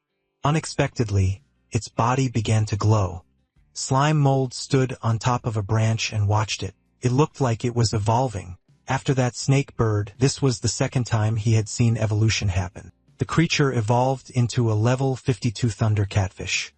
Unexpectedly, its body began to glow. Slime mold stood on top of a branch and watched it. It looked like it was evolving. After that snake bird, this was the second time he had seen evolution happen. The creature evolved into a level 52 thunder catfish.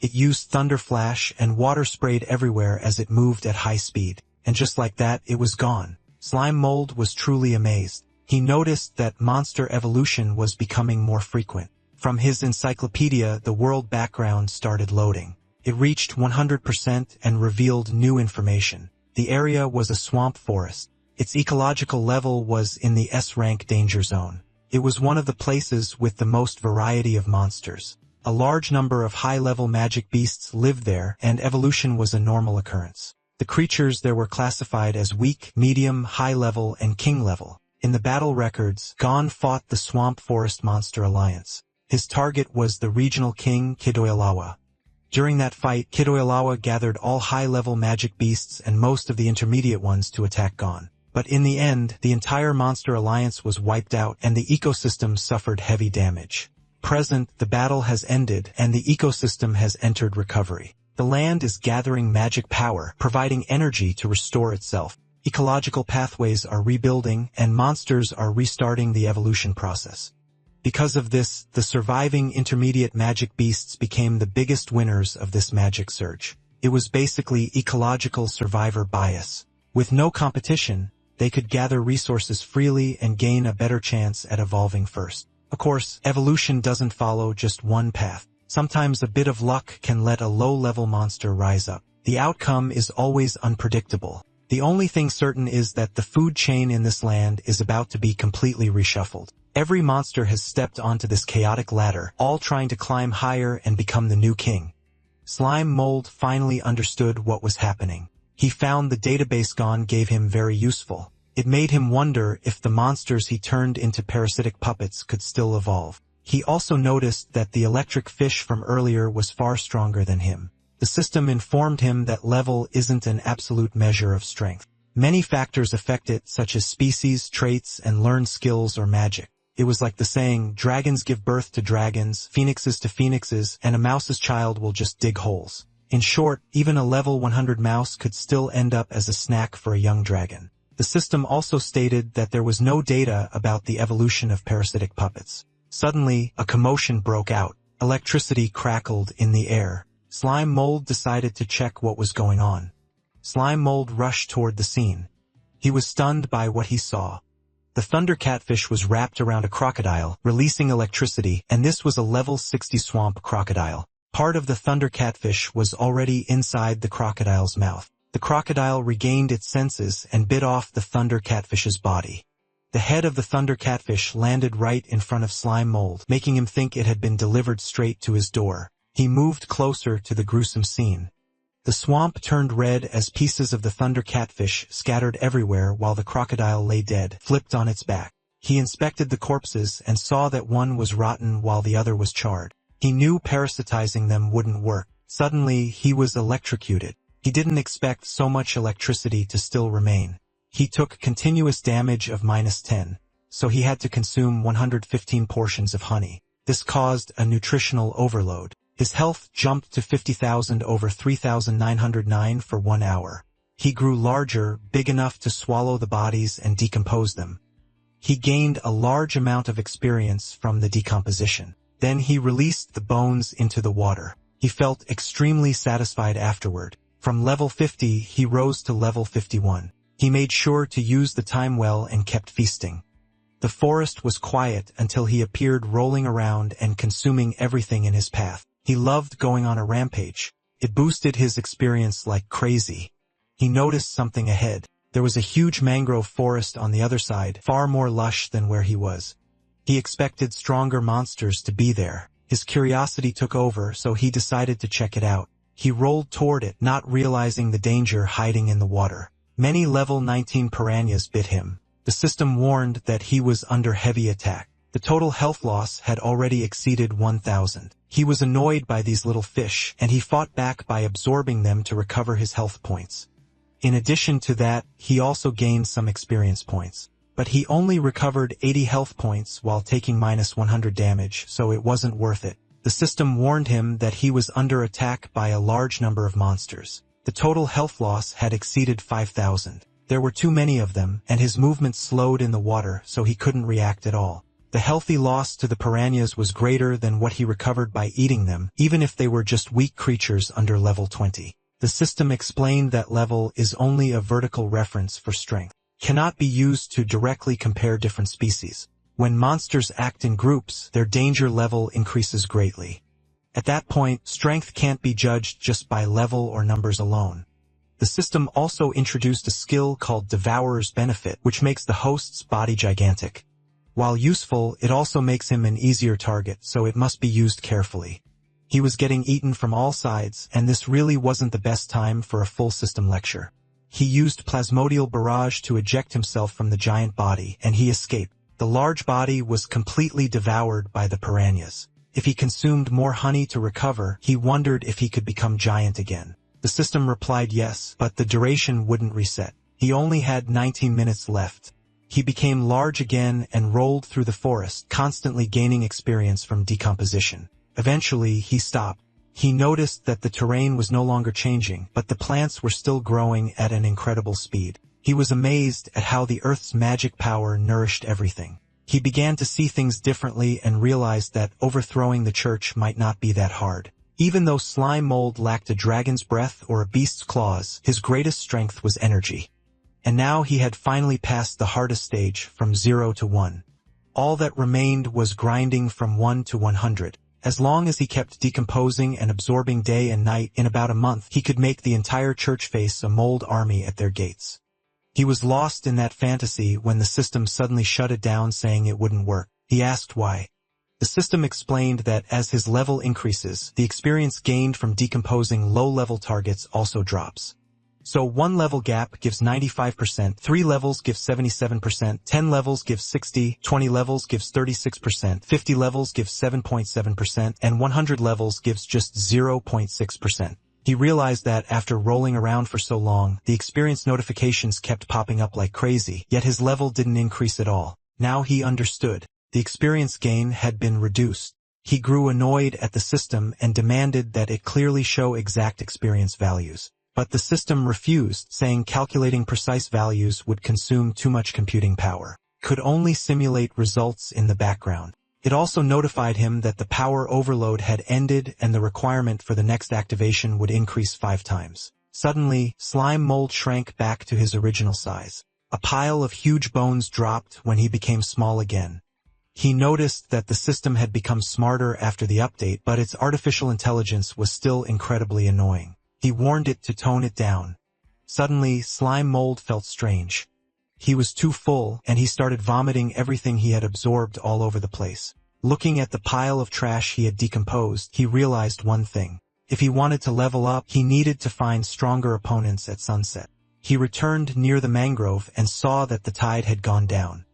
It used thunder flash and water sprayed everywhere as it moved at high speed. And just like that, it was gone. Slime mold was truly amazed. He noticed that monster evolution was becoming more frequent. From his encyclopedia, the world background started loading. It reached 100% and revealed new information. The area was a swamp forest. Its ecological level was in the S-rank danger zone. It was one of the places with the most variety of monsters. A large number of high-level magic beasts lived there, and evolution was a normal occurrence. The creatures there were classified as weak, medium, high-level, and king-level. In the battle records, Gon fought the Swamp Forest Monster Alliance. His target was the regional king Kidoilawa. During that fight, Kidoilawa gathered all high-level magic beasts and most of the intermediate ones to attack Gon. But in the end, the entire Monster Alliance was wiped out and the ecosystem suffered heavy damage. Present, the battle has ended and the ecosystem has entered recovery. The land is gathering magic power, providing energy to restore itself. Ecological pathways are rebuilding and monsters are restarting the evolution process. Because of this, the surviving intermediate magic beasts became the biggest winners of this magic surge. It was basically ecological survivor bias. With no competition, they could gather resources freely and gain a better chance at evolving first. Of course, evolution doesn't follow just one path. Sometimes a bit of luck can let a low-level monster rise up. The outcome is always unpredictable. The only thing certain is that the food chain in this land is about to be completely reshuffled. Every monster has stepped onto this chaotic ladder, all trying to climb higher and become the new king. Slime Mold finally understood what was happening. He found the database Gon gave him very useful. It made him wonder if the monsters he turned into parasitic puppets could still evolve. He also noticed that the electric fish from earlier was far stronger than him. The system informed him that level isn't an absolute measure of strength. Many factors affect it, such as species, traits, and learned skills or magic. It was like the saying, dragons give birth to dragons, phoenixes to phoenixes, and a mouse's child will just dig holes. In short, even a level 100 mouse could still end up as a snack for a young dragon. The system also stated that there was no data about the evolution of parasitic puppets. Suddenly, a commotion broke out. Electricity crackled in the air. Slime Mold decided to check what was going on. Slime Mold rushed toward the scene. He was stunned by what he saw. The thunder catfish was wrapped around a crocodile, releasing electricity, and this was a level 60 swamp crocodile. Part of the thunder catfish was already inside the crocodile's mouth. The crocodile regained its senses and bit off the thunder catfish's body. The head of the thunder catfish landed right in front of Slime Mold, making him think it had been delivered straight to his door. He moved closer to the gruesome scene. The swamp turned red as pieces of the thunder catfish scattered everywhere while the crocodile lay dead, flipped on its back. He inspected the corpses and saw that one was rotten while the other was charred. He knew parasitizing them wouldn't work. Suddenly, he was electrocuted. He didn't expect so much electricity to still remain. He took continuous damage of -10, so he had to consume 115 portions of honey. This caused a nutritional overload. His health jumped to 50,000 over 3,909 for 1 hour. He grew larger, big enough to swallow the bodies and decompose them. He gained a large amount of experience from the decomposition. Then he released the bones into the water. He felt extremely satisfied afterward. From level 50, he rose to level 51. He made sure to use the time well and kept feasting. The forest was quiet until he appeared rolling around and consuming everything in his path. He loved going on a rampage. It boosted his experience like crazy. He noticed something ahead. There was a huge mangrove forest on the other side, far more lush than where he was. He expected stronger monsters to be there. His curiosity took over, so he decided to check it out. He rolled toward it, not realizing the danger hiding in the water. Many level 19 piranhas bit him. The system warned that he was under heavy attack. The total health loss had already exceeded 1,000. He was annoyed by these little fish, and he fought back by absorbing them to recover his health points. In addition to that, he also gained some experience points. But he only recovered 80 health points while taking -100 damage, so it wasn't worth it. The system warned him that he was under attack by a large number of monsters. The total health loss had exceeded 5,000. There were too many of them, and his movement slowed in the water, so he couldn't react at all. The healthy loss to the piranhas was greater than what he recovered by eating them, even if they were just weak creatures under level 20. The system explained that level is only a vertical reference for strength. Cannot be used to directly compare different species. When monsters act in groups, their danger level increases greatly. At that point, strength can't be judged just by level or numbers alone. The system also introduced a skill called Devourer's Benefit, which makes the host's body gigantic. While useful, it also makes him an easier target, so it must be used carefully. He was getting eaten from all sides, and this really wasn't the best time for a full system lecture. He used Plasmodial Barrage to eject himself from the giant body, and he escaped. The large body was completely devoured by the piranhas. If he consumed more honey to recover, he wondered if he could become giant again. The system replied yes, but the duration wouldn't reset. He only had 19 minutes left. He became large again and rolled through the forest, constantly gaining experience from decomposition. Eventually, he stopped. He noticed that the terrain was no longer changing, but the plants were still growing at an incredible speed. He was amazed at how the Earth's magic power nourished everything. He began to see things differently and realized that overthrowing the church might not be that hard. Even though Slime Mold lacked a dragon's breath or a beast's claws, his greatest strength was energy. And now he had finally passed the hardest stage, from 0 to 1. All that remained was grinding from 1 to 100. As long as he kept decomposing and absorbing day and night, in about a month he could make the entire church face a mold army at their gates. He was lost in that fantasy when the system suddenly shut it down, saying it wouldn't work. He asked why. The system explained that as his level increases, the experience gained from decomposing low-level targets also drops. So 1 level gap gives 95%, 3 levels give 77%, 10 levels give 60%, 20 levels gives 36%, 50 levels gives 7.7%, and 100 levels gives just 0.6%. He realized that after rolling around for so long, the experience notifications kept popping up like crazy, yet his level didn't increase at all. Now he understood. The experience gain had been reduced. He grew annoyed at the system and demanded that it clearly show exact experience values. But the system refused, saying calculating precise values would consume too much computing power. Could only simulate results in the background. It also notified him that the power overload had ended and the requirement for the next activation would increase 5 times. Suddenly, Slime Mold shrank back to his original size. A pile of huge bones dropped when he became small again. He noticed that the system had become smarter after the update, but its artificial intelligence was still incredibly annoying. He warned it to tone it down. Suddenly, Slime Mold felt strange. He was too full, and he started vomiting everything he had absorbed all over the place. Looking at the pile of trash he had decomposed, he realized one thing. If he wanted to level up, he needed to find stronger opponents at sunset. He returned near the mangrove and saw that the tide had gone down.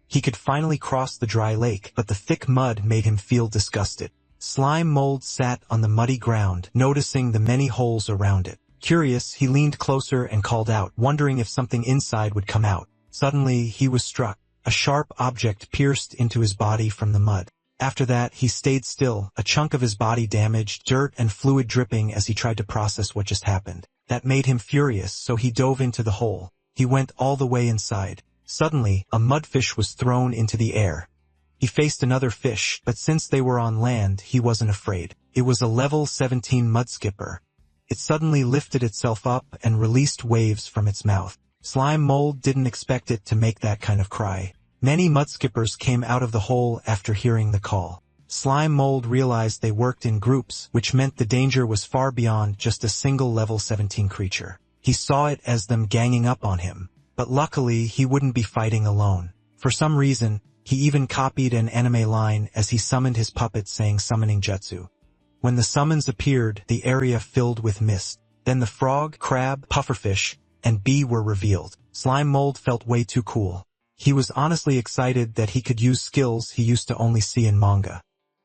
He could finally cross the dry lake, but the thick mud made him feel disgusted. Slime Mold sat on the muddy ground, noticing the many holes around it. Curious, he leaned closer and called out, wondering if something inside would come out. Suddenly, he was struck. A sharp object pierced into his body from the mud. After that, he stayed still, a chunk of his body damaged, dirt and fluid dripping as he tried to process what just happened. That made him furious, so he dove into the hole. He went all the way inside. Suddenly, a mudfish was thrown into the air. He faced another fish, but since they were on land, he wasn't afraid. It was a level 17 mudskipper. It suddenly lifted itself up and released waves from its mouth. Slime Mold didn't expect it to make that kind of cry. Many mudskippers came out of the hole after hearing the call. Slime Mold realized they worked in groups, which meant the danger was far beyond just a single level 17 creature. He saw it as them ganging up on him. But luckily, he wouldn't be fighting alone. For some reason, he even copied an anime line as he summoned his puppet saying summoning jutsu. When the summons appeared, the area filled with mist. Then the frog, crab, pufferfish, and bee were revealed. Slime Mold felt way too cool. He was honestly excited that he could use skills he used to only see in manga.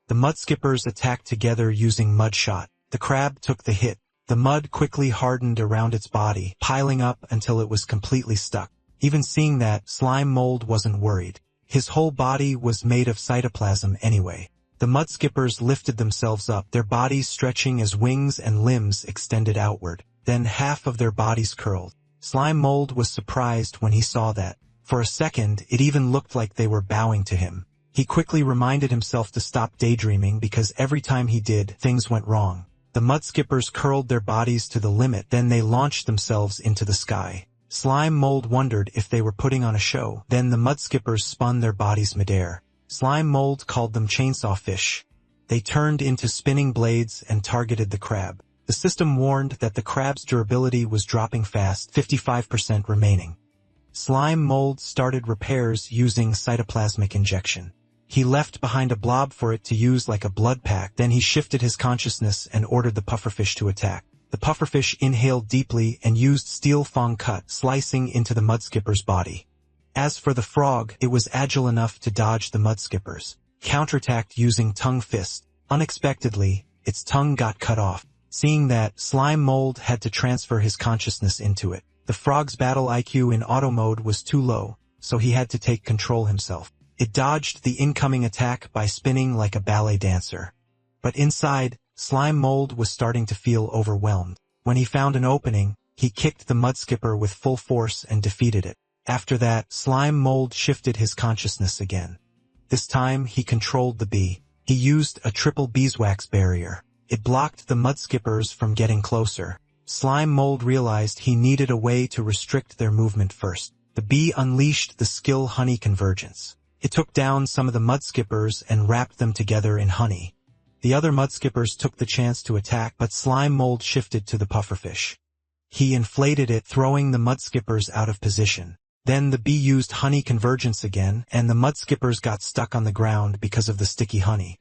The mudskippers attacked together using mud shot. The crab took the hit. The mud quickly hardened around its body, piling up until it was completely stuck. Even seeing that, Slime Mold wasn't worried. His whole body was made of cytoplasm anyway. The mudskippers lifted themselves up, their bodies stretching as wings and limbs extended outward. Then half of their bodies curled. Slime Mold was surprised when he saw that. For a second, it even looked like they were bowing to him. He quickly reminded himself to stop daydreaming because every time he did, things went wrong. The mudskippers curled their bodies to the limit, then they launched themselves into the sky. Slime Mold wondered if they were putting on a show. Then the mudskippers spun their bodies midair. Slime Mold called them chainsaw fish. They turned into spinning blades and targeted the crab. The system warned that the crab's durability was dropping fast, 55% remaining. Slime Mold started repairs using cytoplasmic injection. He left behind a blob for it to use like a blood pack, then he shifted his consciousness and ordered the pufferfish to attack. The pufferfish inhaled deeply and used steel fang cut, slicing into the mudskipper's body. As for the frog, it was agile enough to dodge the mudskippers. Counterattacked using tongue fist. Unexpectedly, its tongue got cut off. Seeing that, Slime Mold had to transfer his consciousness into it. The frog's battle IQ in auto mode was too low, so he had to take control himself. It dodged the incoming attack by spinning like a ballet dancer. But inside, Slime Mold was starting to feel overwhelmed. When he found an opening, he kicked the mudskipper with full force and defeated it. After that, Slime Mold shifted his consciousness again. This time, he controlled the bee. He used a triple beeswax barrier. It blocked the mudskippers from getting closer. Slime Mold realized he needed a way to restrict their movement first. The bee unleashed the skill honey convergence. It took down some of the mudskippers and wrapped them together in honey. The other mudskippers took the chance to attack, but Slime Mold shifted to the pufferfish. He inflated it, throwing the mudskippers out of position. Then the bee used honey convergence again, and the mudskippers got stuck on the ground because of the sticky honey.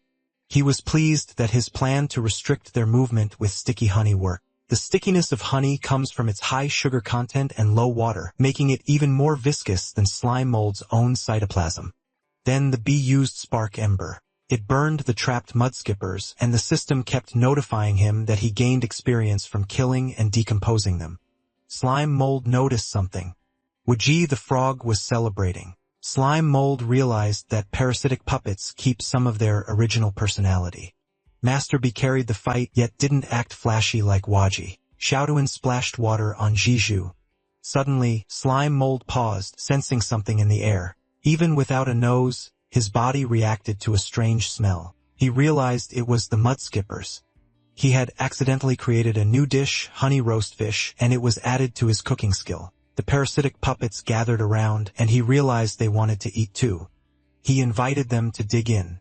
He was pleased that his plan to restrict their movement with sticky honey worked. The stickiness of honey comes from its high sugar content and low water, making it even more viscous than Slime Mold's own cytoplasm. Then the bee used Spark Ember. It burned the trapped mudskippers, and the system kept notifying him that he gained experience from killing and decomposing them. Slime Mold noticed something. Wuji the frog was celebrating. Slime Mold realized that parasitic puppets keep some of their original personality. Master Bee carried the fight, yet didn't act flashy like Waji. Xiaoduan splashed water on Jiju. Suddenly, Slime Mold paused, sensing something in the air. Even without a nose, his body reacted to a strange smell. He realized it was the mud skippers. He had accidentally created a new dish, honey roast fish, and it was added to his cooking skill. The parasitic puppets gathered around, and he realized they wanted to eat too. He invited them to dig in.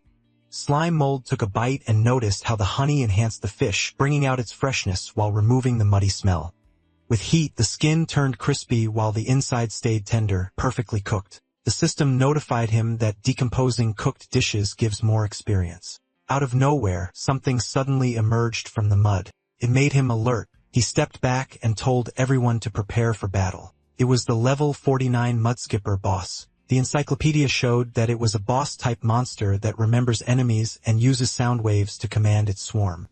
Slime Mold took a bite and noticed how the honey enhanced the fish, bringing out its freshness while removing the muddy smell. With heat, the skin turned crispy while the inside stayed tender, perfectly cooked. The system notified him that decomposing cooked dishes gives more experience. Out of nowhere, something suddenly emerged from the mud. It made him alert. He stepped back and told everyone to prepare for battle. It was the level 49 Mudskipper boss. The encyclopedia showed that it was a boss-type monster that remembers enemies and uses sound waves to command its swarm.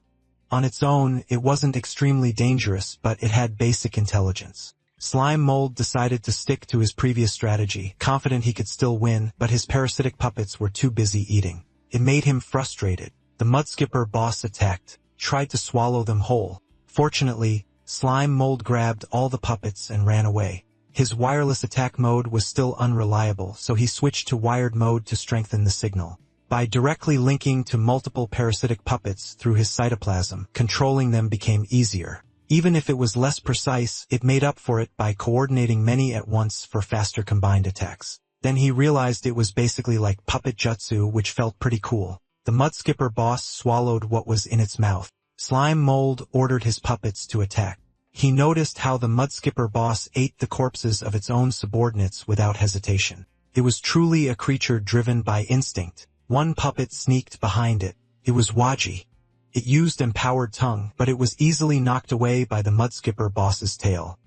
On its own, it wasn't extremely dangerous, but it had basic intelligence. Slime Mold decided to stick to his previous strategy, confident he could still win, but his parasitic puppets were too busy eating. It made him frustrated. The Mudskipper boss attacked, tried to swallow them whole. Fortunately, Slime Mold grabbed all the puppets and ran away. His wireless attack mode was still unreliable, so he switched to wired mode to strengthen the signal. By directly linking to multiple parasitic puppets through his cytoplasm, controlling them became easier. Even if it was less precise, it made up for it by coordinating many at once for faster combined attacks. Then he realized it was basically like puppet jutsu, which felt pretty cool. The Mudskipper boss swallowed what was in its mouth. Slime Mold ordered his puppets to attack. He noticed how the Mudskipper boss ate the corpses of its own subordinates without hesitation. It was truly a creature driven by instinct. One puppet sneaked behind it. It was Waji. It used Empowered Tongue, but it was easily knocked away by the Mudskipper boss's tail.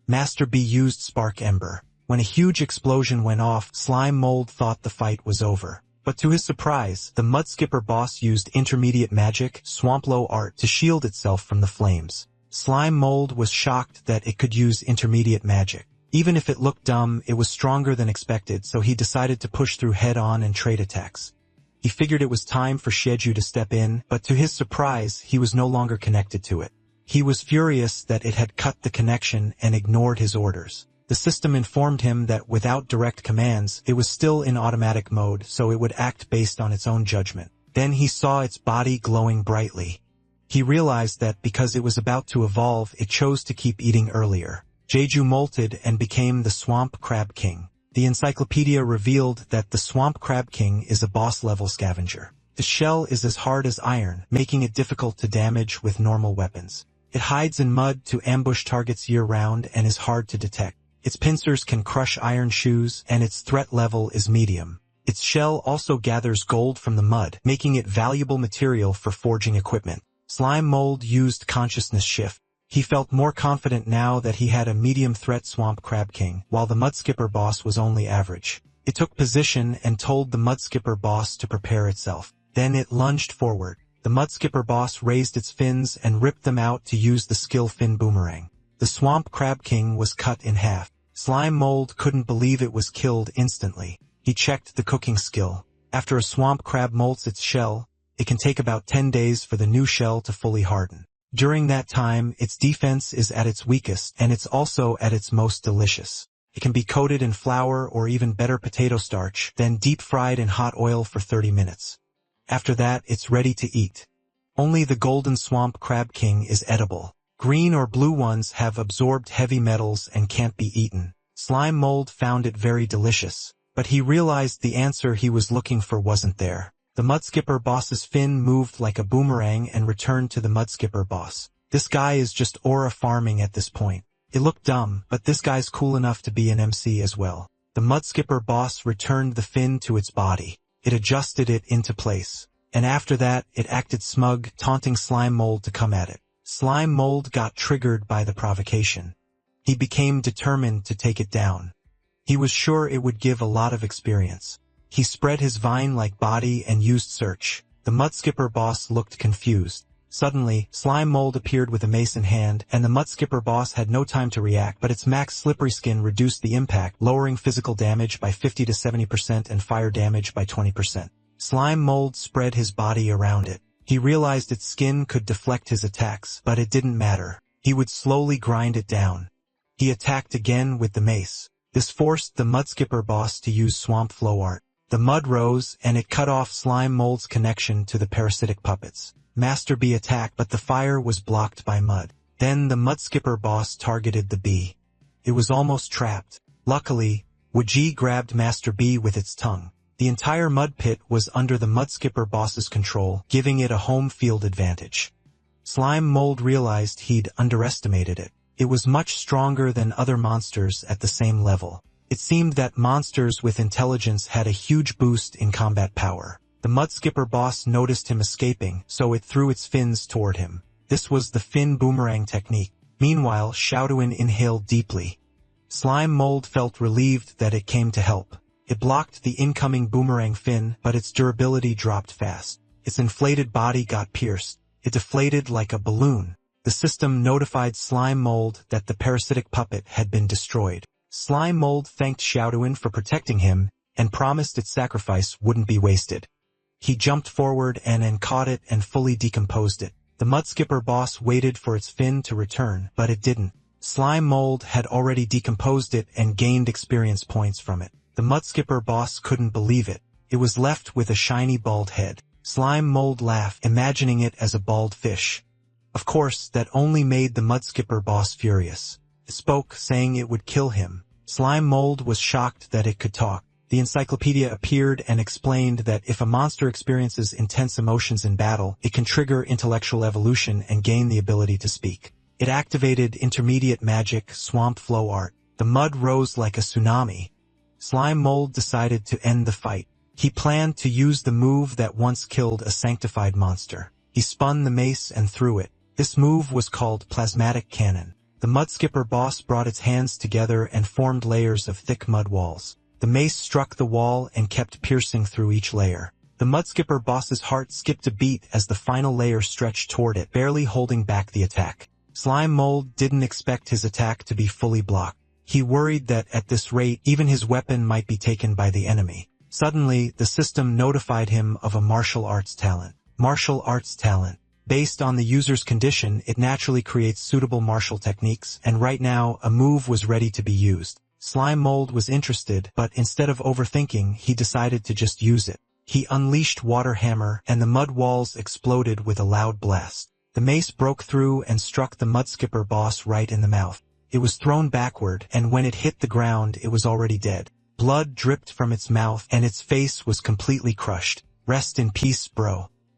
Master B used Spark Ember. When a huge explosion went off, Slime Mold thought the fight was over. But to his surprise, the Mudskipper boss used intermediate magic, Swamplow art, to shield itself from the flames. Slime Mold was shocked that it could use intermediate magic. Even if it looked dumb, it was stronger than expected, so he decided to push through head-on and trade attacks. He figured it was time for Shieju to step in, but to his surprise, he was no longer connected to it. He was furious that it had cut the connection and ignored his orders. The system informed him that without direct commands, it was still in automatic mode, so it would act based on its own judgment. Then he saw its body glowing brightly. He realized that because it was about to evolve, it chose to keep eating earlier. Jeju molted and became the Swamp Crab King. The encyclopedia revealed that the Swamp Crab King is a boss-level scavenger. The shell is as hard as iron, making it difficult to damage with normal weapons. It hides in mud to ambush targets year-round and is hard to detect. Its pincers can crush iron shoes, and its threat level is medium. Its shell also gathers gold from the mud, making it valuable material for forging equipment. Slime Mold used Consciousness Shift. He felt more confident now that he had a medium-threat Swamp Crab King, while the Mudskipper boss was only average. It took position and told the Mudskipper boss to prepare itself. Then it lunged forward. The Mudskipper boss raised its fins and ripped them out to use the skill Fin Boomerang. The Swamp Crab King was cut in half. Slime Mold couldn't believe it was killed instantly. He checked the cooking skill. After a swamp crab molts its shell, it can take about 10 days for the new shell to fully harden. During that time, its defense is at its weakest, and it's also at its most delicious. It can be coated in flour or even better potato starch, then deep-fried in hot oil for 30 minutes. After that, it's ready to eat. Only the Golden Swamp Crab King is edible. Green or blue ones have absorbed heavy metals and can't be eaten. Slime Mold found it very delicious, but he realized the answer he was looking for wasn't there. The Mudskipper boss's fin moved like a boomerang and returned to the Mudskipper boss. This guy is just aura farming at this point. It looked dumb, but this guy's cool enough to be an MC as well. The Mudskipper boss returned the fin to its body. It adjusted it into place. And after that, it acted smug, taunting Slime Mold to come at it. Slime Mold got triggered by the provocation. He became determined to take it down. He was sure it would give a lot of experience. He spread his vine-like body and used search. The Mudskipper boss looked confused. Suddenly, Slime Mold appeared with a mace in hand, and the Mudskipper boss had no time to react, but its max slippery skin reduced the impact, lowering physical damage by 50 to 70% and fire damage by 20%. Slime Mold spread his body around it. He realized its skin could deflect his attacks, but it didn't matter. He would slowly grind it down. He attacked again with the mace. This forced the Mudskipper boss to use Swamp Flow Art. The mud rose, and it cut off Slime Mold's connection to the parasitic puppets. Master B attacked, but the fire was blocked by mud. Then the mud skipper boss targeted the bee. It was almost trapped. Luckily, Waji grabbed Master B with its tongue. The entire mud pit was under the mud skipper boss's control, giving it a home field advantage. Slime Mold realized he'd underestimated it. It was much stronger than other monsters at the same level. It seemed that monsters with intelligence had a huge boost in combat power. The mud skipper boss noticed him escaping, so it threw its fins toward him. This was the fin boomerang technique. Meanwhile, Xiaoduan inhaled deeply. Slime Mold felt relieved that it came to help. It blocked the incoming boomerang fin, but its durability dropped fast. Its inflated body got pierced. It deflated like a balloon. The system notified Slime Mold that the parasitic puppet had been destroyed. Slime Mold thanked Xiaoduan for protecting him and promised its sacrifice wouldn't be wasted. He jumped forward and caught it and fully decomposed it. The mud skipper boss waited for its fin to return, but it didn't. Slime Mold had already decomposed it and gained experience points from it. The mud skipper boss couldn't believe it. It was left with a shiny bald head. Slime Mold laughed, imagining it as a bald fish. Of course, that only made the mud skipper boss furious. It spoke, saying it would kill him. Slime Mold was shocked that it could talk. The encyclopedia appeared and explained that if a monster experiences intense emotions in battle, it can trigger intellectual evolution and gain the ability to speak. It activated intermediate magic, swamp flow art. The mud rose like a tsunami. Slime Mold decided to end the fight. He planned to use the move that once killed a sanctified monster. He spun the mace and threw it. This move was called Plasmatic Cannon. The mud skipper boss brought its hands together and formed layers of thick mud walls. The mace struck the wall and kept piercing through each layer. The mud skipper boss's heart skipped a beat as the final layer stretched toward it, barely holding back the attack. Slime Mold didn't expect his attack to be fully blocked. He worried that at this rate, even his weapon might be taken by the enemy. Suddenly, the system notified him of a martial arts talent. Martial arts talent. Based on the user's condition, it naturally creates suitable martial techniques, and right now, a move was ready to be used. Slime Mold was interested, but instead of overthinking, he decided to just use it. He unleashed Water Hammer, and the mud walls exploded with a loud blast. The mace broke through and struck the mud skipper boss right in the mouth. It was thrown backward, and when it hit the ground, it was already dead. Blood dripped from its mouth, and its face was completely crushed. Rest in peace, bro.